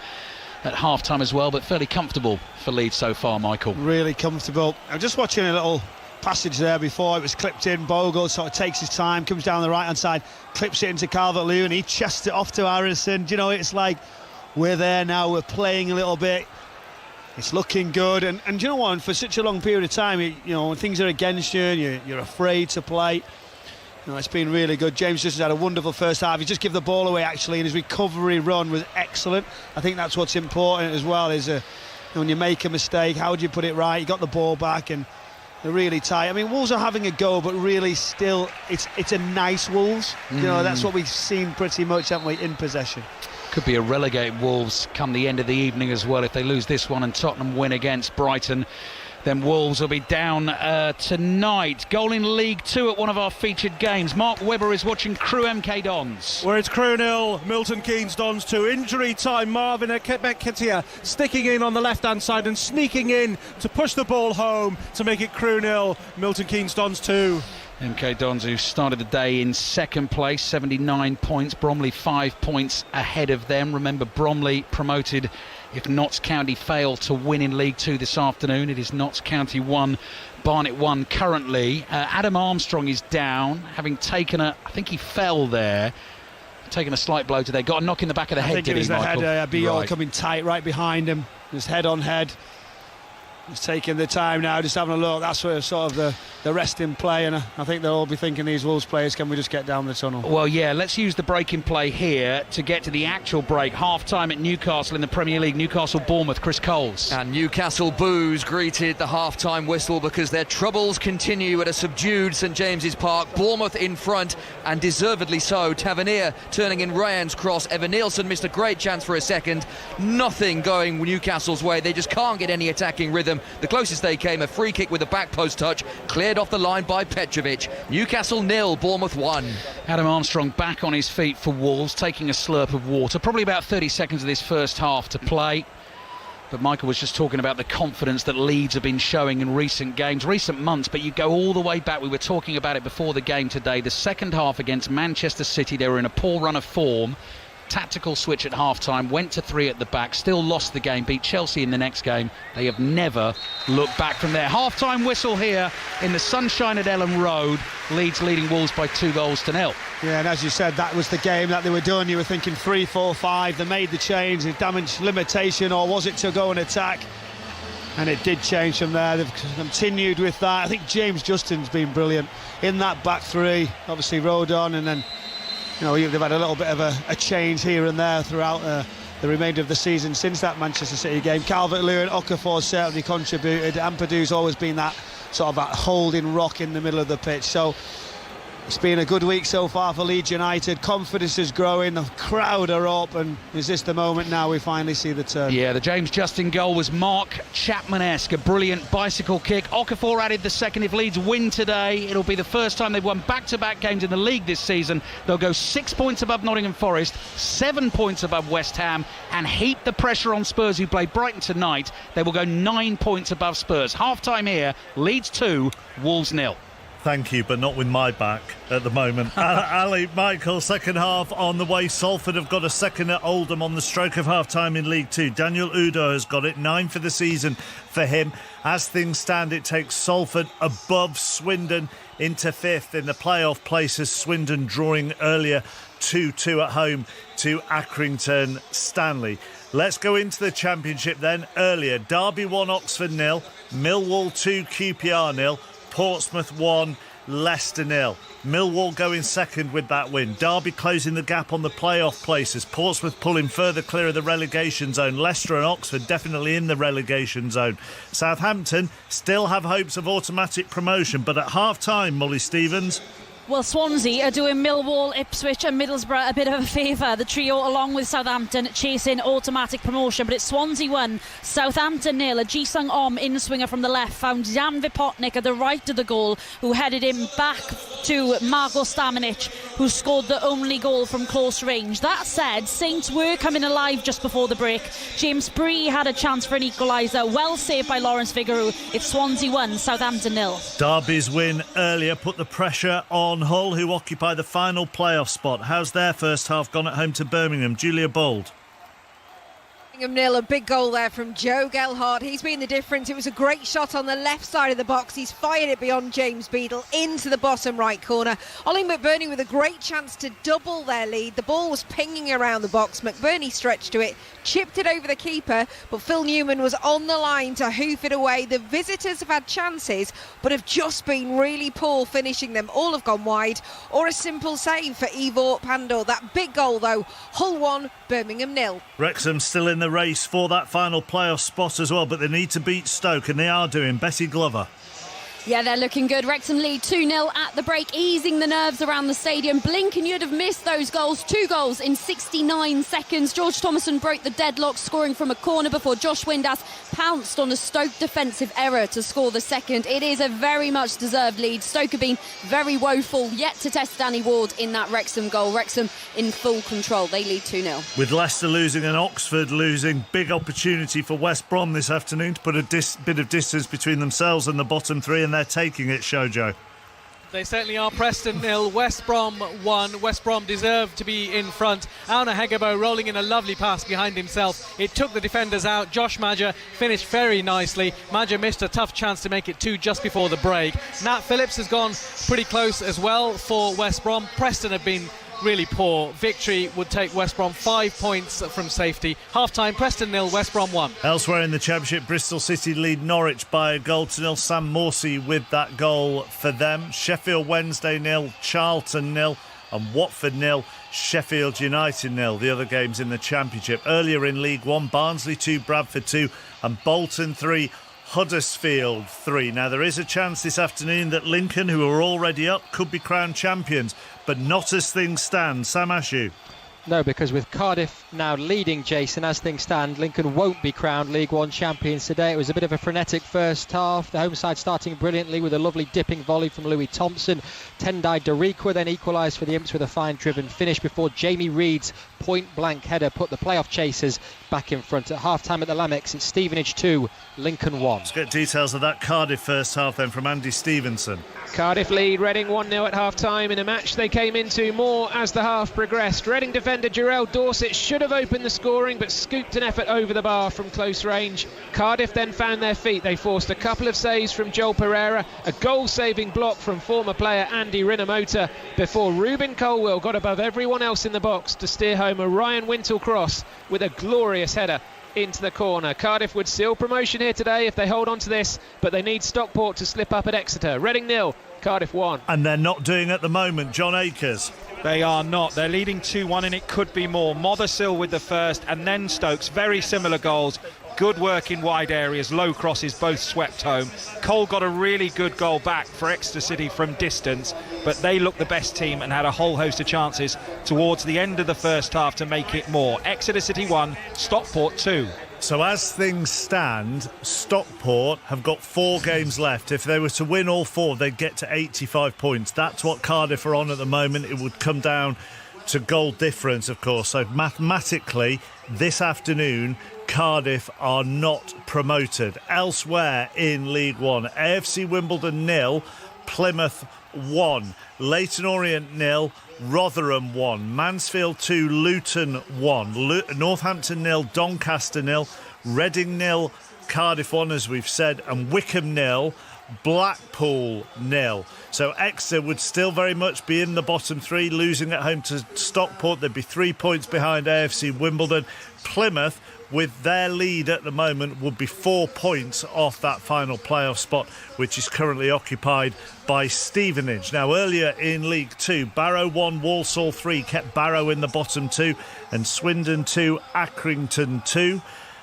X: at half-time as well, but fairly comfortable for Leeds so far, Michael.
O: Really comfortable. I'm just watching a little passage there before it was clipped in. Bogle sort of takes his time, comes down the right-hand side, clips it into Calvert-Lewin, he chests it off to Harrison. You know, it's like we're there now, we're playing a little bit. It's looking good, and you know what? For such a long period of time, you know, when things are against you, and you're afraid to play. You know, it's been really good. James just had a wonderful first half. He just gave the ball away actually, and his recovery run was excellent. I think that's what's important as well. Is when you make a mistake, how do you put it right? You got the ball back, and they're really tight. I mean, Wolves are having a go, but really still, it's a nice Wolves. You know, that's what we've seen pretty much, haven't we, in possession.
X: Could be a relegated Wolves come the end of the evening as well. If they lose this one and Tottenham win against Brighton, then Wolves will be down tonight. Goal in League 2 at one of our featured games. Mark Webber is watching Crewe MK Dons.
P: Where it's Crewe 0, Milton Keynes Dons 2. Injury time, Marvin Nketiah sticking in on the left-hand side and sneaking in to push the ball home to make it Crewe 0, Milton Keynes Dons 2.
X: MK Dons, who started the day in second place, 79 points. Bromley 5 points ahead of them. Remember, Bromley promoted if Notts County fail to win in League 2 this afternoon. It is Notts County 1, Barnet 1 currently. Adam Armstrong is down, having taken I think he fell there. Taken a slight blow to there. Got a knock in the back of the head,
O: I think it was the
X: Michael?
O: head, Biol coming tight right behind him. Just head on head. He's taking the time now, just having a look. That's where sort of the rest in play, and I think they'll all be thinking, these Wolves players, can we just get down the tunnel?
X: Well, yeah, let's use the break in play here to get to the actual break. Half-time at Newcastle in the Premier League. Newcastle-Bournemouth, Chris Coles.
N: And Newcastle boos greeted the half-time whistle because their troubles continue at a subdued St James's Park. Bournemouth in front, and deservedly so. Tavernier turning in Ryan's cross. Evan Nielsen missed a great chance for a second. Nothing going Newcastle's way. They just can't get any attacking rhythm. The closest they came, a free kick with a back post touch, cleared off the line by Petrovic. Newcastle 0, Bournemouth 1.
X: Adam Armstrong back on his feet for Wolves, taking a slurp of water. Probably about 30 seconds of this first half to play. But Michael was just talking about the confidence that Leeds have been showing in recent games, recent months, but you go all the way back. We were talking about it before the game today. The second half against Manchester City, they were in a poor run of form. Tactical switch at half-time, went to 3 at the back, still lost the game, beat Chelsea in the next game. They have never looked back from there. Half-time whistle here in the sunshine at Ellen Road. Leeds leading Wolves by 2-0.
O: Yeah, and as you said, that was the game that they were doing. You were thinking 3-4-5, they made the change, they damaged limitation, or was it to go and attack? And it did change from there. They've continued with that. I think James Justin's been brilliant in that back three. Obviously Rodon, and then you know, they've had a little bit of a change here and there throughout the remainder of the season since that Manchester City game. Calvert-Lewin, Okafor certainly contributed. Ampadu's always been that sort of that holding rock in the middle of the pitch. So it's been a good week so far for Leeds United. Confidence is growing, the crowd are up, and is this the moment now we finally see the turn?
X: Yeah, the James Justin goal was Mark Chapman-esque, a brilliant bicycle kick. Okafor added the second. If Leeds win today, it'll be the first time they've won back-to-back games in the league this season. They'll go 6 points above Nottingham Forest, 7 points above West Ham, and heap the pressure on Spurs, who play Brighton tonight. They will go 9 points above Spurs. Half-time here, Leeds 2, Wolves 0.
C: Thank you, but not with my back at the moment. Ali, Michael, second half on the way. Salford have got a second at Oldham on the stroke of half-time in League 2. Daniel Udo has got it, 9 for the season for him. As things stand, it takes Salford above Swindon into 5th in the playoff places. Swindon drawing earlier 2-2 at home to Accrington Stanley. Let's go into the Championship then. Earlier, Derby 1, Oxford 0, Millwall 2, QPR 0, Portsmouth 1, Leicester 0. Millwall going second with that win. Derby closing the gap on the playoff places. Portsmouth pulling further clear of the relegation zone. Leicester and Oxford definitely in the relegation zone. Southampton still have hopes of automatic promotion, but at half-time, Molly Stevens...
R: Well, Swansea are doing Millwall, Ipswich and Middlesbrough a bit of a favour. The trio, along with Southampton, chasing automatic promotion. But it's Swansea 1, Southampton 0. A Ji-sung Om in-swinger from the left found Jan Vipotnik at the right of the goal, who headed him back to Marko Stamenic, who scored the only goal from close range. That said, Saints were coming alive just before the break. James Bree had a chance for an equaliser, well saved by Lawrence Figueroa. It's Swansea 1, Southampton 0.
C: Derby's win earlier put the pressure on Hull, who occupy the final playoff spot. How's their first half gone at home to Birmingham? Julia Bold.
F: Birmingham 0, a big goal there from Joe Gelhardt. He's been the difference. It was a great shot on the left side of the box. He's fired it beyond James Beadle into the bottom right corner. Ollie McBurney with a great chance to double their lead. The ball was pinging around the box. McBurney stretched to it, chipped it over the keeper, but Phil Newman was on the line to hoof it away. The visitors have had chances, but have just been really poor finishing them. All have gone wide, or a simple save for Ivor Pandor. That big goal, though. Hull 1, Birmingham 0.
C: Wrexham still in the race for that final playoff spot as well, but they need to beat Stoke, and they are doing. Betty Glover.
G: Yeah, they're looking good. Wrexham lead 2-0 at the break, easing the nerves around the stadium. Blink and you'd have missed those goals. 2 goals in 69 seconds. George Thomason broke the deadlock, scoring from a corner before Josh Windass pounced on a Stoke defensive error to score the second. It is a very much deserved lead. Stoke have been very woeful, yet to test Danny Ward in that Wrexham goal. Wrexham in full control. They lead 2-0.
C: With Leicester losing and Oxford losing, big opportunity for West Brom this afternoon to put a bit of distance between themselves and the bottom three, and they're taking it, Shojo.
K: They certainly are. Preston 0, West Brom 1. West Brom deserved to be in front. Auna Hegebo rolling in a lovely pass behind himself. It took the defenders out. Josh Madger finished very nicely. Madger missed a tough chance to make it 2 just before the break. Nat Phillips has gone pretty close as well for West Brom. Preston have been really poor. Victory would take West Brom 5 points from safety. Half-time, Preston 0, West Brom 1.
C: Elsewhere in the Championship, Bristol City lead Norwich by 1-0. Sam Morsey with that goal for them. Sheffield Wednesday 0, Charlton 0, and Watford 0, Sheffield United 0. The other games in the Championship. Earlier in League 1, Barnsley 2, Bradford 2, and Bolton 3, Huddersfield 3. Now, there is a chance this afternoon that Lincoln, who are already up, could be crowned champions, but not as things stand. Sam Ashew.
L: No, because with Cardiff now leading, Jason, as things stand, Lincoln won't be crowned League One champions today. It was a bit of a frenetic first half. The home side starting brilliantly with a lovely dipping volley from Louis Thompson. Tendai Darikwa then equalised for the Imps with a fine driven finish before Jamie Reed's point-blank header put the playoff chasers back in front. At half-time at the Lamex, it's Stevenage 2, Lincoln 1.
C: Let's get details of that Cardiff first half then from Andy Stevenson.
I: Cardiff lead Reading 1-0 at half-time in a match they came into more as the half progressed. Reading defender Jarrell Dorset should have opened the scoring, but scooped an effort over the bar from close range. Cardiff then found their feet. They forced a couple of saves from Joel Pereira, a goal-saving block from former player Andy Rinomota, before Ruben Colwell got above everyone else in the box to steer home a Ryan Wintle cross with a glorious header into the corner. Cardiff would seal promotion here today if they hold on to this, but they need Stockport to slip up at Exeter. Reading 0, Cardiff 1.
C: And they're not doing at the moment. John Akers.
M: They are not. They're leading 2-1 and it could be more. Mothersill with the first and then Stokes. Very similar goals. Good work in wide areas, low crosses, both swept home. Cole got a really good goal back for Exeter City from distance, but they looked the best team and had a whole host of chances towards the end of the first half to make it more. Exeter City 1, Stockport 2.
C: So as things stand, Stockport have got 4 games left. If they were to win all 4, they'd get to 85 points. That's what Cardiff are on at the moment. It would come down to goal difference, of course. So mathematically, this afternoon, Cardiff are not promoted. Elsewhere in League One, AFC Wimbledon 0, Plymouth 1, Leyton Orient 0, Rotherham 1, Mansfield 2, Luton 1, Northampton 0, Doncaster 0, Reading 0, Cardiff 1, as we've said, and Wickham 0, Blackpool 0. So Exeter would still very much be in the bottom 3, losing at home to Stockport. They'd be 3 points behind AFC Wimbledon. Plymouth, with their lead at the moment, would be 4 points off that final playoff spot, which is currently occupied by Stevenage. Now, earlier in League 2, Barrow 1, Walsall 3 kept Barrow in the bottom 2, and Swindon 2, Accrington 2.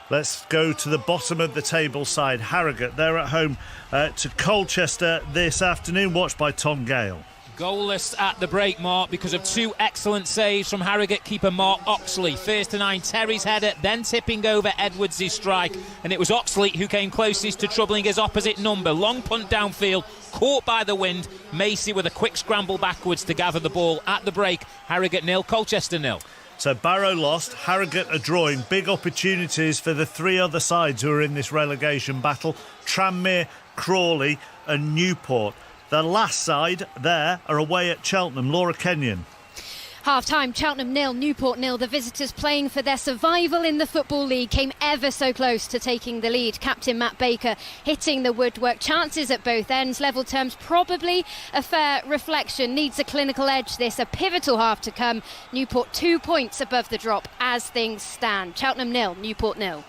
C: Let's go to the bottom of the table side. Harrogate, they're at home to Colchester this afternoon, watched by Tom Gale.
E: Goalless at the break, Mark, because of two excellent saves from Harrogate keeper Mark Oxley. First to 9, Terry's header, then tipping over Edwards' strike, and it was Oxley who came closest to troubling his opposite number. Long punt downfield, caught by the wind. Macy with a quick scramble backwards to gather the ball at the break. Harrogate 0, Colchester 0.
C: So Barrow lost, Harrogate are drawing. Big opportunities for the three other sides who are in this relegation battle: Tranmere, Crawley and Newport. The last side there are away at Cheltenham. Laura Kenyon.
S: Half-time, Cheltenham 0, Newport 0. The visitors playing for their survival in the Football League came ever so close to taking the lead. Captain Matt Baker hitting the woodwork. Chances at both ends. Level terms, probably a fair reflection. Needs a clinical edge this. A pivotal half to come. Newport 2 points above the drop as things stand. Cheltenham 0, Newport 0.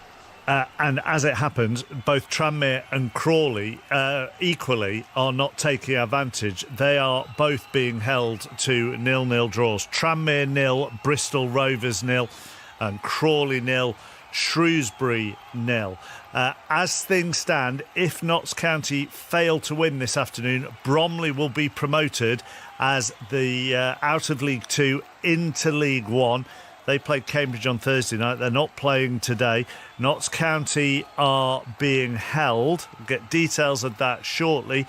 C: And as it happens, both Tranmere and Crawley equally are not taking advantage. They are both being held to 0-0 draws. Tranmere 0, Bristol Rovers 0, and Crawley 0, Shrewsbury 0. As things stand, if Notts County fail to win this afternoon, Bromley will be promoted as the out of League 2 into League 1. They played Cambridge on Thursday night. They're not playing today. Notts County are being held. We'll get details of that shortly.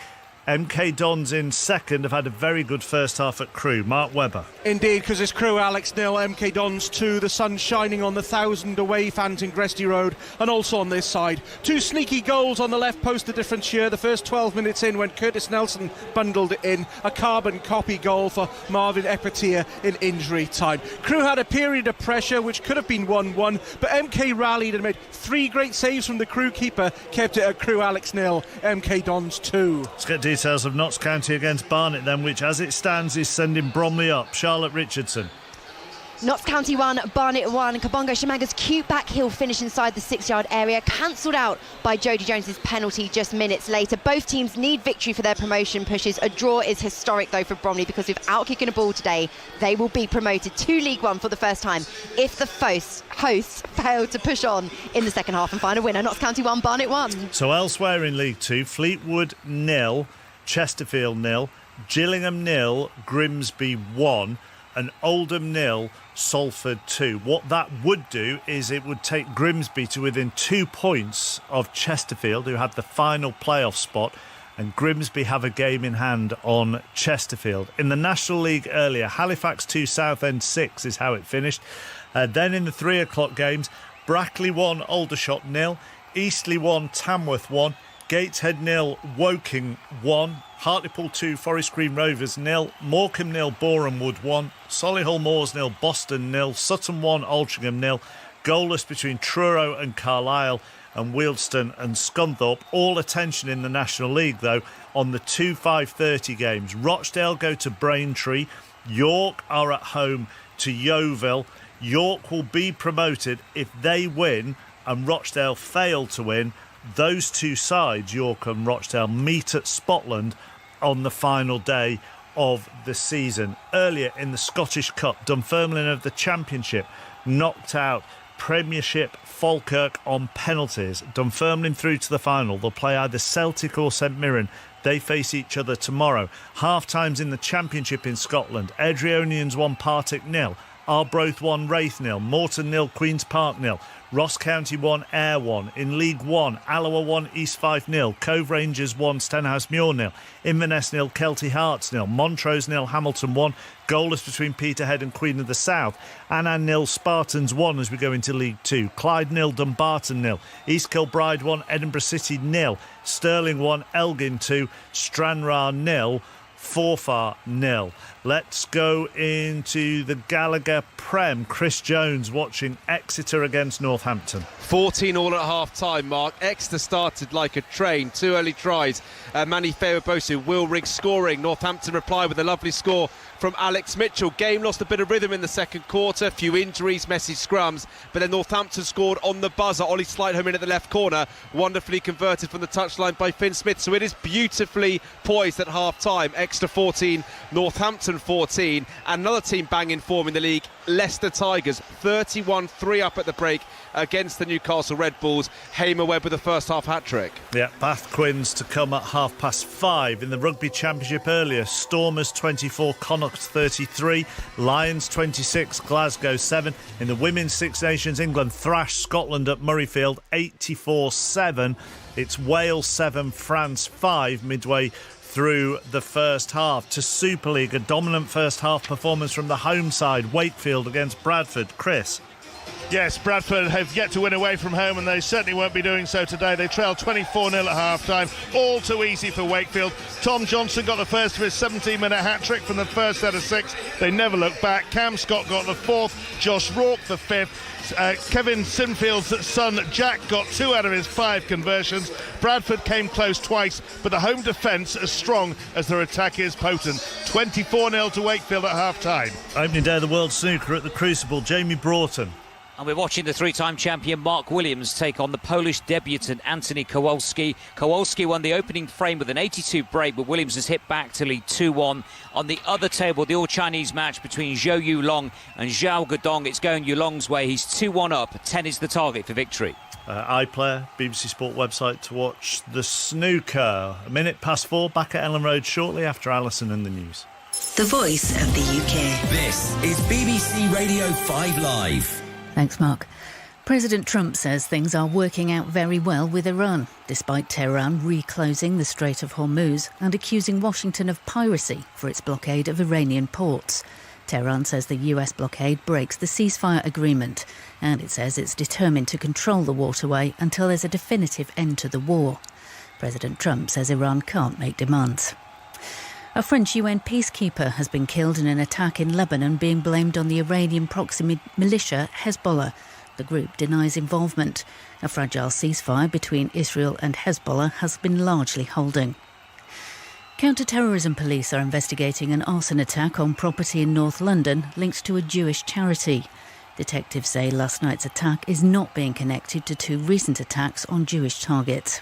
C: MK Dons in second have had a very good first half at Crewe. Mark Webber.
P: Indeed, because it's Crewe Alex 0, MK Dons 2. The sun shining on the 1,000 away fans in Gresty Road, and also on this side. Two sneaky goals on the left post, the difference here. The first 12 minutes in when Curtis Nelson bundled it in. A carbon copy goal for Marvin Epatier in injury time. Crewe had a period of pressure which could have been 1-1, but MK rallied and made 3 great saves from the Crewe keeper, kept it at Crewe Alex 0, MK Dons 2.
C: Let's get details of Notts County against Barnet then, which as it stands is sending Bromley up. Charlotte Richardson.
A: Notts County 1, Barnet 1. Kabongo Shamanga's cute back heel finish inside the 6-yard area, cancelled out by Jody Jones's penalty just minutes later. Both teams need victory for their promotion pushes. A draw is historic though for Bromley, because without kicking a ball today, they will be promoted to League 1 for the first time if the hosts fail to push on in the second half and find a winner. Notts County 1, Barnet 1.
C: So elsewhere in League 2, Fleetwood 0, Chesterfield 0, Gillingham 0, Grimsby 1, and Oldham 0, Salford 2. What that would do is it would take Grimsby to within 2 points of Chesterfield, who had the final playoff spot, and Grimsby have a game in hand on Chesterfield. In the National League earlier, Halifax 2, Southend 6 is how it finished. Then in the 3 o'clock games, Brackley 1, Aldershot 0, Eastleigh 1, Tamworth 1, Gateshead 0, Woking 1, Hartlepool 2, Forest Green Rovers 0, Morecambe 0, Borehamwood 1, Solihull Moors 0, Boston 0, Sutton 1, Altrincham 0, goalless between Truro and Carlisle, and Wealdstone and Scunthorpe. All attention in the National League though on the 2 5:30 games. Rochdale go to Braintree, York are at home to Yeovil. York will be promoted if they win and Rochdale fail to win. Those two sides, York and Rochdale, meet at Spotland on the final day of the season. Earlier in the Scottish Cup, Dunfermline of the Championship knocked out Premiership Falkirk on penalties. Dunfermline through to the final. They'll play either Celtic or St Mirren. They face each other tomorrow. Half-times in the Championship in Scotland. Edrionians 1, Partick 0. Arbroath 1, Wraith 0. Morton 0, Queen's Park 0. Ross County 1, Ayr 1. In League 1, Alloa 1, East 5 0. Cove Rangers 1, Stenhouse Muir 0. Inverness 0, Kelty Hearts 0. Montrose 0, Hamilton 1. Goalless between Peterhead and Queen of the South. Annan 0, Spartans 1 as we go into League 2. Clyde 0, Dumbarton 0. East Kilbride 1, Edinburgh City 0. Stirling 1, Elgin 2. Stranraer 0. Forfar 0. Let's go into the Gallagher Prem. Chris Jones watching Exeter against Northampton.
Q: 14 all at half-time, Mark. Exeter started like a train. 2 early tries. Manny Fewebosu, Will Riggs scoring. Northampton reply with a lovely score from Alex Mitchell. Game lost a bit of rhythm in the second quarter. Few injuries, messy scrums. But then Northampton scored on the buzzer. Ollie Slightholm in at the left corner. Wonderfully converted from the touchline by Finn Smith. So it is beautifully poised at half-time. Exeter 14, Northampton Wolverhampton 14, and another team banging form in the league, Leicester Tigers, 31-3 up at the break against the Newcastle Red Bulls. Hamer Webb with the first half hat-trick.
C: Yeah, Bath Quins to come at 5:30. In the Rugby Championship earlier, Stormers 24, Connacht 33, Lions 26, Glasgow 7. In the Women's Six Nations, England thrashed Scotland at Murrayfield 84-7. It's Wales 7, France 5 midway through the first half. To Super League, a dominant first half performance from the home side, Wakefield against Bradford. Chris.
B: Yes, Bradford have yet to win away from home, and they certainly won't be doing so today. They trailed 24-0 at half-time. All too easy for Wakefield. Tom Johnson got the first of his 17-minute hat-trick from the first set of 6. They never looked back. Cam Scott got the 4th. Josh Rourke the 5th. Kevin Sinfield's son Jack got 2 out of his 5 conversions. Bradford came close twice, but the home defence as strong as their attack is potent. 24-0 to Wakefield at half-time.
C: Opening day of the World Snooker at the Crucible, Jamie Broughton.
T: And we're watching the 3-time champion Mark Williams take on the Polish debutant Antony Kowalski. Kowalski won the opening frame with an 82 break, but Williams has hit back to lead 2-1. On the other table, the all-Chinese match between Zhou Yulong and Zhao Guodong. It's going Yulong's way. He's 2-1 up. 10 is the target for victory.
C: iPlayer, BBC Sport website to watch the snooker. 4:01, back at Ellen Road shortly after Alison and the news.
U: The voice of the UK.
V: This is BBC Radio 5 Live.
W: Thanks, Mark. President Trump says things are working out very well with Iran, despite Tehran reclosing the Strait of Hormuz and accusing Washington of piracy for its blockade of Iranian ports. Tehran says the US blockade breaks the ceasefire agreement, and it says it's determined to control the waterway until there's a definitive end to the war. President Trump says Iran can't make demands. A French UN peacekeeper has been killed in an attack in Lebanon being blamed on the Iranian proxy militia Hezbollah. The group denies involvement. A fragile ceasefire between Israel and Hezbollah has been largely holding. Counter-terrorism police are investigating an arson attack on property in North London linked to a Jewish charity. Detectives say last night's attack is not being connected to 2 recent attacks on Jewish targets.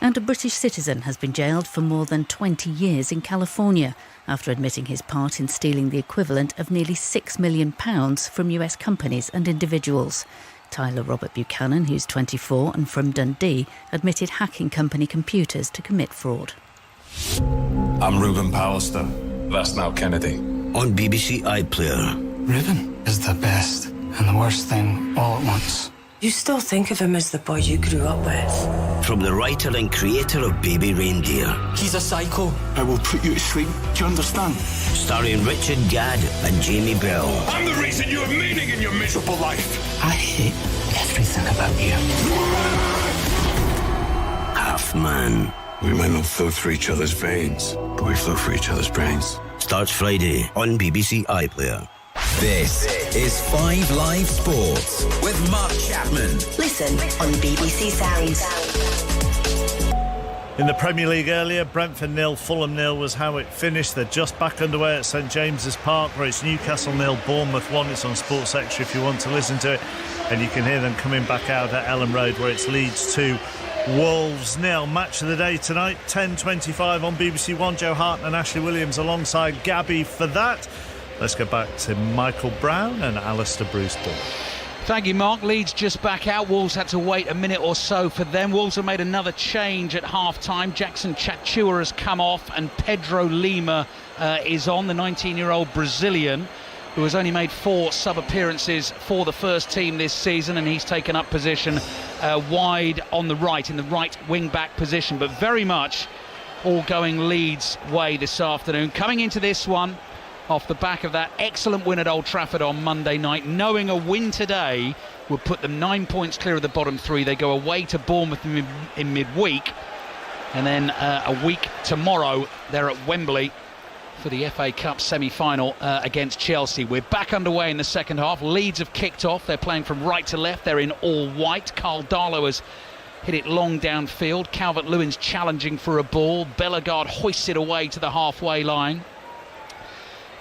W: And a British citizen has been jailed for more than 20 years in California after admitting his part in stealing the equivalent of nearly £6 million from US companies and individuals. Tyler Robert Buchanan, who's 24 and from Dundee, admitted hacking company computers to commit fraud.
Y: I'm Ruben Pallister. That's now Kennedy.
U: On BBC iPlayer.
Y: Ruben is the best and the worst thing all at once.
U: You still think of him as the boy you grew up with? From the writer and creator of Baby Reindeer.
Y: He's a psycho. I will put you to sleep. Do you understand?
U: Starring Richard Gadd and Jamie Bell.
Y: I'm the reason you have meaning in your miserable life.
U: I hate everything about you. Half man.
Y: We might not flow through each other's veins, but we flow for each other's brains.
U: Starts Friday on BBC iPlayer.
V: This is 5 Live Sports with Mark Chapman.
U: Listen on BBC Sounds.
C: In the Premier League earlier, Brentford 0, Fulham 0 was how it finished. They're just back underway at St James's Park, where it's Newcastle 0, Bournemouth 1. It's on Sports Extra if you want to listen to it. And you can hear them coming back out at Ellen Road, where it's Leeds 2, Wolves 0. Match of the day tonight, 10:25 on BBC One. Joe Hart and Ashley Williams alongside Gabby for that. Let's go back to Michael Brown and Alistair Bruce-Ball.
X: Thank you, Mark. Leeds just back out. Wolves had to wait a minute or so for them. Wolves have made another change at half-time. Jackson Chachua has come off and Pedro Lima is on, the 19-year-old Brazilian, who has only made 4 sub-appearances for the first team this season, and he's taken up position wide on the right, in the right wing-back position. But very much all going Leeds' way this afternoon. Coming into this one, off the back of that excellent win at Old Trafford on Monday night, knowing a win today would put them 9 points clear of the bottom 3. They go away to Bournemouth in midweek, and then a week tomorrow they're at Wembley for the FA Cup semi-final against Chelsea. We're back underway in the second half. Leeds have kicked off. They're playing from right to left. They're in all white. Carl Darlow has hit it long downfield. Calvert-Lewin's challenging for a ball. Bellegarde hoists it away to the halfway line.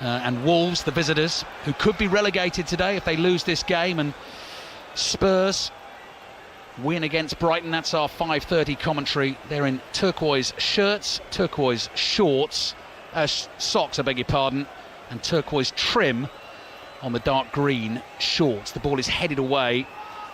X: And Wolves, the visitors, who could be relegated today if they lose this game, and Spurs win against Brighton. That's our 5:30 commentary. They're in turquoise shirts, turquoise shorts, socks, I beg your pardon, and turquoise trim on the dark green shorts. The ball is headed away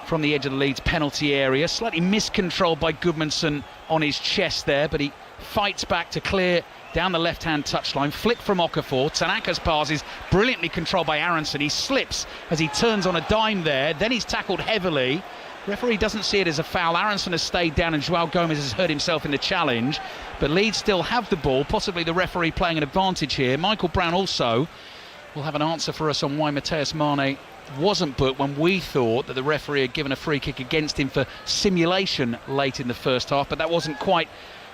X: from the edge of the Leeds penalty area, slightly miscontrolled by Gudmundsson on his chest there, but he fights back to clear down the left-hand touchline. Flick from Okafor. Tanaka's pass is brilliantly controlled by Aronson. He slips as he turns on a dime there. Then he's tackled heavily. Referee doesn't see it as a foul. Aronson has stayed down and Joao Gomez has hurt himself in the challenge. But Leeds still have the ball. Possibly the referee playing an advantage here. Michael Brown also will have an answer for us on why Mateus Mane wasn't booked when we thought that the referee had given a free kick against him for simulation late in the first half. But that wasn't quite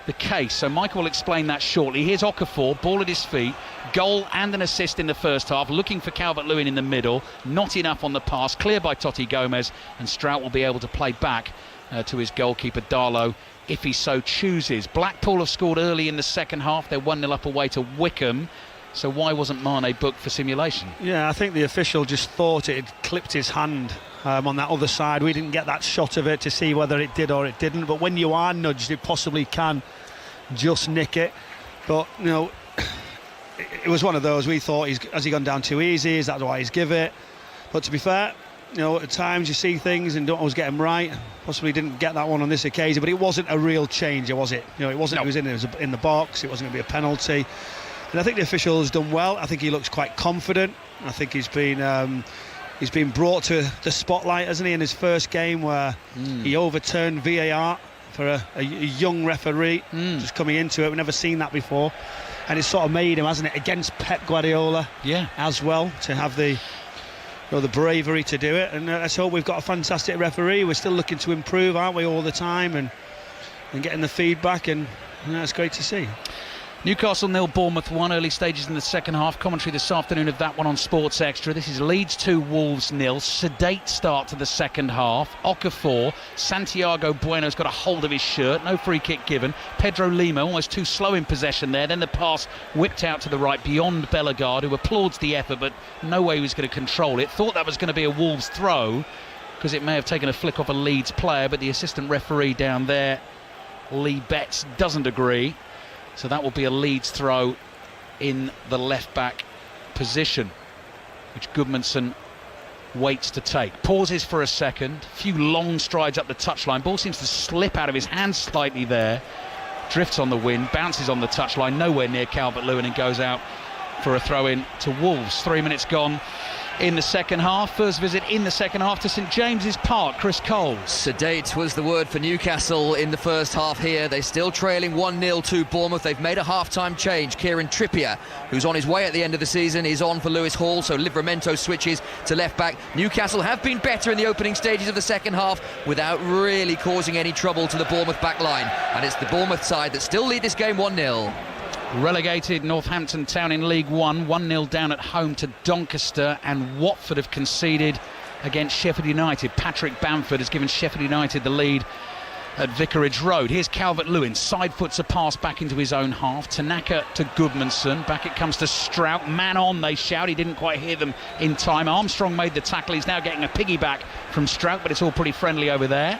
X: the case, so Michael will explain that shortly. Here's Okafor, ball at his feet, goal and an assist in the first half, looking for Calvert-Lewin in the middle, not enough on the pass, clear by Totti Gomez, and Strout will be able to play back to his goalkeeper Darlow if he so chooses. Blackpool have scored early in the second half, they're 1-0 up away to Wickham, so why wasn't Mane booked for simulation?
D: Yeah, I think the official just thought it had clipped his hand on that other side. We didn't get that shot of it to see whether it did or it didn't, but when you are nudged, it possibly can just nick it. But, you know, it was one of those. We thought, has he gone down too easy? Is that why he's give it? But to be fair, you know, at times you see things and don't always get them right. Possibly didn't get that one on this occasion, but it wasn't a real changer, was it? You know, it wasn't. No. It was in the box. It wasn't going to be a penalty. And I think the official has done well. I think he looks quite confident. I think he's been brought to the spotlight, hasn't he, in his first game where he overturned VAR for a young referee just coming into it. We've never seen that before, and it's sort of made him, hasn't it, against Pep Guardiola as well, to have the bravery to do it. And let's hope we've got a fantastic referee. We're still looking to improve, aren't we, all the time, and getting the feedback, and that's great to see.
X: Newcastle 0, Bournemouth 1, early stages in the second half. Commentary this afternoon of that one on Sports Extra. This is Leeds 2, Wolves 0. Sedate start to the second half. Okafor, Santiago Bueno's got a hold of his shirt. No free kick given. Pedro Lima almost too slow in possession there. Then the pass whipped out to the right beyond Bellegarde, who applauds the effort, but no way he was going to control it. Thought that was going to be a Wolves throw because it may have taken a flick off a Leeds player, but the assistant referee down there, Lee Betts, doesn't agree. So that will be a Leeds throw in the left-back position, which Gudmundsson waits to take. Pauses for a second, few long strides up the touchline. Ball seems to slip out of his hands slightly there. Drifts on the wind, bounces on the touchline, nowhere near Calvert-Lewin, and goes out for a throw-in to Wolves. 3 minutes gone in the second half. First visit in the second half to St James's Park. Chris Cole.
H: Sedate was the word for Newcastle in the first half here. They're still trailing 1-0 to Bournemouth. They've made a half-time change. Kieran Trippier, who's on his way at the end of the season, is on for Lewis Hall, so Livramento switches to left-back. Newcastle have been better in the opening stages of the second half without really causing any trouble to the Bournemouth back line. And it's the Bournemouth side that still lead this game 1-0.
X: Relegated Northampton Town in League One, 1-0 down at home to Doncaster, and Watford have conceded against Sheffield United. Patrick Bamford has given Sheffield United the lead at Vicarage Road. Here's Calvert-Lewin, side foots a pass back into his own half. Tanaka to Gudmundsson, back it comes to Strout. Man on, they shout. He didn't quite hear them in time. Armstrong made the tackle. He's now getting a piggyback from Strout, but it's all pretty friendly over there.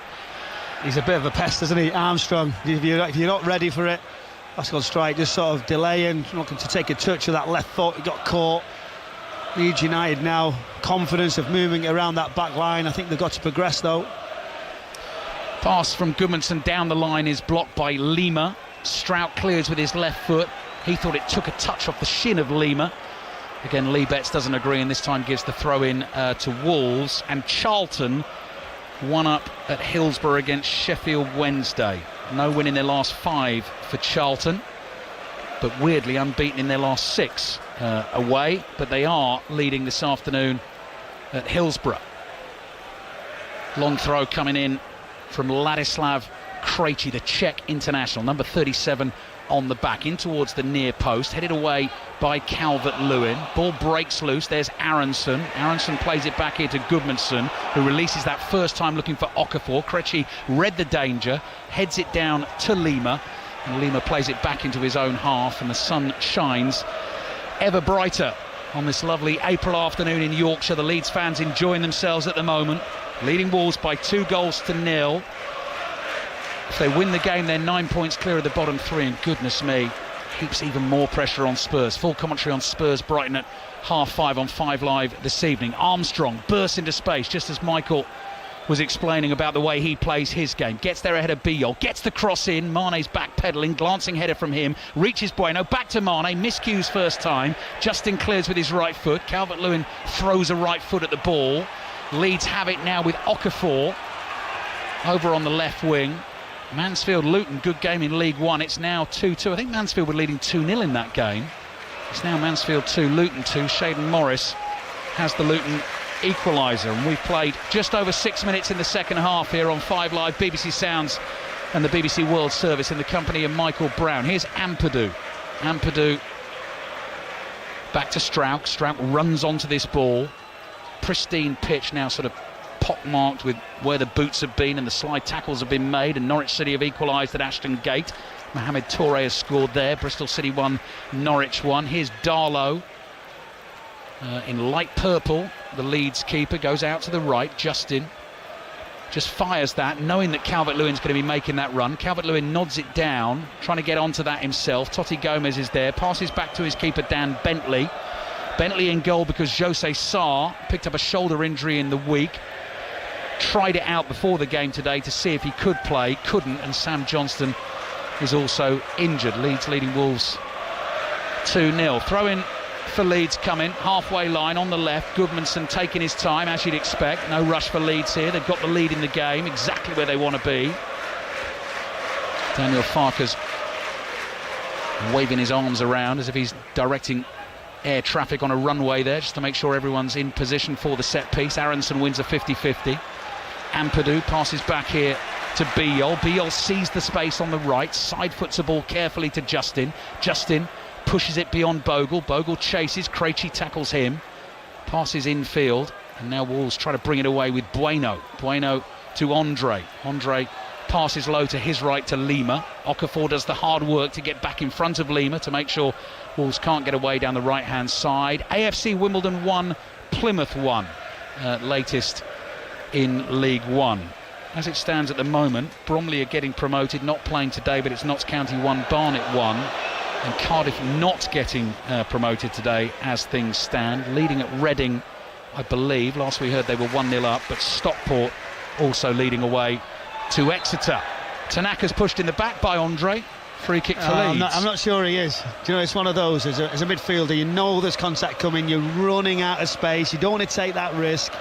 D: He's a bit of a pest, isn't he, Armstrong? If you're not ready for it, that's on strike, just sort of delaying, looking to take a touch of that left foot. He got caught. Leeds United now confidence of moving around that back line. I think they've got to progress though.
X: Pass from Gudmundsson down the line is blocked by Lima. Strout clears with his left foot. He thought it took a touch off the shin of Lima. Again, Lee Betts doesn't agree, and this time gives the throw in to Wolves. And Charlton 1-up at Hillsborough against Sheffield Wednesday. No win in their last 5 for Charlton, but weirdly unbeaten in their last 6 away. But they are leading this afternoon at Hillsborough. Long throw coming in from Ladislav Krejci, the Czech international, number 37 on the back, in towards the near post, headed away by Calvert-Lewin. Ball breaks loose, there's Aronson. Aronson plays it back here to Gudmundsson, who releases that first time looking for Okafor. Krejci read the danger, heads it down to Lima, and Lima plays it back into his own half, and the sun shines ever brighter on this lovely April afternoon in Yorkshire. The Leeds fans enjoying themselves at the moment, leading Wolves by 2-0. If they win the game, they're 9 points clear of the bottom 3, and goodness me, heaps even more pressure on Spurs. Full commentary on Spurs Brighton at 5:30 on 5 Live this evening. Armstrong bursts into space just as Michael was explaining about the way he plays his game. Gets there ahead of Biol, gets the cross in, Mane's backpedaling, glancing header from him, reaches Bueno, back to Mane, miscues first time, Justin clears with his right foot, Calvert-Lewin throws a right foot at the ball. Leeds have it now with Okafor over on the left wing. Mansfield-Luton, good game in League One, it's now 2-2. I think Mansfield were leading 2-0 in that game. It's now Mansfield 2, Luton 2. Shaden Morris has the Luton equaliser, and we've played just over 6 minutes in the second half here on 5 Live, BBC Sounds and the BBC World Service in the company of Michael Brown. Here's Ampadu back to Strauch. Strauch runs onto this ball, pristine pitch now, sort of pockmarked with where the boots have been and the slide tackles have been made, and Norwich City have equalised at Ashton Gate. Mohamed Toure has scored there. Bristol City 1, Norwich 1. Here's Darlow in light purple. The Leeds keeper goes out to the right. Justin just fires that, knowing that Calvert-Lewin's going to be making that run. Calvert-Lewin nods it down, trying to get onto that himself. Totti Gomez is there, passes back to his keeper Dan Bentley. Bentley in goal because Jose Sarr picked up a shoulder injury in the week. Tried it out before the game today to see if he could play, couldn't, and Sam Johnston is also injured. Leeds leading Wolves 2-0. Throw in for Leeds coming, halfway line on the left. Goodmanson taking his time, as you'd expect. No rush for Leeds here. They've got the lead in the game, exactly where they want to be. Daniel Farke's waving his arms around as if he's directing air traffic on a runway there, just to make sure everyone's in position for the set piece. Aronson wins a 50-50. Ampadu passes back here to Biol. Biol sees the space on the right, side foots the ball carefully to Justin. Justin pushes it beyond Bogle. Bogle chases, Krejci tackles him, passes infield, and now Wolves try to bring it away with Bueno. Bueno to Andre. Andre passes low to his right to Lima. Okafor does the hard work to get back in front of Lima to make sure Wolves can't get away down the right-hand side. AFC Wimbledon 1, Plymouth 1, latest in League One. As it stands at the moment, Bromley are getting promoted, not playing today, but it's Notts County 1, Barnet 1. And Cardiff not getting promoted today as things stand. Leading at Reading, I believe. Last we heard they were 1-0 up, but Stockport also leading away to Exeter. Tanaka's pushed in the back by Andre. Free kick for Leeds.
D: I'm not sure he is. Do you know, it's one of those, as a midfielder, you know there's contact coming, you're running out of space, you don't want to take that risk.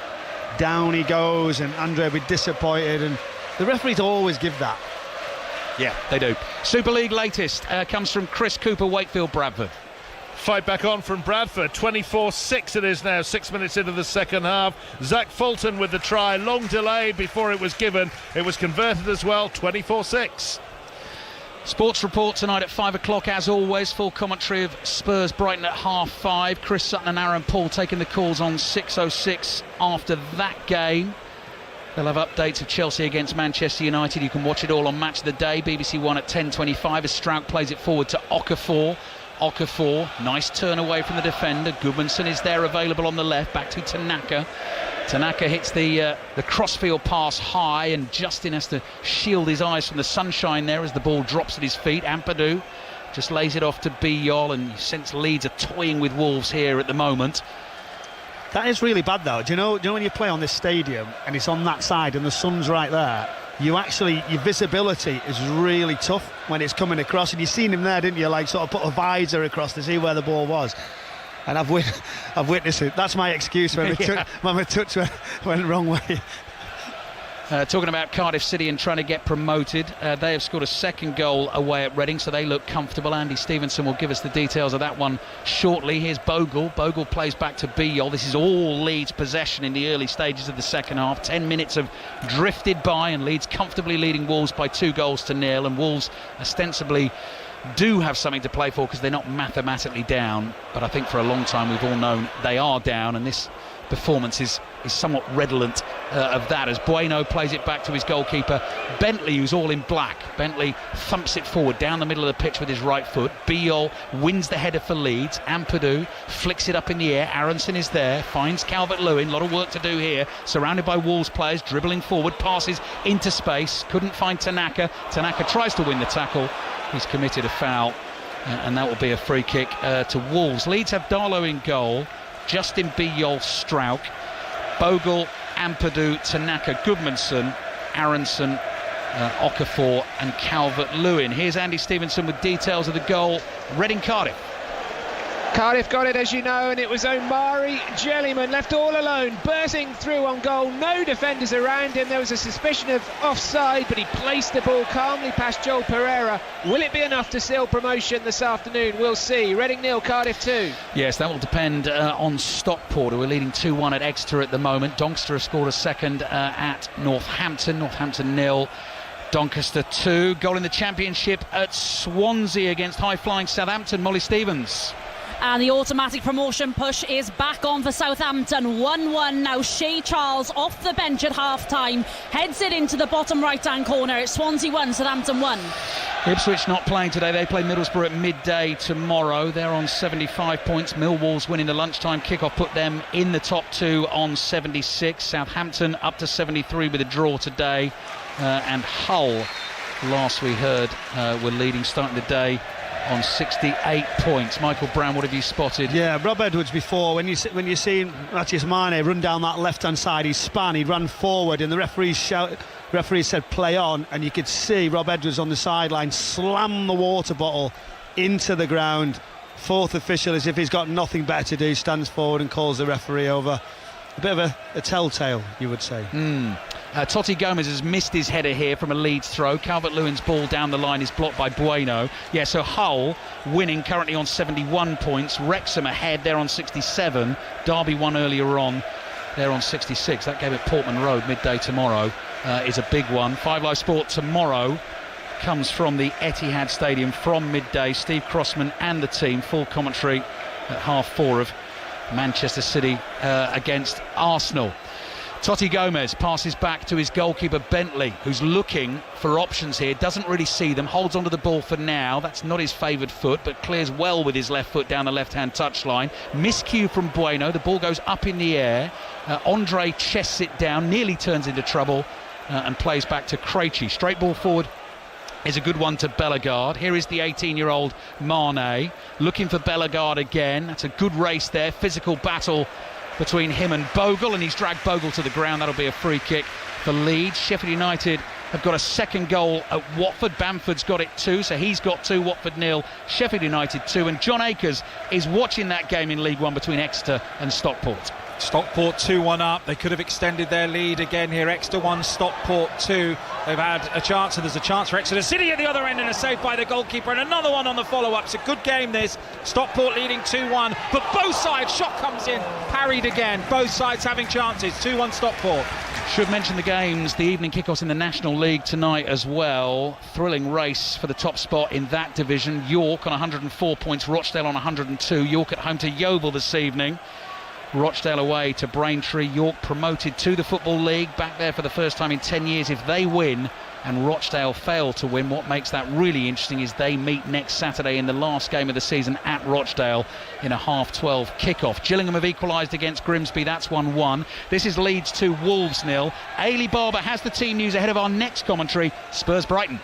D: Down he goes, and Andre will be disappointed, and the referees always give that.
X: Yeah, they do. Super League latest comes from Chris Cooper, Wakefield, Bradford.
B: Fight back on from Bradford. 24-6 it is now, 6 minutes into the second half. Zach Fulton with the try, long delay before it was given. It was converted as well, 24-6.
X: Sports report tonight at 5 o'clock, as always. Full commentary of Spurs Brighton at 5:30. Chris Sutton and Aaron Paul taking the calls on 6:06 after that game. They'll have updates of Chelsea against Manchester United. You can watch it all on Match of the Day. BBC One at 10:25 as Strauch plays it forward to Okafor. Okafor, nice turn away from the defender. Goodmanson is there available on the left, back to Tanaka. Tanaka hits the crossfield pass high, and Justin has to shield his eyes from the sunshine there as the ball drops at his feet. Ampadu just lays it off to Biol, and you sense Leeds are toying with Wolves here at the moment.
D: That is really bad though. Do you know when you play on this stadium and it's on that side and the sun's right there, your visibility is really tough when it's coming across, and you've seen him there, didn't you, like sort of put a visor across to see where the ball was. And I've witnessed it. That's my excuse when my touch went the wrong way.
X: Talking about Cardiff City and trying to get promoted, they have scored a second goal away at Reading, so they look comfortable. Andy Stevenson will give us the details of that one shortly. Here's Bogle. Bogle plays back to Biol. This is all Leeds possession in the early stages of the second half. 10 minutes have drifted by, and Leeds comfortably leading Wolves by 2-0, and Wolves ostensibly do have something to play for because they're not mathematically down, but I think for a long time we've all known they are down, and this performance is somewhat redolent of that as Bueno plays it back to his goalkeeper Bentley, who's all in black. Bentley thumps it forward down the middle of the pitch with his right foot. Biol wins the header for Leeds. Ampadu flicks it up in the air. Aronson is there, finds Calvert-Lewin. A lot of work to do here, surrounded by Wolves players, dribbling forward, passes into space, couldn't find Tanaka. Tanaka tries to win the tackle. He's committed a foul and that will be a free kick to Wolves. Leeds have Darlow in goal, Justin Bjolf-Strauch, Bogle, Ampadu, Tanaka, Gudmundsson, Aronson, Okafor and Calvert-Lewin. Here's Andy Stevenson with details of the goal. Reading-Cardiff.
I: Cardiff got it, as you know, and it was Omari Jellyman left all alone, bursting through on goal. No defenders around him. There was a suspicion of offside, but he placed the ball calmly past Joel Pereira. Will it be enough to seal promotion this afternoon? We'll see. Reading 0, Cardiff 2.
X: Yes, that will depend on Stockport, who are leading 2-1 at Exeter at the moment. Doncaster have scored a second at Northampton. Northampton 0. Doncaster 2. Goal in the Championship at Swansea against high-flying Southampton. Molly Stevens.
F: And the automatic promotion push is back on for Southampton. 1-1 now. Shea Charles off the bench at half-time. Heads it into the bottom right-hand corner. It's Swansea 1, Southampton 1.
X: Ipswich not playing today. They play Middlesbrough at midday tomorrow. They're on 75 points. Millwall's winning the lunchtime kickoff, put them in the top 2 on 76. Southampton up to 73 with a draw today. And Hull, last we heard, were leading starting the day on 68 points. Michael Brown, what have you spotted?
D: Yeah, Rob Edwards before, when you see Matthias Mane run down that left-hand side, he span, he ran forward, and the referee said play on, and you could see Rob Edwards on the sideline slam the water bottle into the ground. Fourth official, as if he's got nothing better to do, stands forward and calls the referee over. A bit of a telltale, you would say.
X: Totti Gomez has missed his header here from a Leeds throw. Calvert-Lewin's ball down the line is blocked by Bueno. Yeah, so Hull winning currently on 71 points. Wrexham ahead, they're on 67. Derby won earlier on, they're on 66. That game at Portman Road midday tomorrow is a big one. 5 Live Sport tomorrow comes from the Etihad Stadium from midday. Steve Crossman and the team, full commentary at 4:30 of Manchester City against Arsenal. Totti Gomez passes back to his goalkeeper Bentley, who's looking for options here, doesn't really see them, holds onto the ball for now. That's not his favoured foot, but clears well with his left foot down the left-hand touchline. Miscue from Bueno, the ball goes up in the air. Andre chests it down, nearly turns into trouble, and plays back to Krejci. Straight ball forward is a good one to Bellegarde. Here is the 18-year-old Mane, looking for Bellegarde again. That's a good race there, physical battle between him and Bogle, and he's dragged Bogle to the ground. That'll be a free kick for Leeds. Sheffield United have got a second goal at Watford. Bamford's got it too, so he's got 2, Watford 0, Sheffield United 2, and John Akers is watching that game in League One between Exeter and Stockport.
M: Stockport 2-1 up. They could have extended their lead again here. Exeter 1, Stockport 2. They've had a chance, and there's a chance for Exeter City at the other end, and a save by the goalkeeper, and another one on the follow-up. It's a good game, this. Stockport leading 2-1, but both sides, shot comes in, parried again. Both sides having chances. 2-1 Stockport.
X: Should mention the games, the evening kickoffs in the National League tonight as well. Thrilling race for the top spot in that division. York on 104 points, Rochdale on 102. York at home to Yeovil this evening. Rochdale away to Braintree. York promoted to the Football League, back there for the first time in 10 years. If they win and Rochdale fail to win, what makes that really interesting is they meet next Saturday in the last game of the season at Rochdale in a 12:30 kickoff. Gillingham have equalised against Grimsby, that's 1-1. This is Leeds 2, Wolves 0. Ailey Barber has the team news ahead of our next commentary. Spurs Brighton.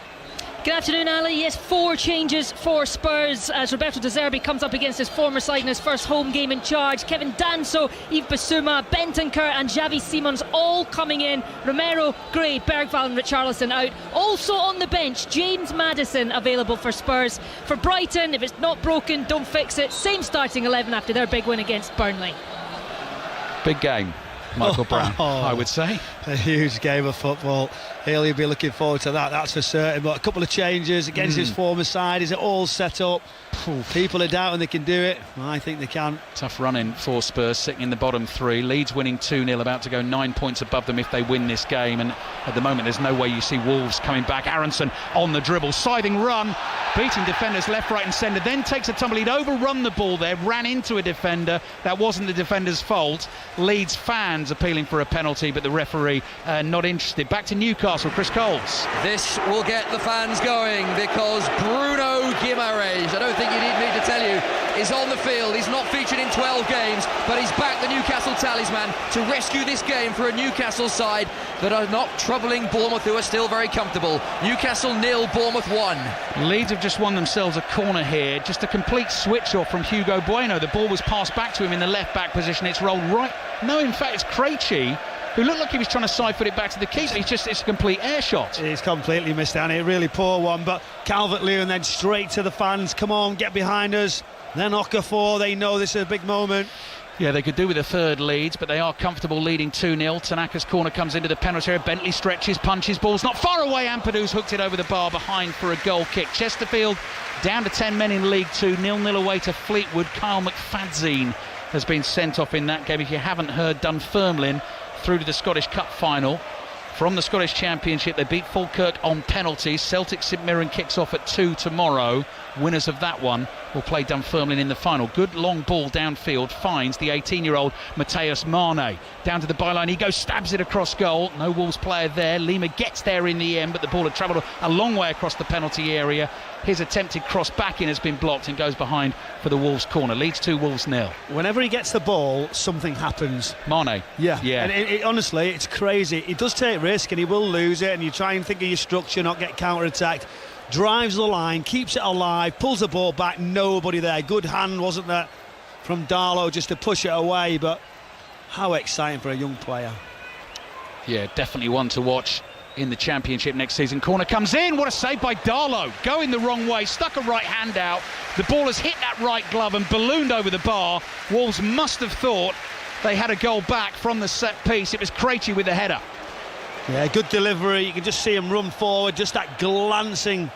F: Good afternoon, Ali. Yes, 4 changes for Spurs as Roberto De Zerbi comes up against his former side in his first home game in charge. Kevin Danso, Yves Bissouma, Bentancur and Xavi Simons all coming in. Romero, Gray, Bergvall and Richarlison out. Also on the bench, James Maddison available for Spurs. For Brighton, if it's not broken, don't fix it. Same starting 11 after their big win against Burnley.
X: Big game, Michael Brown, I would say.
D: A huge game of football. He'll be looking forward to that, that's for certain. But a couple of changes against his former side. Is it all set up? People are doubting they can do it. I think they can.
X: Tough run-in for Spurs, sitting in the bottom 3. Leeds winning 2-0, about to go 9 points above them if they win this game. And at the moment, there's no way you see Wolves coming back. Aronson on the dribble, siding run, beating defenders left, right and centre. Then takes a tumble. He'd overrun the ball there, ran into a defender. That wasn't the defender's fault. Leeds fans appealing for a penalty, but the referee not interested. Back to Newcastle, Chris Coles.
H: This will get the fans going because Bruno Guimaraes, I don't think you need me to tell you, is on the field. He's not featured in 12 games, but he's back, the Newcastle talisman, to rescue this game for a Newcastle side that are not troubling Bournemouth, who are still very comfortable. Newcastle 0, Bournemouth 1.
X: Leeds have just won themselves a corner here. Just a complete switch off from Hugo Bueno. The ball was passed back to him in the left-back position. It's rolled right. No, in fact, it's Krejci, who looked like he was trying to side-foot it back to the keeper. It's a complete air shot.
D: He's completely missed out. A really poor one, but Calvert-Lewin then straight to the fans. Come on, get behind us. Then Okafor, they know this is a big moment.
X: Yeah, they could do with a third, Leeds, but they are comfortable leading 2-0. Tanaka's corner comes into the penalty area. Bentley stretches, punches, ball's not far away. Ampadu's hooked it over the bar behind for a goal kick. Chesterfield down to 10 men in League 2, 0-0 away to Fleetwood. Kyle McFadzean has been sent off in that game. If you haven't heard, Dunfermline through to the Scottish Cup final. From the Scottish Championship, they beat Falkirk on penalties. Celtic St Mirren kicks off at 2 tomorrow. Winners of that one will play Dunfermline in the final. Good long ball downfield, finds the 18-year-old Mateus Mane. Down to the byline, he goes, stabs it across goal. No Wolves player there. Lima gets there in the end, but the ball had travelled a long way across the penalty area. His attempted cross back in has been blocked and goes behind for the Wolves corner. Leeds 2, Wolves 0.
D: Whenever he gets the ball, something happens.
X: Mane.
D: Yeah.
X: And
D: honestly, it's crazy. He does take risk and he will lose it, and you try and think of your structure, not get counter-attacked. Drives the line, keeps it alive, pulls the ball back, nobody there. Good hand, wasn't there, from Darlow just to push it away, but how exciting for a young player.
X: Yeah, definitely one to watch in the Championship next season. Corner comes in, what a save by Darlow. Going the wrong way, stuck a right hand out. The ball has hit that right glove and ballooned over the bar. Wolves must have thought they had a goal back from the set piece. It was Krejci with the header.
D: Yeah, good delivery. You can just see him run forward, just that glancing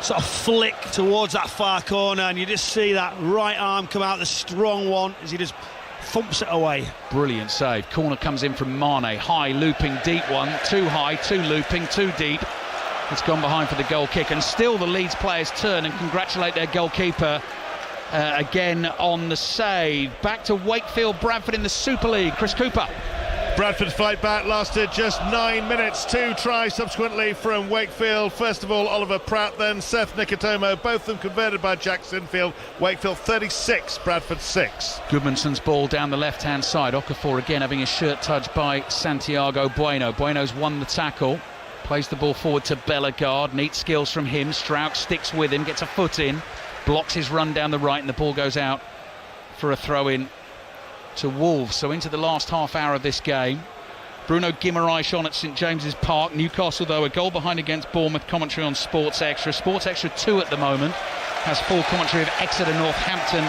D: sort of flick towards that far corner, and you just see that right arm come out, the strong one, as he just thumps it away.
X: Brilliant save. Corner comes in from Mane. High, looping, deep one. Too high, too looping, too deep. It's gone behind for the goal kick, and still the Leeds players turn and congratulate their goalkeeper again on the save. Back to Wakefield Bradford in the Super League. Chris Cooper.
B: Bradford's fight back lasted just 9 minutes. 2 tries subsequently from Wakefield. First of all, Oliver Pratt, then Seth Nikitomo. Both of them converted by Jack Sinfield. Wakefield 36, Bradford 6.
X: Goodmanson's ball down the left-hand side. Okafor again having his shirt touched by Santiago Bueno. Bueno's won the tackle. Plays the ball forward to Bellegarde. Neat skills from him. Strauch sticks with him, gets a foot in. Blocks his run down the right, and the ball goes out for a throw-in to Wolves. So into the last half hour of this game. Bruno Guimaraes on at St James's Park. Newcastle, though, a goal behind against Bournemouth. Commentary on Sports Extra. Sports Extra 2 at the moment. Has full commentary of Exeter Northampton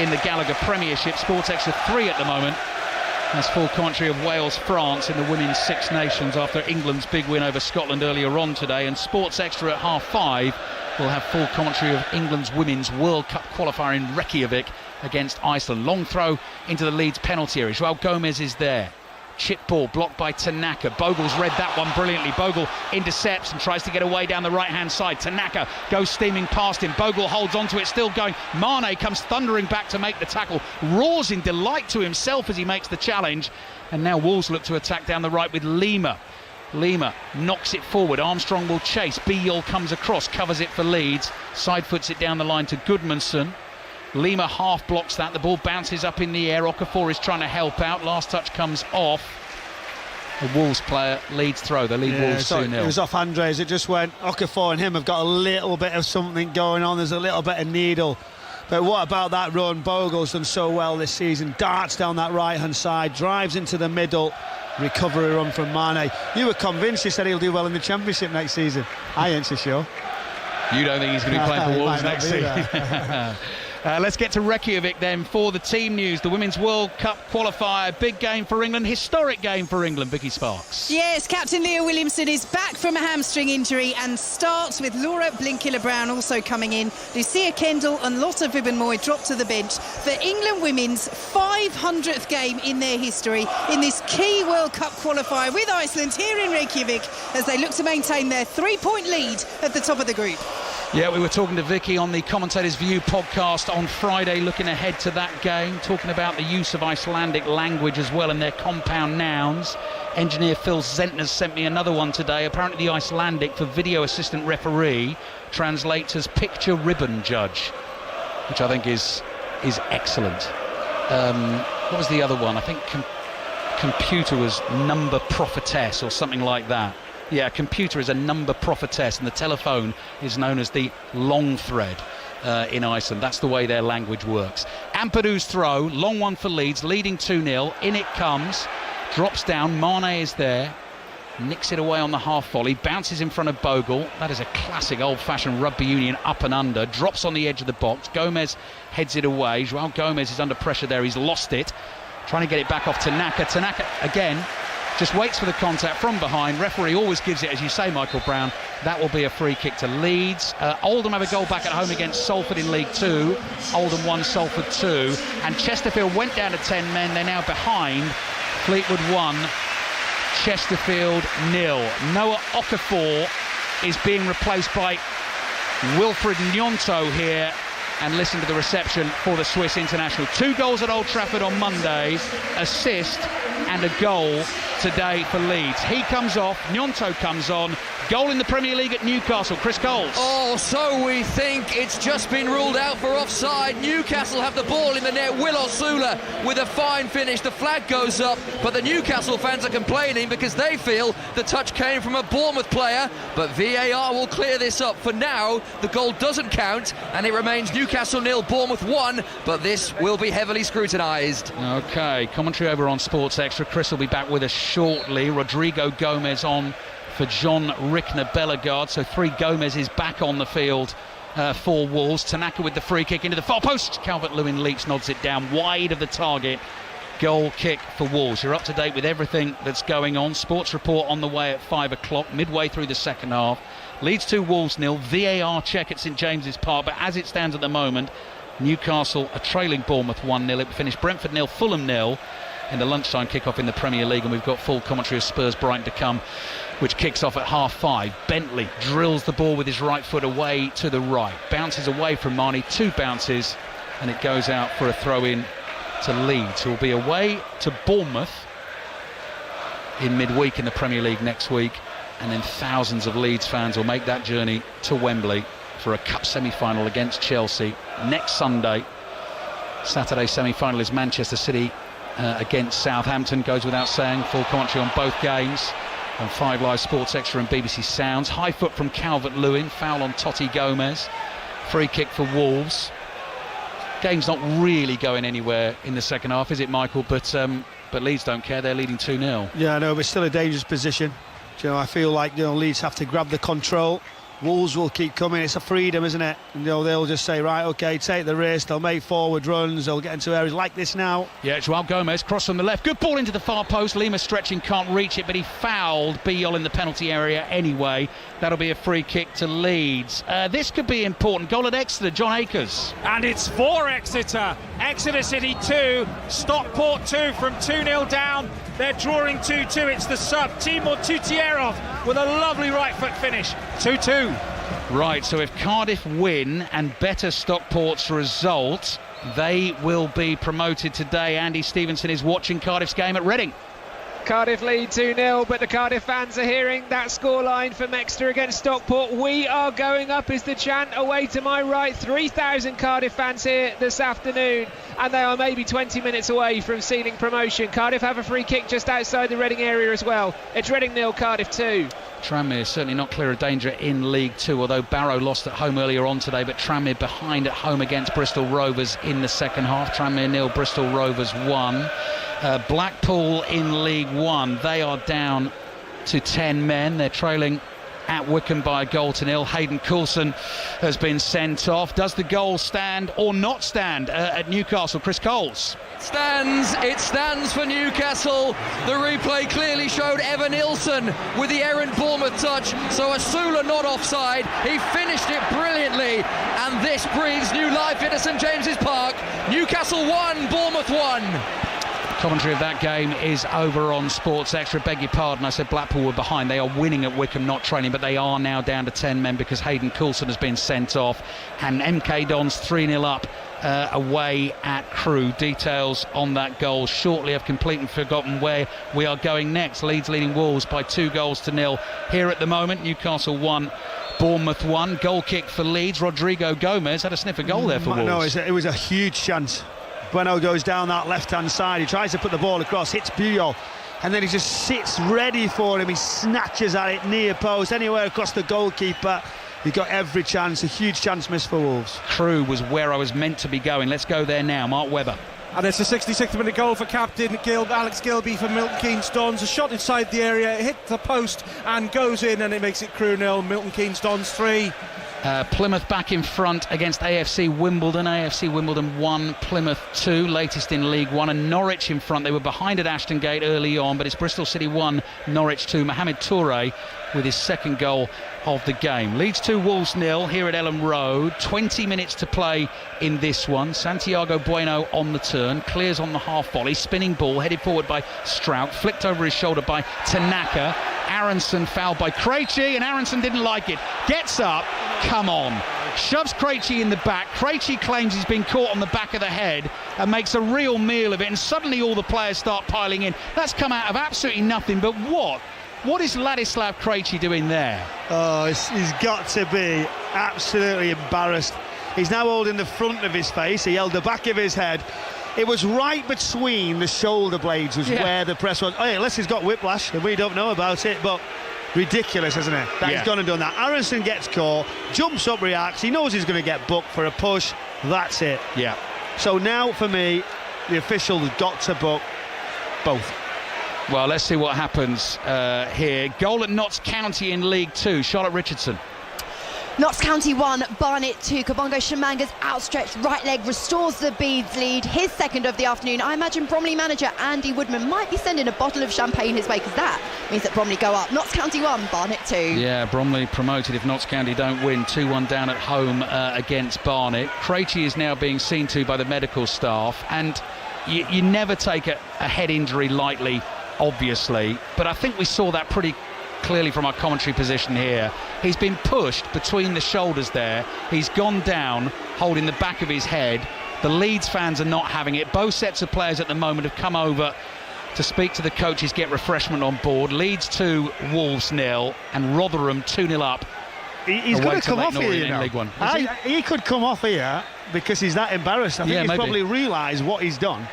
X: in the Gallagher Premiership. Sports Extra 3 at the moment. Has full commentary of Wales, France in the Women's Six Nations after England's big win over Scotland earlier on today. And Sports Extra at 5:30 will have full commentary of England's Women's World Cup qualifier in Reykjavik against Iceland. Long throw into the Leeds penalty area. Joao Gomez is there. Chip ball blocked by Tanaka. Bogle's read that one brilliantly. Bogle intercepts and tries to get away down the right-hand side. Tanaka goes steaming past him. Bogle holds onto it, still going. Mane comes thundering back to make the tackle. Roars in delight to himself as he makes the challenge. And now Wolves look to attack down the right with Lima. Lima knocks it forward. Armstrong will chase. Beale comes across, covers it for Leeds. Side foots it down the line to Goodmanson. Lima half blocks that. The ball bounces up in the air. Okafor is trying to help out. Last touch comes off. The Wolves player leads throw. The lead Wolves 2-0.
D: It was off Andres. It just went. Okafor and him have got a little bit of something going on. There's a little bit of needle. But what about that run? Bogle's done so well this season. Darts down that right-hand side. Drives into the middle. Recovery run from Mane. You were convinced you said he'll do well in the Championship next season. I ain't so sure.
X: You don't think he's going to be playing for Wolves next season? Let's get to Reykjavik then for the team news. The Women's World Cup qualifier. Big game for England. Historic game for England. Vicky Sparks.
G: Yes, Captain Leah Williamson is back from a hamstring injury and starts with Laura Blinkiller-Brown also coming in. Lucia Kendall and Lotta Vibbenmoy drop to the bench for England Women's 500th game in their history in this key World Cup qualifier with Iceland here in Reykjavik as they look to maintain their 3-point lead at the top of the group.
X: Yeah, we were talking to Vicky on the Commentator's View podcast on Friday, looking ahead to that game, talking about the use of Icelandic language as well and their compound nouns. Engineer Phil Zentner sent me another one today. Apparently the Icelandic for video assistant referee translates as picture ribbon judge, which I think is is excellent. What was the other one? I think Computer was number prophetess or something like that. Yeah, Computer is a number prophetess, and the telephone is known as the long thread in Iceland. That's the way their language works. Ampadu's throw, long one for Leeds, leading 2-0. In it comes, drops down, Mane is there, nicks it away on the half volley, bounces in front of Bogle. That is a classic old-fashioned rugby union up and under, drops on the edge of the box. Gomez heads it away. João Gomez is under pressure there, he's lost it, trying to get it back off Tanaka. Tanaka again just waits for the contact from behind. Referee always gives it, as you say, Michael Brown. That will be a free kick to Leeds. Oldham have a goal back at home against Salford in League 2. Oldham 1, Salford 2. And Chesterfield went down to 10 men. They're now behind. Fleetwood 1, Chesterfield 0. Noah Okafor is being replaced by Wilfred Gnonto here. And listen to the reception for the Swiss international. 2 goals at Old Trafford on Monday, assist and a goal today for Leeds. He comes off, Gnonto comes on. Goal in the Premier League at Newcastle. Chris Coles.
H: Oh, so we think it's just been ruled out for offside. Newcastle have the ball in the net. Will Osula with a fine finish. The flag goes up, but the Newcastle fans are complaining because they feel the touch came from a Bournemouth player. But VAR will clear this up. For now, the goal doesn't count, and it remains Newcastle 0, Bournemouth 1. But this will be heavily scrutinised.
X: OK, commentary over on Sports Extra. Chris will be back with us shortly. Rodrigo Gomez on for John Rickner Bellegarde. So 3 Gomez is back on the field for Wolves. Tanaka with the free kick into the far post. Calvert-Lewin Leach nods it down wide of the target. Goal kick for Wolves. You're up to date with everything that's going on. Sports report on the way at 5 o'clock, midway through the second half. Leeds 2, Wolves 0. VAR check at St James's Park, but as it stands at the moment, Newcastle are trailing Bournemouth 1-0. It finished Brentford 0, Fulham 0 in the lunchtime kickoff in the Premier League, and we've got full commentary of Spurs Brighton to come, which kicks off at 5:30. Bentley drills the ball with his right foot away to the right, bounces away from Marnie, 2 bounces, and it goes out for a throw-in to Leeds, who will be away to Bournemouth in midweek in the Premier League next week, and then thousands of Leeds fans will make that journey to Wembley for a cup semi-final against Chelsea next Sunday. Saturday semi-final is Manchester City against Southampton. Goes without saying, full commentary on both games on 5 Live Sports Extra and BBC Sounds. High foot from Calvert-Lewin, foul on Totti Gomez, free kick for Wolves. Game's not really going anywhere in the second half, is it, Michael? But Leeds don't care, they're leading 2-0.
D: Yeah, I know, but still a dangerous position. You know, I feel like, you know, Leeds have to grab the control. Wolves will keep coming. It's a freedom, isn't it? You know, they'll just say, right, OK, take the risk. They'll make forward runs. They'll get into areas like this now.
X: Yeah, João Gomez, cross from the left. Good ball into the far post. Lima stretching, can't reach it, but he fouled Biol in the penalty area anyway. That'll be a free kick to Leeds. This could be important. Goal at Exeter, John Akers.
M: And it's for Exeter. Exeter City 2, Stockport 2 from 2-0 down. They're drawing 2-2. It's the sub, Timur Tutierov, with a lovely right foot finish. 2-2.
X: Right, so if Cardiff win and better Stockport's result, they will be promoted today. Andy Stevenson is watching Cardiff's game at Reading.
I: Cardiff lead 2-0, but the Cardiff fans are hearing that scoreline from Exeter against Stockport. We are going up is the chant away to my right. 3,000 Cardiff fans here this afternoon, and they are maybe 20 minutes away from sealing promotion. Cardiff have a free kick just outside the Reading area as well. It's Reading 0, Cardiff 2.
X: Tranmere certainly not clear of danger in League 2, although Barrow lost at home earlier on today, but Tranmere behind at home against Bristol Rovers in the second half. Tranmere 0, Bristol Rovers 1. Blackpool in League 1, they are down to 10 men. They're trailing at Wycombe by a goal to 0. Hayden Coulson has been sent off. Does the goal stand or not stand at Newcastle? Chris Coles.
H: It stands for Newcastle. The replay clearly showed Evan Nilsson with the errant Bournemouth touch, so Asula not offside. He finished it brilliantly, and this breathes new life into St James's Park. Newcastle 1, Bournemouth 1.
X: Commentary of that game is over on Sports Extra. Beg your pardon, I said Blackpool were behind. They are winning at Wycombe, not trailing, but they are now down to 10 men because Hayden Coulson has been sent off, and MK Dons 3-0 up away at Crewe. Details on that goal shortly. I've completely forgotten where we are going next. Leeds leading Wolves by 2-0 here at the moment. Newcastle 1, Bournemouth 1. Goal kick for Leeds. Rodrigo Gomez had a sniff of goal there for Wolves.
D: No, it was a huge chance. Bueno goes down that left-hand side. He tries to put the ball across, hits Puyol, and then he just sits ready for him. He snatches at it near post, anywhere across the goalkeeper. He got every chance. A huge chance missed for Wolves.
X: Crewe was where I was meant to be going. Let's go there now. Mark Webber.
P: And it's a 66th minute goal for captain Alex Gilby for Milton Keynes Dons. A shot inside the area, it hit the post and goes in, and it makes it Crewe 0, Milton Keynes Dons 3.
X: Plymouth back in front against AFC Wimbledon. AFC Wimbledon 1, Plymouth 2, latest in League 1, and Norwich in front. They were behind at Ashton Gate early on, but it's Bristol City 1, Norwich 2. Mohamed Toure with his second goal of the game. Leeds 2, Wolves 0 here at Elland Road. 20 minutes to play in this one. Santiago Bueno on the turn, clears on the half volley, spinning ball headed forward by Strout, flicked over his shoulder by Tanaka. Aronson fouled by Krejci, and Aronson didn't like it. Gets up, come on, shoves Krejci in the back. Krejci claims he's been caught on the back of the head and makes a real meal of it, and suddenly all the players start piling in. That's come out of absolutely nothing, but what is Ladislav Krejci doing there?
D: Oh, he's got to be absolutely embarrassed. He's now holding the front of his face. He held the back of his head. It was right between the shoulder blades was where the press was. Oh, yeah, unless he's got whiplash and we don't know about it, but ridiculous, isn't it? That he's gone and done that. Aronson gets caught, jumps up, reacts. He knows he's going to get booked for a push. That's it.
X: Yeah.
D: So now, for me, the officials got to book both.
X: Well, let's see what happens here. Goal at Notts County in League 2. Charlotte Richardson.
A: Notts County 1, Barnet 2. Kabongo Shimanga's outstretched right leg restores the Bedes lead, his second of the afternoon. I imagine Bromley manager Andy Woodman might be sending a bottle of champagne his way, because that means that Bromley go up. Notts County 1, Barnet 2.
X: Yeah, Bromley promoted if Notts County don't win. 2-1 down at home against Barnet. Krejci is now being seen to by the medical staff, and you never take a head injury lightly, obviously, but I think we saw that pretty clearly from our commentary position here. He's been pushed between the shoulders there. He's gone down holding the back of his head. The Leeds fans are not having it. Both sets of players at the moment have come over to speak to the coaches, get refreshment on board. Leeds 2, Wolves 0, and Rotherham 2-0 up.
D: He's going to come off here, you know.
X: League One.
D: He could come off here because he's that embarrassed. I think he's probably realised what he's done.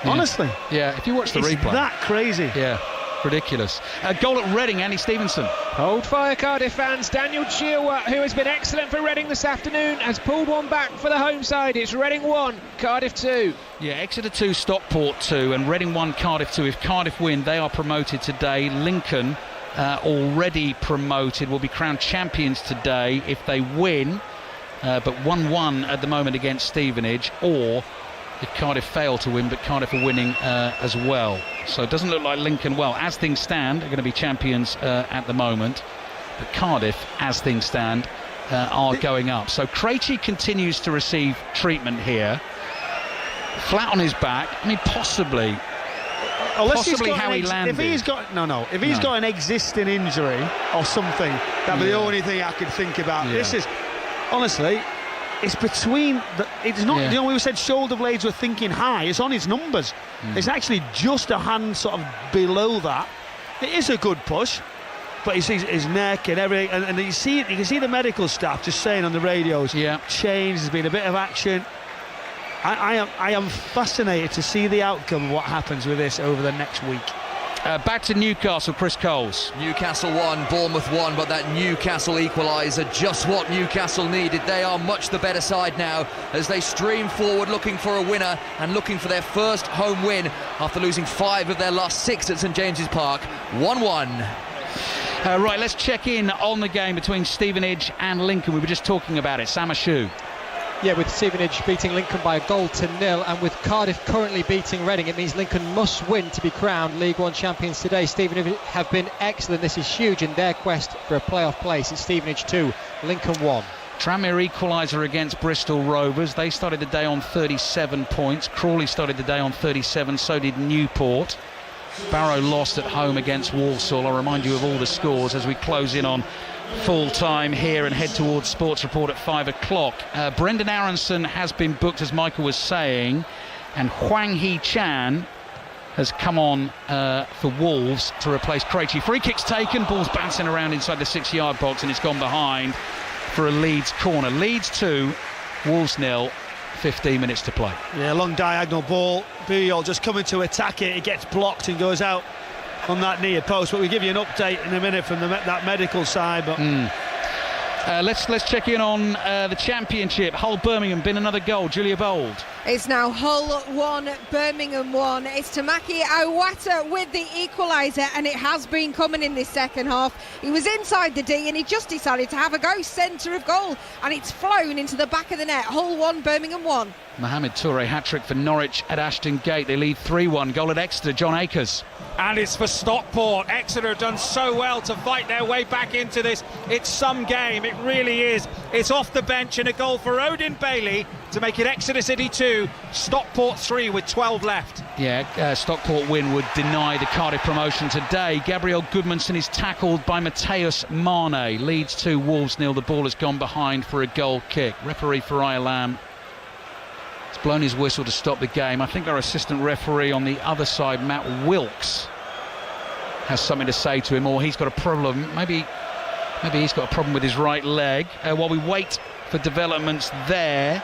X: Yeah.
D: Honestly.
X: Yeah, if you watch the replay.
D: It's that crazy.
X: Yeah. Ridiculous. Goal at Reading, Andy Stevenson.
I: Hold fire, Cardiff fans. Daniel Chilwell, who has been excellent for Reading this afternoon, has pulled one back for the home side. It's Reading 1, Cardiff 2.
X: Yeah, Exeter 2, Stockport 2, and Reading 1, Cardiff 2. If Cardiff win, they are promoted today. Lincoln, already promoted, will be crowned champions today if they win, but 1-1 at the moment against Stevenage, or if Cardiff fail to win, but Cardiff are winning as well. So it doesn't look like Lincoln, well, as things stand, are going to be champions at the moment. But Cardiff, as things stand, are going up. So Krejci continues to receive treatment here. Flat on his back. I mean, possibly how he landed.
D: If he's got got an existing injury or something, that'd be the only thing I could think about.
X: Yeah.
D: This is, honestly, it's between it's not, you know, we said shoulder blades were thinking high, it's on his numbers. It's actually just a hand sort of below that. It is a good push, but you see his neck and everything, and you can see the medical staff just saying on the radios, change, there's been a bit of action. I am fascinated to see the outcome of what happens with this over the next week.
X: Back to Newcastle, Chris Coles.
H: Newcastle 1, Bournemouth 1, but that Newcastle equaliser, just what Newcastle needed. They are much the better side now as they stream forward looking for a winner and looking for their first home win after losing 5 of their last 6 at St James's Park. 1-1.
X: Right, let's check in on the game between Stevenage and Lincoln. We were just talking about it. Sam Ashu.
L: Yeah, with Stevenage beating Lincoln by 1-0, and with Cardiff currently beating Reading, it means Lincoln must win to be crowned League One champions today. Stevenage have been excellent. This is huge in their quest for a playoff place. It's Stevenage 2, Lincoln 1.
X: Tranmere equaliser against Bristol Rovers. They started the day on 37 points. Crawley started the day on 37, so did Newport. Barrow lost at home against Walsall. I'll remind you of all the scores as we close in on full time here and head towards Sports Report at 5 o'clock. Brendan Aronson has been booked, as Michael was saying, and Hwang Hee-chan has come on for Wolves to replace Krejci. Free kicks taken, ball's bouncing around inside the 6-yard box, and it's gone behind for a Leeds corner. Leeds 2, Wolves 0, 15 minutes to play.
D: Yeah, long diagonal ball. Buyol just coming to attack it. It gets blocked and goes out on that near post. But we'll give you an update in a minute from that medical side. But
X: let's check in on the Championship. Hull Birmingham, been another goal. Julia Bold.
J: It's now Hull 1, Birmingham 1. It's Tamaki Awata with the equaliser, and it has been coming in this second half. He was inside the D and he just decided to have a go centre of goal, and it's flown into the back of the net. Hull 1, Birmingham 1.
X: Mohamed Toure hat-trick for Norwich at Ashton Gate. They lead 3-1. Goal at Exeter, John Akers.
M: And it's for Stockport. Exeter have done so well to fight their way back into this. It's some game, it really is. It's off the bench and a goal for Odin Bailey to make it Exeter City 2, Stockport 3 with 12 left.
X: Yeah, Stockport win would deny the Cardiff promotion today. Gabriel Goodmanson is tackled by Mateus Mane. Leeds 2, Wolves 0. The ball has gone behind for a goal kick. Referee Farai Lam has blown his whistle to stop the game. I think our assistant referee on the other side, Matt Wilkes, has something to say to him, or he's got a problem. Maybe he's got a problem with his right leg. While we wait for developments there,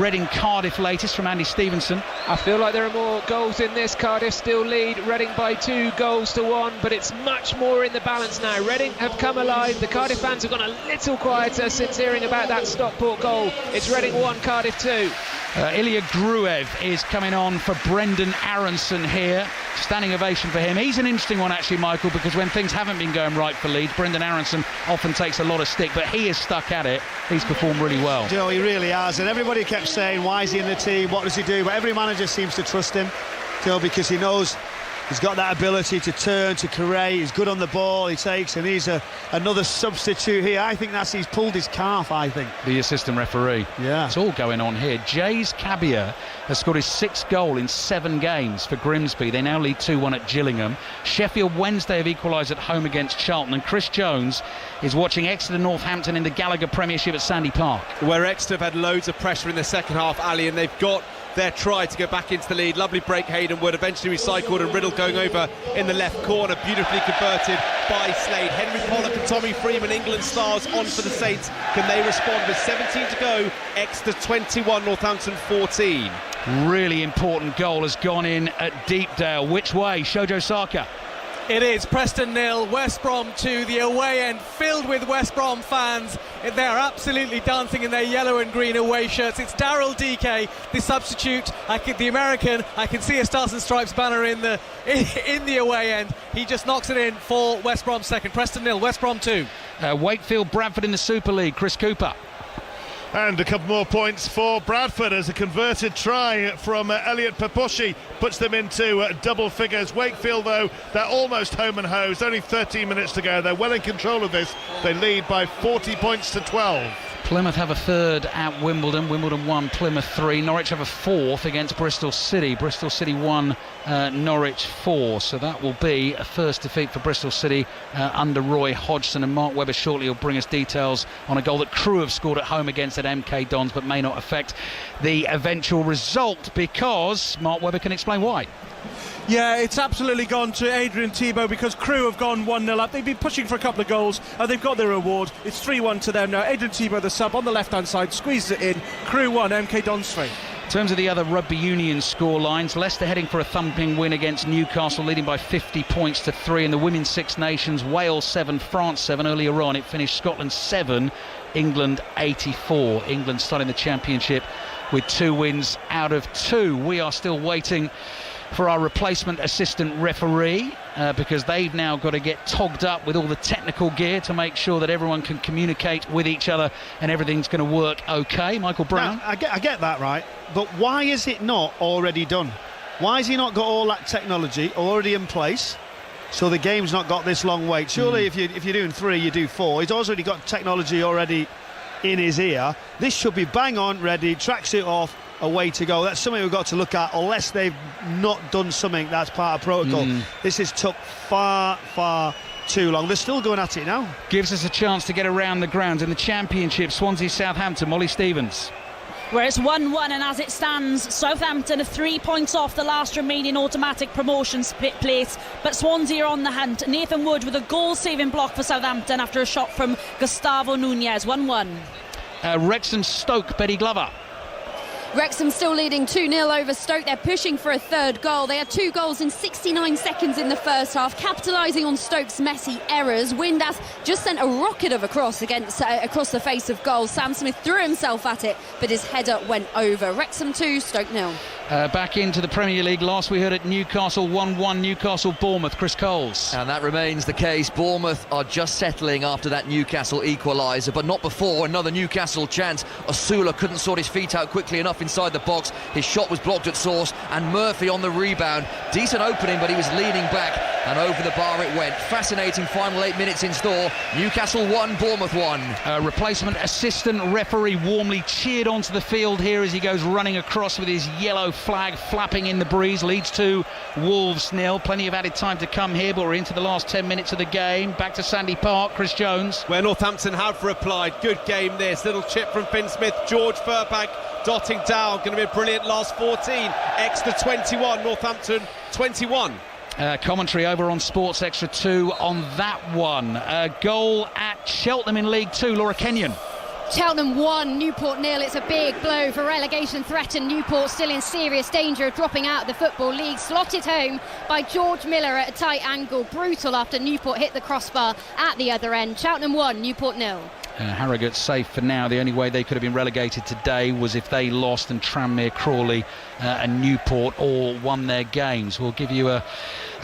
X: Reading Cardiff latest from Andy Stevenson.
I: I feel like there are more goals in this. Cardiff still lead Reading by 2 goals to 1, but it's much more in the balance now. Reading have come alive. The Cardiff fans have gone a little quieter since hearing about that Stockport goal. It's Reading 1, Cardiff 2.
X: Ilya Gruev is coming on for Brendan Aronson here. Standing ovation for him. He's an interesting one actually, Michael, because when things haven't been going right for Leeds, Brendan Aronson often takes a lot of stick, but he is stuck at it. He's performed really well.
D: Joe, he really has, and everybody kept saying, why is he in the team, what does he do? But every manager seems to trust him, Joe, because he knows he's got that ability to turn, to create. He's good on the ball, he takes, and he's another substitute here. I think he's pulled his calf, I think.
X: The assistant referee.
D: Yeah.
X: It's all going on here. Jays Cabia has scored his 6th goal in 7 games for Grimsby. They now lead 2-1 at Gillingham. Sheffield Wednesday have equalised at home against Charlton, and Chris Jones is watching Exeter Northampton in the Gallagher Premiership at Sandy Park.
Q: Where Exeter have had loads of pressure in the second half, Ali, and they've got their try to go back into the lead. Lovely break, Hayden Wood, eventually recycled, and Riddle going over in the left corner, beautifully converted by Slade. Henry Pollock and Tommy Freeman, England stars, on for the Saints. Can they respond with 17 to go? Exeter 21, Northampton 14.
X: Really important goal has gone in at Deepdale. Which way? Shojo Saka.
K: It is Preston 0, West Brom 2, the away end filled with West Brom fans. They're absolutely dancing in their yellow and green away shirts. It's Daryl DK, the substitute, the American. I can see a Stars and Stripes banner in the away end. He just knocks it in for West Brom second. Preston 0, West Brom 2.
X: Wakefield Bradford in the Super League. Chris Cooper.
B: And a couple more points for Bradford as a converted try from Elliot Paposhi puts them into double figures. Wakefield, though, they're almost home and hosed. Only 13 minutes to go. They're well in control of this. They lead by 40 points to 12.
X: Plymouth have a 3rd at Wimbledon. Wimbledon 1, Plymouth 3. Norwich have a 4th against Bristol City. Bristol City 1, Norwich 4. So that will be a first defeat for Bristol City under Roy Hodgson. And Mark Webber shortly will bring us details on a goal that Crewe have scored at home against at MK Dons, but may not affect the eventual result, because Mark Webber can explain why.
P: Yeah, it's absolutely gone to Adrian Thibault, because Crewe have gone 1-0 up. They've been pushing for a couple of goals and they've got their reward. It's 3-1 to them now. Adrian Thibault, the sub, on the left hand side, squeezes it in. Crewe 1, MK Dons 3.
X: In terms of the other rugby union score lines, Leicester heading for a thumping win against Newcastle, leading by 50 points to 3 in the Women's Six Nations. Wales 7, France 7. Earlier on it finished Scotland 7, England 84. England starting the Championship with 2 wins out of 2. We are still waiting for our replacement assistant referee, because they've now got to get togged up with all the technical gear to make sure that everyone can communicate with each other and everything's going to work okay. Michael Brown?
D: Now, I get that, right, but why is it not already done? Why has he not got all that technology already in place, so the game's not got this long wait? Surely if you're doing 3, you do 4. He's already got technology already in his ear. This should be bang on, ready, tracks it off, away to go. That's something we've got to look at, unless they've not done something that's part of protocol. This is took far
P: too long. They're still going at it now.
X: Gives us a chance to get around the grounds in the Championship. Swansea-Southampton, Molly Stevens.
E: Where it's 1-1, and as it stands, Southampton are 3 points off the last remaining automatic promotion place, but Swansea are on the hunt. Nathan Wood with a goal-saving block for Southampton after a shot from Gustavo Nunez. 1-1.
X: Wrexham-Stoke, Betty Glover.
N: Wrexham still leading 2-0 over Stoke. They're pushing for a third goal. They had 2 goals in 69 seconds in the first half, capitalising on Stoke's messy errors. Windass just sent a rocket of a cross across the face of goal. Sam Smith threw himself at it, but his header went over. Wrexham 2, Stoke 0.
X: Back into the Premier League. Last we heard at Newcastle 1-1, Newcastle-Bournemouth. Chris Coles.
H: And that remains the case. Bournemouth are just settling after that Newcastle equaliser, but not before. Another Newcastle chance. Osula couldn't sort his feet out quickly enough inside the box. His shot was blocked at source, and Murphy on the rebound. Decent opening, but he was leaning back, and over the bar it went. Fascinating final 8 minutes in store. Newcastle 1, Bournemouth 1.
X: Replacement assistant referee warmly cheered onto the field here as he goes running across with his yellow flag flapping in the breeze. Leeds 2, Wolves 0. Plenty of added time to come here, but we're into the last 10 minutes of the game. Back to Sandy Park. Chris Jones.
Q: Where Northampton have replied. Good game this. Little chip from Finn Smith. George Furbank dotting down. Going to be a brilliant last 14. Extra 21. Northampton 21.
X: Commentary over on Sports Extra 2 on that one. Goal at Cheltenham in League 2. Laura Kenyon.
O: Cheltenham 1, Newport 0. It's a big blow for relegation threatened Newport, still in serious danger of dropping out of the Football League. Slotted home by George Miller at a tight angle. Brutal after Newport hit the crossbar at the other end. Cheltenham 1, Newport 0.
X: Harrogate safe for now. The only way they could have been relegated today was if they lost and Tranmere, Crawley and Newport all won their games. We'll give you a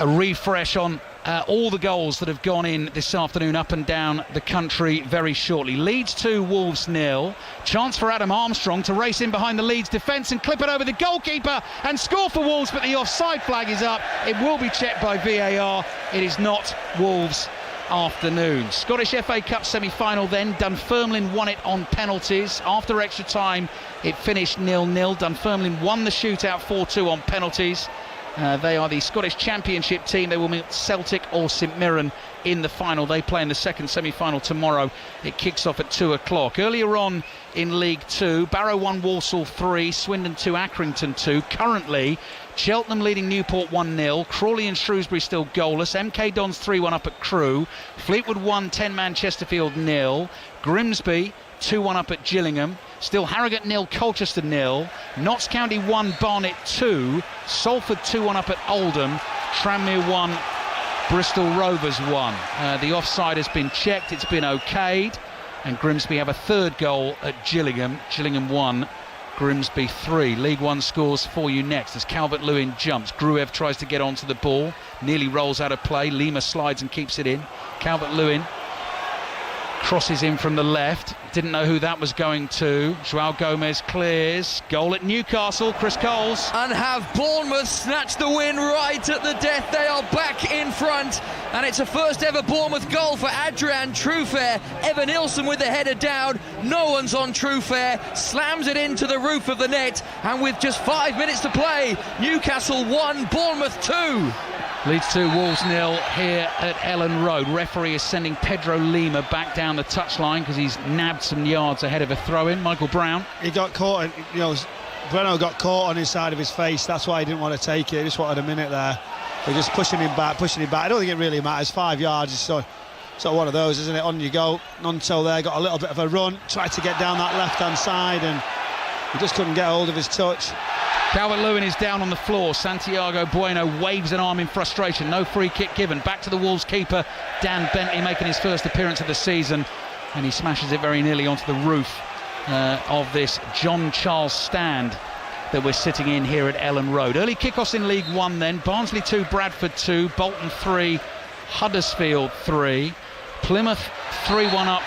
X: refresh on all the goals that have gone in this afternoon up and down the country very shortly. Leeds 2, Wolves 0. Chance for Adam Armstrong to race in behind the Leeds defence and clip it over the goalkeeper and score for Wolves, but the offside flag is up. It will be checked by VAR. It is not Wolves afternoon. Scottish FA Cup semi-final then. Dunfermline won it on penalties. After extra time it finished 0-0. Dunfermline won the shootout 4-2 on penalties. They are the Scottish Championship team. They will meet Celtic or St Mirren in the final. They play in the second semi-final tomorrow. It kicks off at 2 o'clock. Earlier on in League 2, Barrow 1, Walsall 3, Swindon 2, Accrington 2. Currently, Cheltenham leading Newport 1-0. Crawley and Shrewsbury still goalless. MK Dons 3-1 up at Crewe. Fleetwood 1, 10-man Chesterfield 0. Grimsby 2-1 up at Gillingham. Still Harrogate 0, Colchester 0. Notts County 1, Barnet 2. Salford 2-1 up at Oldham. Tranmere 1, Bristol Rovers 1. The offside has been checked, it's been okayed, and Grimsby have a third goal at Gillingham. Gillingham 1, Grimsby 3. League 1 scores for you next as Calvert-Lewin jumps. Gruev tries to get onto the ball, nearly rolls out of play. Lima slides and keeps it in. Calvert-Lewin crosses in from the left. Didn't know who that was going to. Joao Gomez clears. Goal at Newcastle. Chris Coles.
H: And have Bournemouth snatched the win right at the death. They are back in front. And it's a first ever Bournemouth goal for Adrian Trufair. Evan Nilsson with the header down. No one's on Trufair. Slams it into the roof of the net. And with just 5 minutes to play, Newcastle 1, Bournemouth 2.
X: Leeds 2, Wolves 0 here at Ellen Road. Referee is sending Pedro Lima back down the touchline because he's nabbed some yards ahead of a throw-in. Michael Brown.
P: He got caught, Breno got caught on his side of his face. That's why he didn't want to take it. He just wanted a minute there. They're just pushing him back. I don't think it really matters. 5 yards is sort of one of those, isn't it? On you go. Nonto there got a little bit of a run. Tried to get down that left-hand side and he just couldn't get hold of his touch.
X: Calvert-Lewin is down on the floor. Santiago Bueno waves an arm in frustration. No free kick given. Back to the Wolves keeper, Dan Bentley, making his first appearance of the season. And he smashes it very nearly onto the roof of this John Charles stand that we're sitting in here at Ellen Road. Early kickoffs in League 1 then. Barnsley 2, Bradford 2. Bolton 3, Huddersfield 3. Plymouth 3-1 up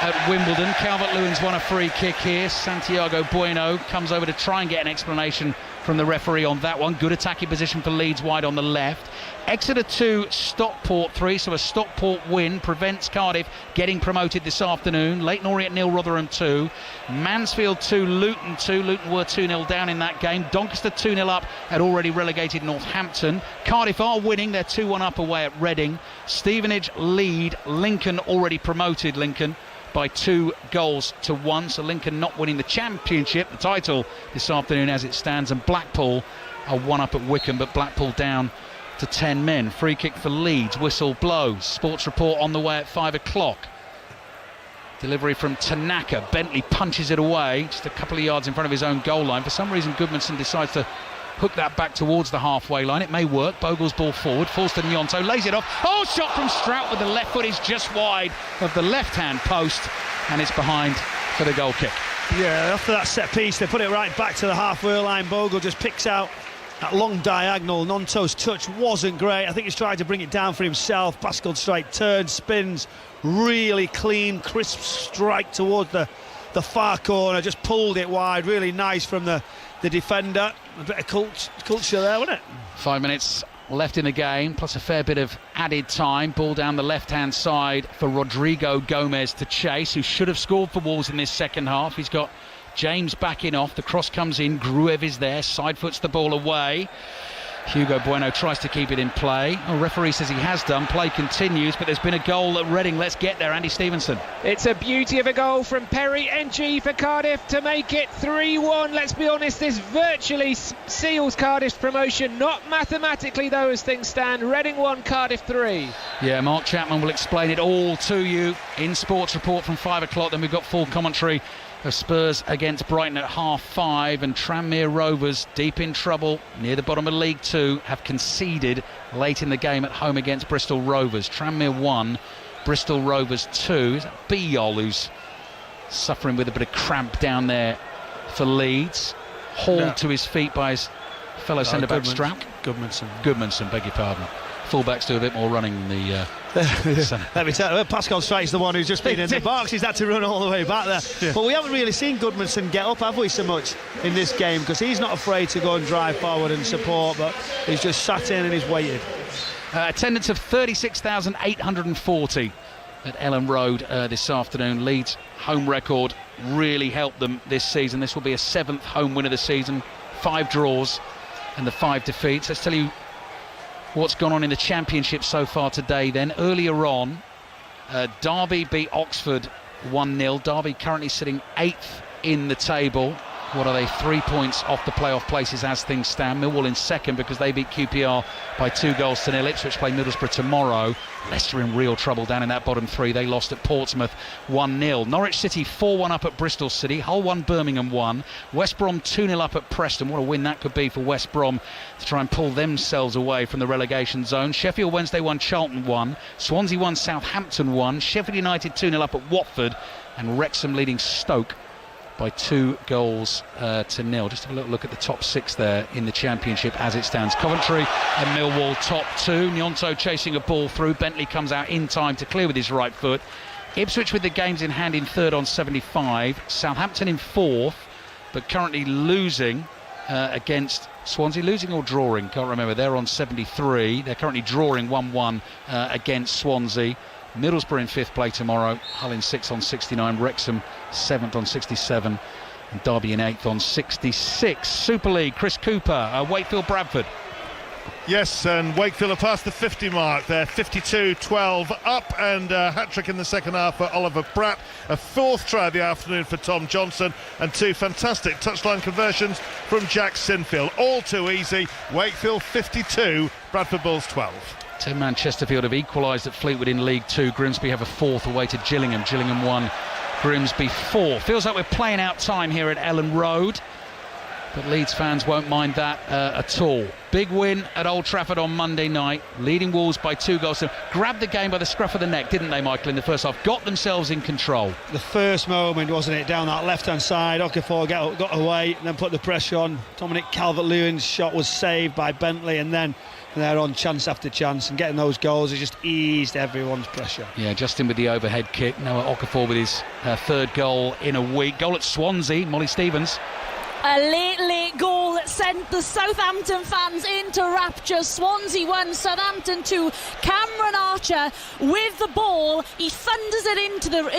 X: at Wimbledon. Calvert-Lewin's won a free kick here. Santiago Bueno comes over to try and get an explanation from the referee on that one. Good attacking position for Leeds wide on the left. Exeter 2, Stockport 3, so a Stockport win prevents Cardiff getting promoted this afternoon. Leyton Orient 0, Rotherham 2. Mansfield 2, Luton 2. Luton were 2-0 down in that game. Doncaster 2-0 up at already relegated Northampton. Cardiff are winning, they're 2-1 up away at Reading. Stevenage lead, Lincoln already promoted Lincoln by 2-1, so Lincoln not winning the championship, the title this afternoon as it stands, and Blackpool are 1 up at Wycombe, but Blackpool down to 10 men. Free kick for Leeds, whistle blows. Sports report on the way at 5 o'clock. Delivery from Tanaka, Bentley punches it away, just a couple of yards in front of his own goal line. For some reason Goodmanson decides to hook that back towards the halfway line. It may work. Bogle's ball forward, falls to Nyonto, lays it off. Oh, shot from Strout with the left foot is just wide of the left-hand post, and it's behind for the goal kick.
D: Yeah, after that set piece, they put it right back to the halfway line. Bogle just picks out that long diagonal. Nonto's touch wasn't great. I think he's tried to bring it down for himself. Pascal strike, turns, spins, really clean, crisp strike towards the far corner. Just pulled it wide. Really nice from the defender. A bit of culture there, wasn't it? 5 minutes left in the game, plus a fair bit of added time. Ball down the left-hand side for Rodrigo Gomez to chase, who should have scored for Wolves in this second half. He's got James backing off. The cross comes in. Gruev is there. Side foots the ball away. Hugo Bueno tries to keep it in play. Oh, referee says he has done. Play continues, but there's been a goal at Reading. Let's get there, Andy Stevenson.
I: It's a beauty of a goal from Perry Ng for Cardiff to make it 3-1. Let's be honest, this virtually seals Cardiff's promotion. Not mathematically, though, as things stand. Reading 1, Cardiff 3.
X: Yeah, Mark Chapman will explain it all to you in Sports Report from 5 o'clock. Then we've got full commentary of Spurs against Brighton at 5:30, and Tranmere Rovers, deep in trouble near the bottom of League 2, have conceded late in the game at home against Bristol Rovers. Tranmere 1, Bristol Rovers 2. Is that Biol who's suffering with a bit of cramp down there for Leeds? Hauled to his feet by his fellow centre-back Strout. Goodmanson, beg your pardon. Fullbacks do a bit more running than the
D: Let me tell you, Pascal Strike's the one who's just been in the box. He's had to run all the way back there. Yeah. But we haven't really seen Goodmanson get up, have we, so much in this game, because he's not afraid to go and drive forward and support, but he's just sat in and he's waited.
X: Attendance of 36,840 at Ellen Road this afternoon. Leeds' home record really helped them this season. This will be a 7th home win of the season, 5 draws and the 5 defeats. Let's tell you what's gone on in the Championship so far today then. Earlier on, Derby beat Oxford 1-0. Derby currently sitting 8th in the table. What are they? 3 points off the playoff places as things stand. Millwall in second because they beat QPR by 2-0. Ipswich play Middlesbrough tomorrow. Leicester in real trouble down in that bottom 3. They lost at Portsmouth 1-0. Norwich City 4-1 up at Bristol City. Hull 1, Birmingham 1. West Brom 2-0 up at Preston. What a win that could be for West Brom to try and pull themselves away from the relegation zone. Sheffield Wednesday 1, Charlton 1. Swansea 1, Southampton 1. Sheffield United 2-0 up at Watford. And Wrexham leading Stoke by 2-0. Just have a little look at the top 6 there in the Championship as it stands. Coventry and Millwall top 2. Nyonto chasing a ball through. Bentley comes out in time to clear with his right foot. Ipswich with the games in hand in 3rd on 75. Southampton in 4th, but currently losing against Swansea. Losing or drawing? Can't remember. They're on 73. They're currently drawing 1-1 against Swansea. Middlesbrough in 5th play tomorrow. Hull in 6th on 69. Wrexham 7th on 67. And Derby in 8th on 66. Super League, Chris Cooper, Wakefield Bradford.
B: Yes, and Wakefield have passed the 50 mark. They're 52-12 up, and a hat-trick in the second half for Oliver Pratt. A 4th try of the afternoon for Tom Johnson, and 2 fantastic touchline conversions from Jack Sinfield. All too easy. Wakefield 52, Bradford Bulls 12.
X: 10-man Chesterfield have equalised at Fleetwood in League 2. Grimsby have a 4th away to Gillingham. Gillingham 1, Grimsby 4. Feels like we're playing out time here at Ellen Road, but Leeds fans won't mind that at all. Big win at Old Trafford on Monday night, leading Wolves by 2 goals. So grabbed the game by the scruff of the neck, didn't they, Michael, in the first half? Got themselves in control.
D: The first moment, wasn't it, down that left-hand side. Okafor got away and then put the pressure on. Dominic Calvert-Lewin's shot was saved by Bentley, and then they're on chance after chance, and getting those goals has just eased everyone's pressure.
X: Yeah, Justin with the overhead kick. Noah Okafor with his 3rd goal in a week. Goal at Swansea, Molly Stevens.
E: A late goal set sent the Southampton fans into rapture. Swansea 1, Southampton 2. Cameron Archer with the ball, he thunders it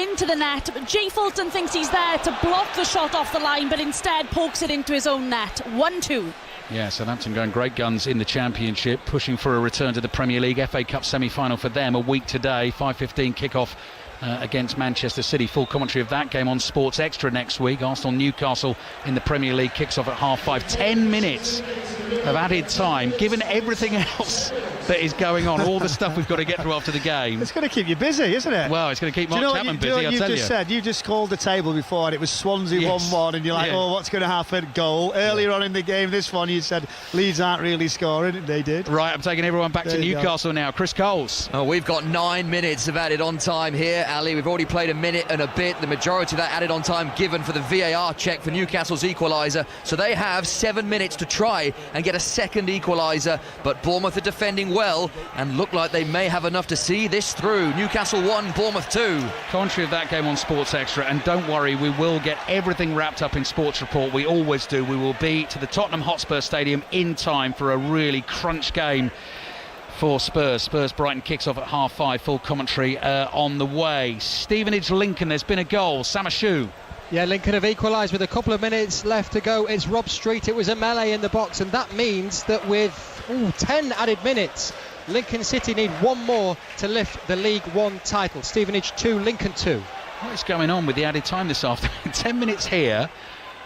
E: into the net, but Jay Fulton thinks he's there to block the shot off the line, but instead pokes it into his own net. 1-2.
X: Yeah, Southampton going great guns in the Championship, pushing for a return to the Premier League. FA Cup semi-final for them a week today. 5:15 kickoff against Manchester City. Full commentary of that game on Sports Extra next week. Arsenal-Newcastle in the Premier League kicks off at 5:30. 10 minutes of added time, given everything else that is going on, all the stuff we've got to get through after the game.
D: It's going to keep you busy, isn't it?
X: Well, it's going to keep Mark Chapman busy, I tell you.
D: You just called the table before and it was Swansea 1-1 and you're like, oh, what's going to happen? Goal. Earlier on in the game, this one, you said Leeds aren't really scoring. They did.
X: Right, I'm taking everyone back to Newcastle now. Chris Coles.
H: Oh, we've got 9 minutes of added on time here, Ali. We've already played a minute and a bit. The majority of that added on time given for the VAR check for Newcastle's equaliser. So they have 7 minutes to try and get a second equaliser. But Bournemouth are defending well and look like they may have enough to see this through. Newcastle 1, Bournemouth 2.
X: Commentary of that game on Sports Extra, and don't worry, we will get everything wrapped up in Sports Report. We always do. We will be to the Tottenham Hotspur Stadium in time for a really crunch game for Spurs. Spurs-Brighton kicks off at 5:30. Full commentary on the way. Stevenage Lincoln, there's been a goal. Samashu.
L: Yeah, Lincoln have equalised with a couple of minutes left to go. It's Rob Street. It was a melee in the box, and that means that with 10 added minutes, Lincoln City need one more to lift the League One title. Stevenage 2, Lincoln 2.
X: What is going on with the added time this afternoon? 10 minutes here.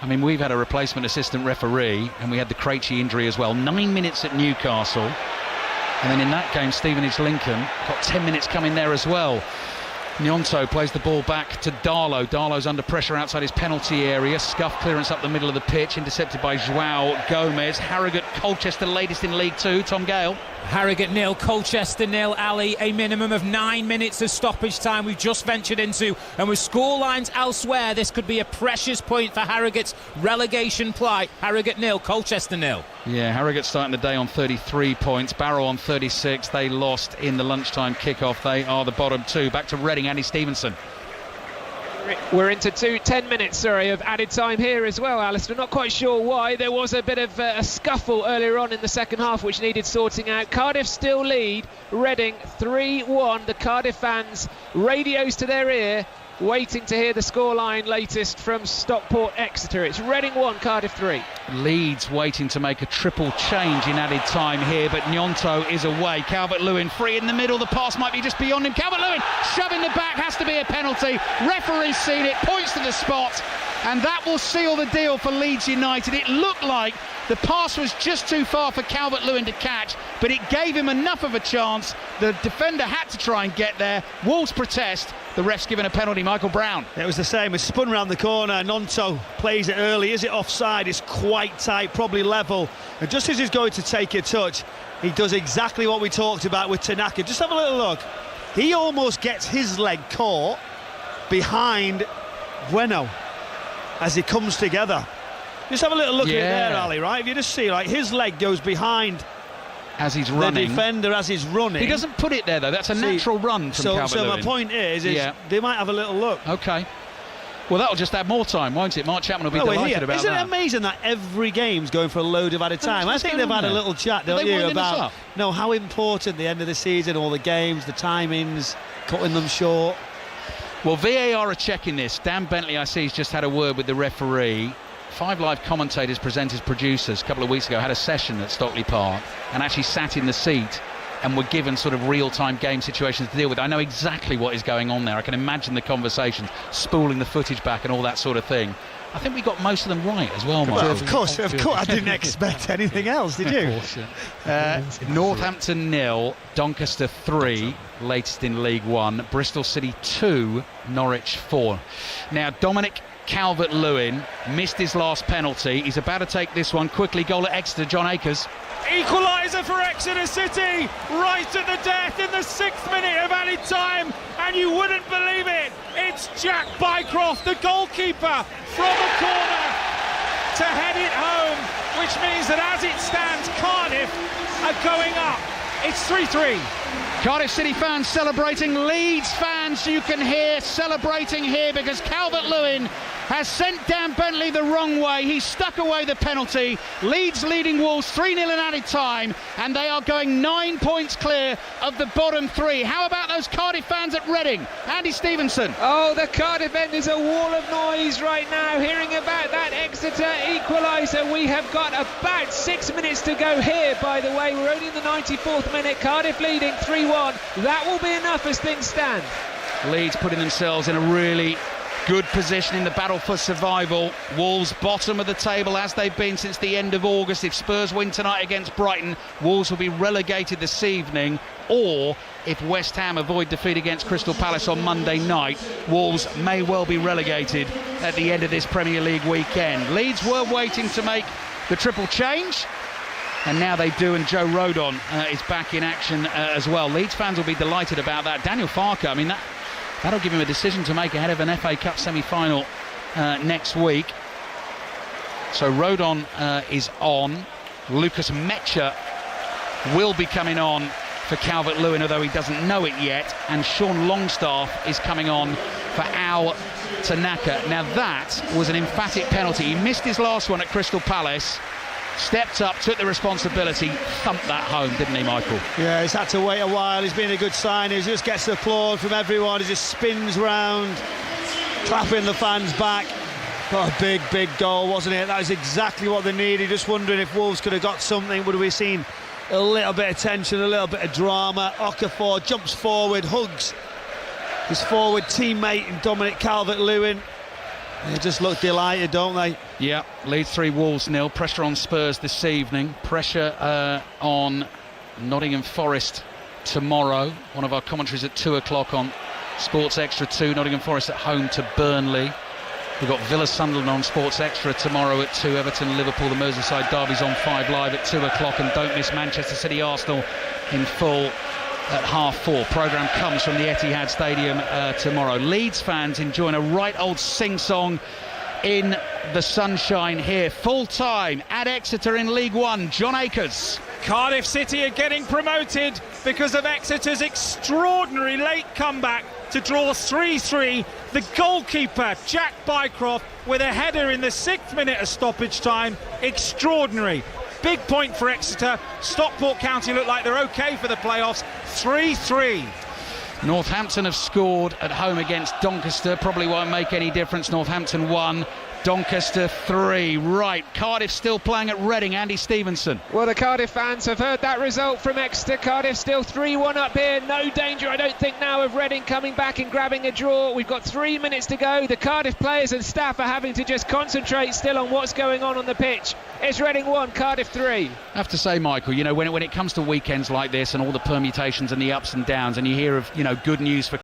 X: I mean, we've had a replacement assistant referee, and we had the Krejci injury as well. 9 minutes at Newcastle. And then in that game, Stevenage Lincoln got 10 minutes coming there as well. Nyonto plays the ball back to Darlow. Darlow's under pressure outside his penalty area. Scuff clearance up the middle of the pitch, intercepted by João Gomez. Harrogate, Colchester, latest in League Two. Tom Gale.
R: Harrogate 0, Colchester 0, Ali. A minimum of 9 minutes of stoppage time we've just ventured into, and with scorelines elsewhere, this could be a precious point for Harrogate's relegation plight. Harrogate 0, Colchester 0.
X: Yeah, Harrogate starting the day on 33 points, Barrow on 36. They lost in the lunchtime kickoff. They are the bottom two. Back to Reading, Andy Stevenson.
I: We're into 10 minutes of added time here as well, Alistair. Not quite sure why. There was a bit of a scuffle earlier on in the second half which needed sorting out. Cardiff still lead, Reading 3-1. The Cardiff fans, radios to their ear, waiting to hear the scoreline latest from Stockport Exeter. It's Reading 1, Cardiff 3.
X: Leeds waiting to make a triple change in added time here, but Nyonto is away. Calvert-Lewin free in the middle. The pass might be just beyond him. Calvert-Lewin shoving the back, has to be a penalty. Referee's seen it, points to the spot, and that will seal the deal for Leeds United. It looked like the pass was just too far for Calvert-Lewin to catch, but it gave him enough of a chance. The defender had to try and get there. Wolves protest. The ref's given a penalty. Michael Brown.
D: It was the same. It's spun round the corner. Nyonto plays it early. Is it offside? It's quite tight, probably level. And just as he's going to take a touch, he does exactly what we talked about with Tanaka. Just have a little look. He almost gets his leg caught behind Bueno as he comes together. Just have a little look at it there, Ali, right? If you just see, like, his leg goes behind
X: as he's running.
D: The defender as he's running.
X: He doesn't put it there, though. That's a natural run from Calvert-Lewin.
D: So my point is they might have a little look.
X: OK. Well, that'll just add more time, won't it? Mark Chapman will be delighted about that.
D: Isn't it amazing that every game's going for a load of added time? I think they've had a little chat, don't you, about how important the end of the season, all the games, the timings, cutting them short.
X: Well, VAR are checking this. Dan Bentley, I see, has just had a word with the referee. 5 Live commentators, presenters, producers a couple of weeks ago had a session at Stockley Park and actually sat in the seat and were given sort of real-time game situations to deal with. I know exactly what is going on there. I can imagine the conversations, spooling the footage back and all that sort of thing. I think we got most of them right as well, Mark.
D: Well, of course. I didn't expect anything else, did you?
X: Northampton 0, Doncaster 3, latest in League One. Bristol City 2, Norwich 4. Now, Dominic Calvert-Lewin missed his last penalty. He's about to take this one quickly. Goal at Exeter, John Akers.
P: Equaliser for Exeter City, right at the death in the 6th minute of added time, and you wouldn't believe it. It's Jack Bycroft, the goalkeeper, from a corner to head it home, which means that as it stands, Cardiff are going up. It's 3-3.
X: Cardiff City fans celebrating, Leeds fans you can hear celebrating here because Calvert-Lewin has sent Dan Bentley the wrong way. He stuck away the penalty. Leeds leading Wolves 3-0 in added time, and they are going 9 points clear of the bottom three. How about those Cardiff fans at Reading? Andy Stevenson.
I: Oh, the Cardiff end is a wall of noise right now, hearing about that Exeter equaliser. We have got about 6 minutes to go here, by the way. We're only in the 94th minute. Cardiff leading 3-1. That will be enough as things stand.
X: Leeds putting themselves in a really good position in the battle for survival. Wolves bottom of the table as they've been since the end of August. If Spurs win tonight against Brighton, Wolves will be relegated this evening, or if West Ham avoid defeat against Crystal Palace on Monday night, Wolves may well be relegated at the end of this Premier League weekend. Leeds were waiting to make the triple change, and now they do, and Joe Rodon is back in action as well. Leeds fans will be delighted about that. Daniel Farke, I mean, that'll give him a decision to make ahead of an FA Cup semi-final next week. So Rodon is on. Lucas Mecha will be coming on for Calvert-Lewin, although he doesn't know it yet. And Sean Longstaff is coming on for Al Tanaka. Now that was an emphatic penalty. He missed his last one at Crystal Palace. Stepped up, took the responsibility, thumped that home, didn't he, Michael?
D: Yeah, he's had to wait a while. He's been a good sign. He just gets the applaud from everyone. He just spins round, clapping the fans back. What a big goal, wasn't it? That was exactly what they needed. Just wondering if Wolves could have got something. Would we have seen a little bit of tension, a little bit of drama? Okafor jumps forward, hugs his forward teammate in Dominic Calvert-Lewin. They just look delighted, don't they?
X: Yeah, Leeds 3, Wolves 0. Pressure on Spurs this evening. Pressure on Nottingham Forest tomorrow. One of our commentaries at 2 o'clock on Sports Extra 2. Nottingham Forest at home to Burnley. We've got Villa Sunderland on Sports Extra tomorrow at 2. Everton Liverpool, the Merseyside derby's on 5 Live at 2 o'clock. And don't miss Manchester City Arsenal in full at 4:30. Programme comes from the Etihad Stadium tomorrow. Leeds fans enjoying a right old sing-song in the sunshine here. Full time at Exeter in League One. John Akers.
M: Cardiff City are getting promoted because of Exeter's extraordinary late comeback to draw 3-3. The goalkeeper, Jack Bycroft, with a header in the 6th minute of stoppage time. Extraordinary. Big point for Exeter. Stockport County look like they're OK for the playoffs. 3-3.
X: Northampton have scored at home against Doncaster. Probably won't make any difference. Northampton 1, Doncaster 3. Right, Cardiff still playing at Reading. Andy Stevenson.
I: Well, the Cardiff fans have heard that result from Exeter. Cardiff still 3-1 up here. No danger, I don't think, now of Reading coming back and grabbing a draw. We've got 3 minutes to go. The Cardiff players and staff are having to just concentrate still on what's going on the pitch. It's Reading 1, Cardiff 3.
X: I have to say, Michael, you know, when it comes to weekends like this and all the permutations and the ups and downs, and you hear of, you know, good news for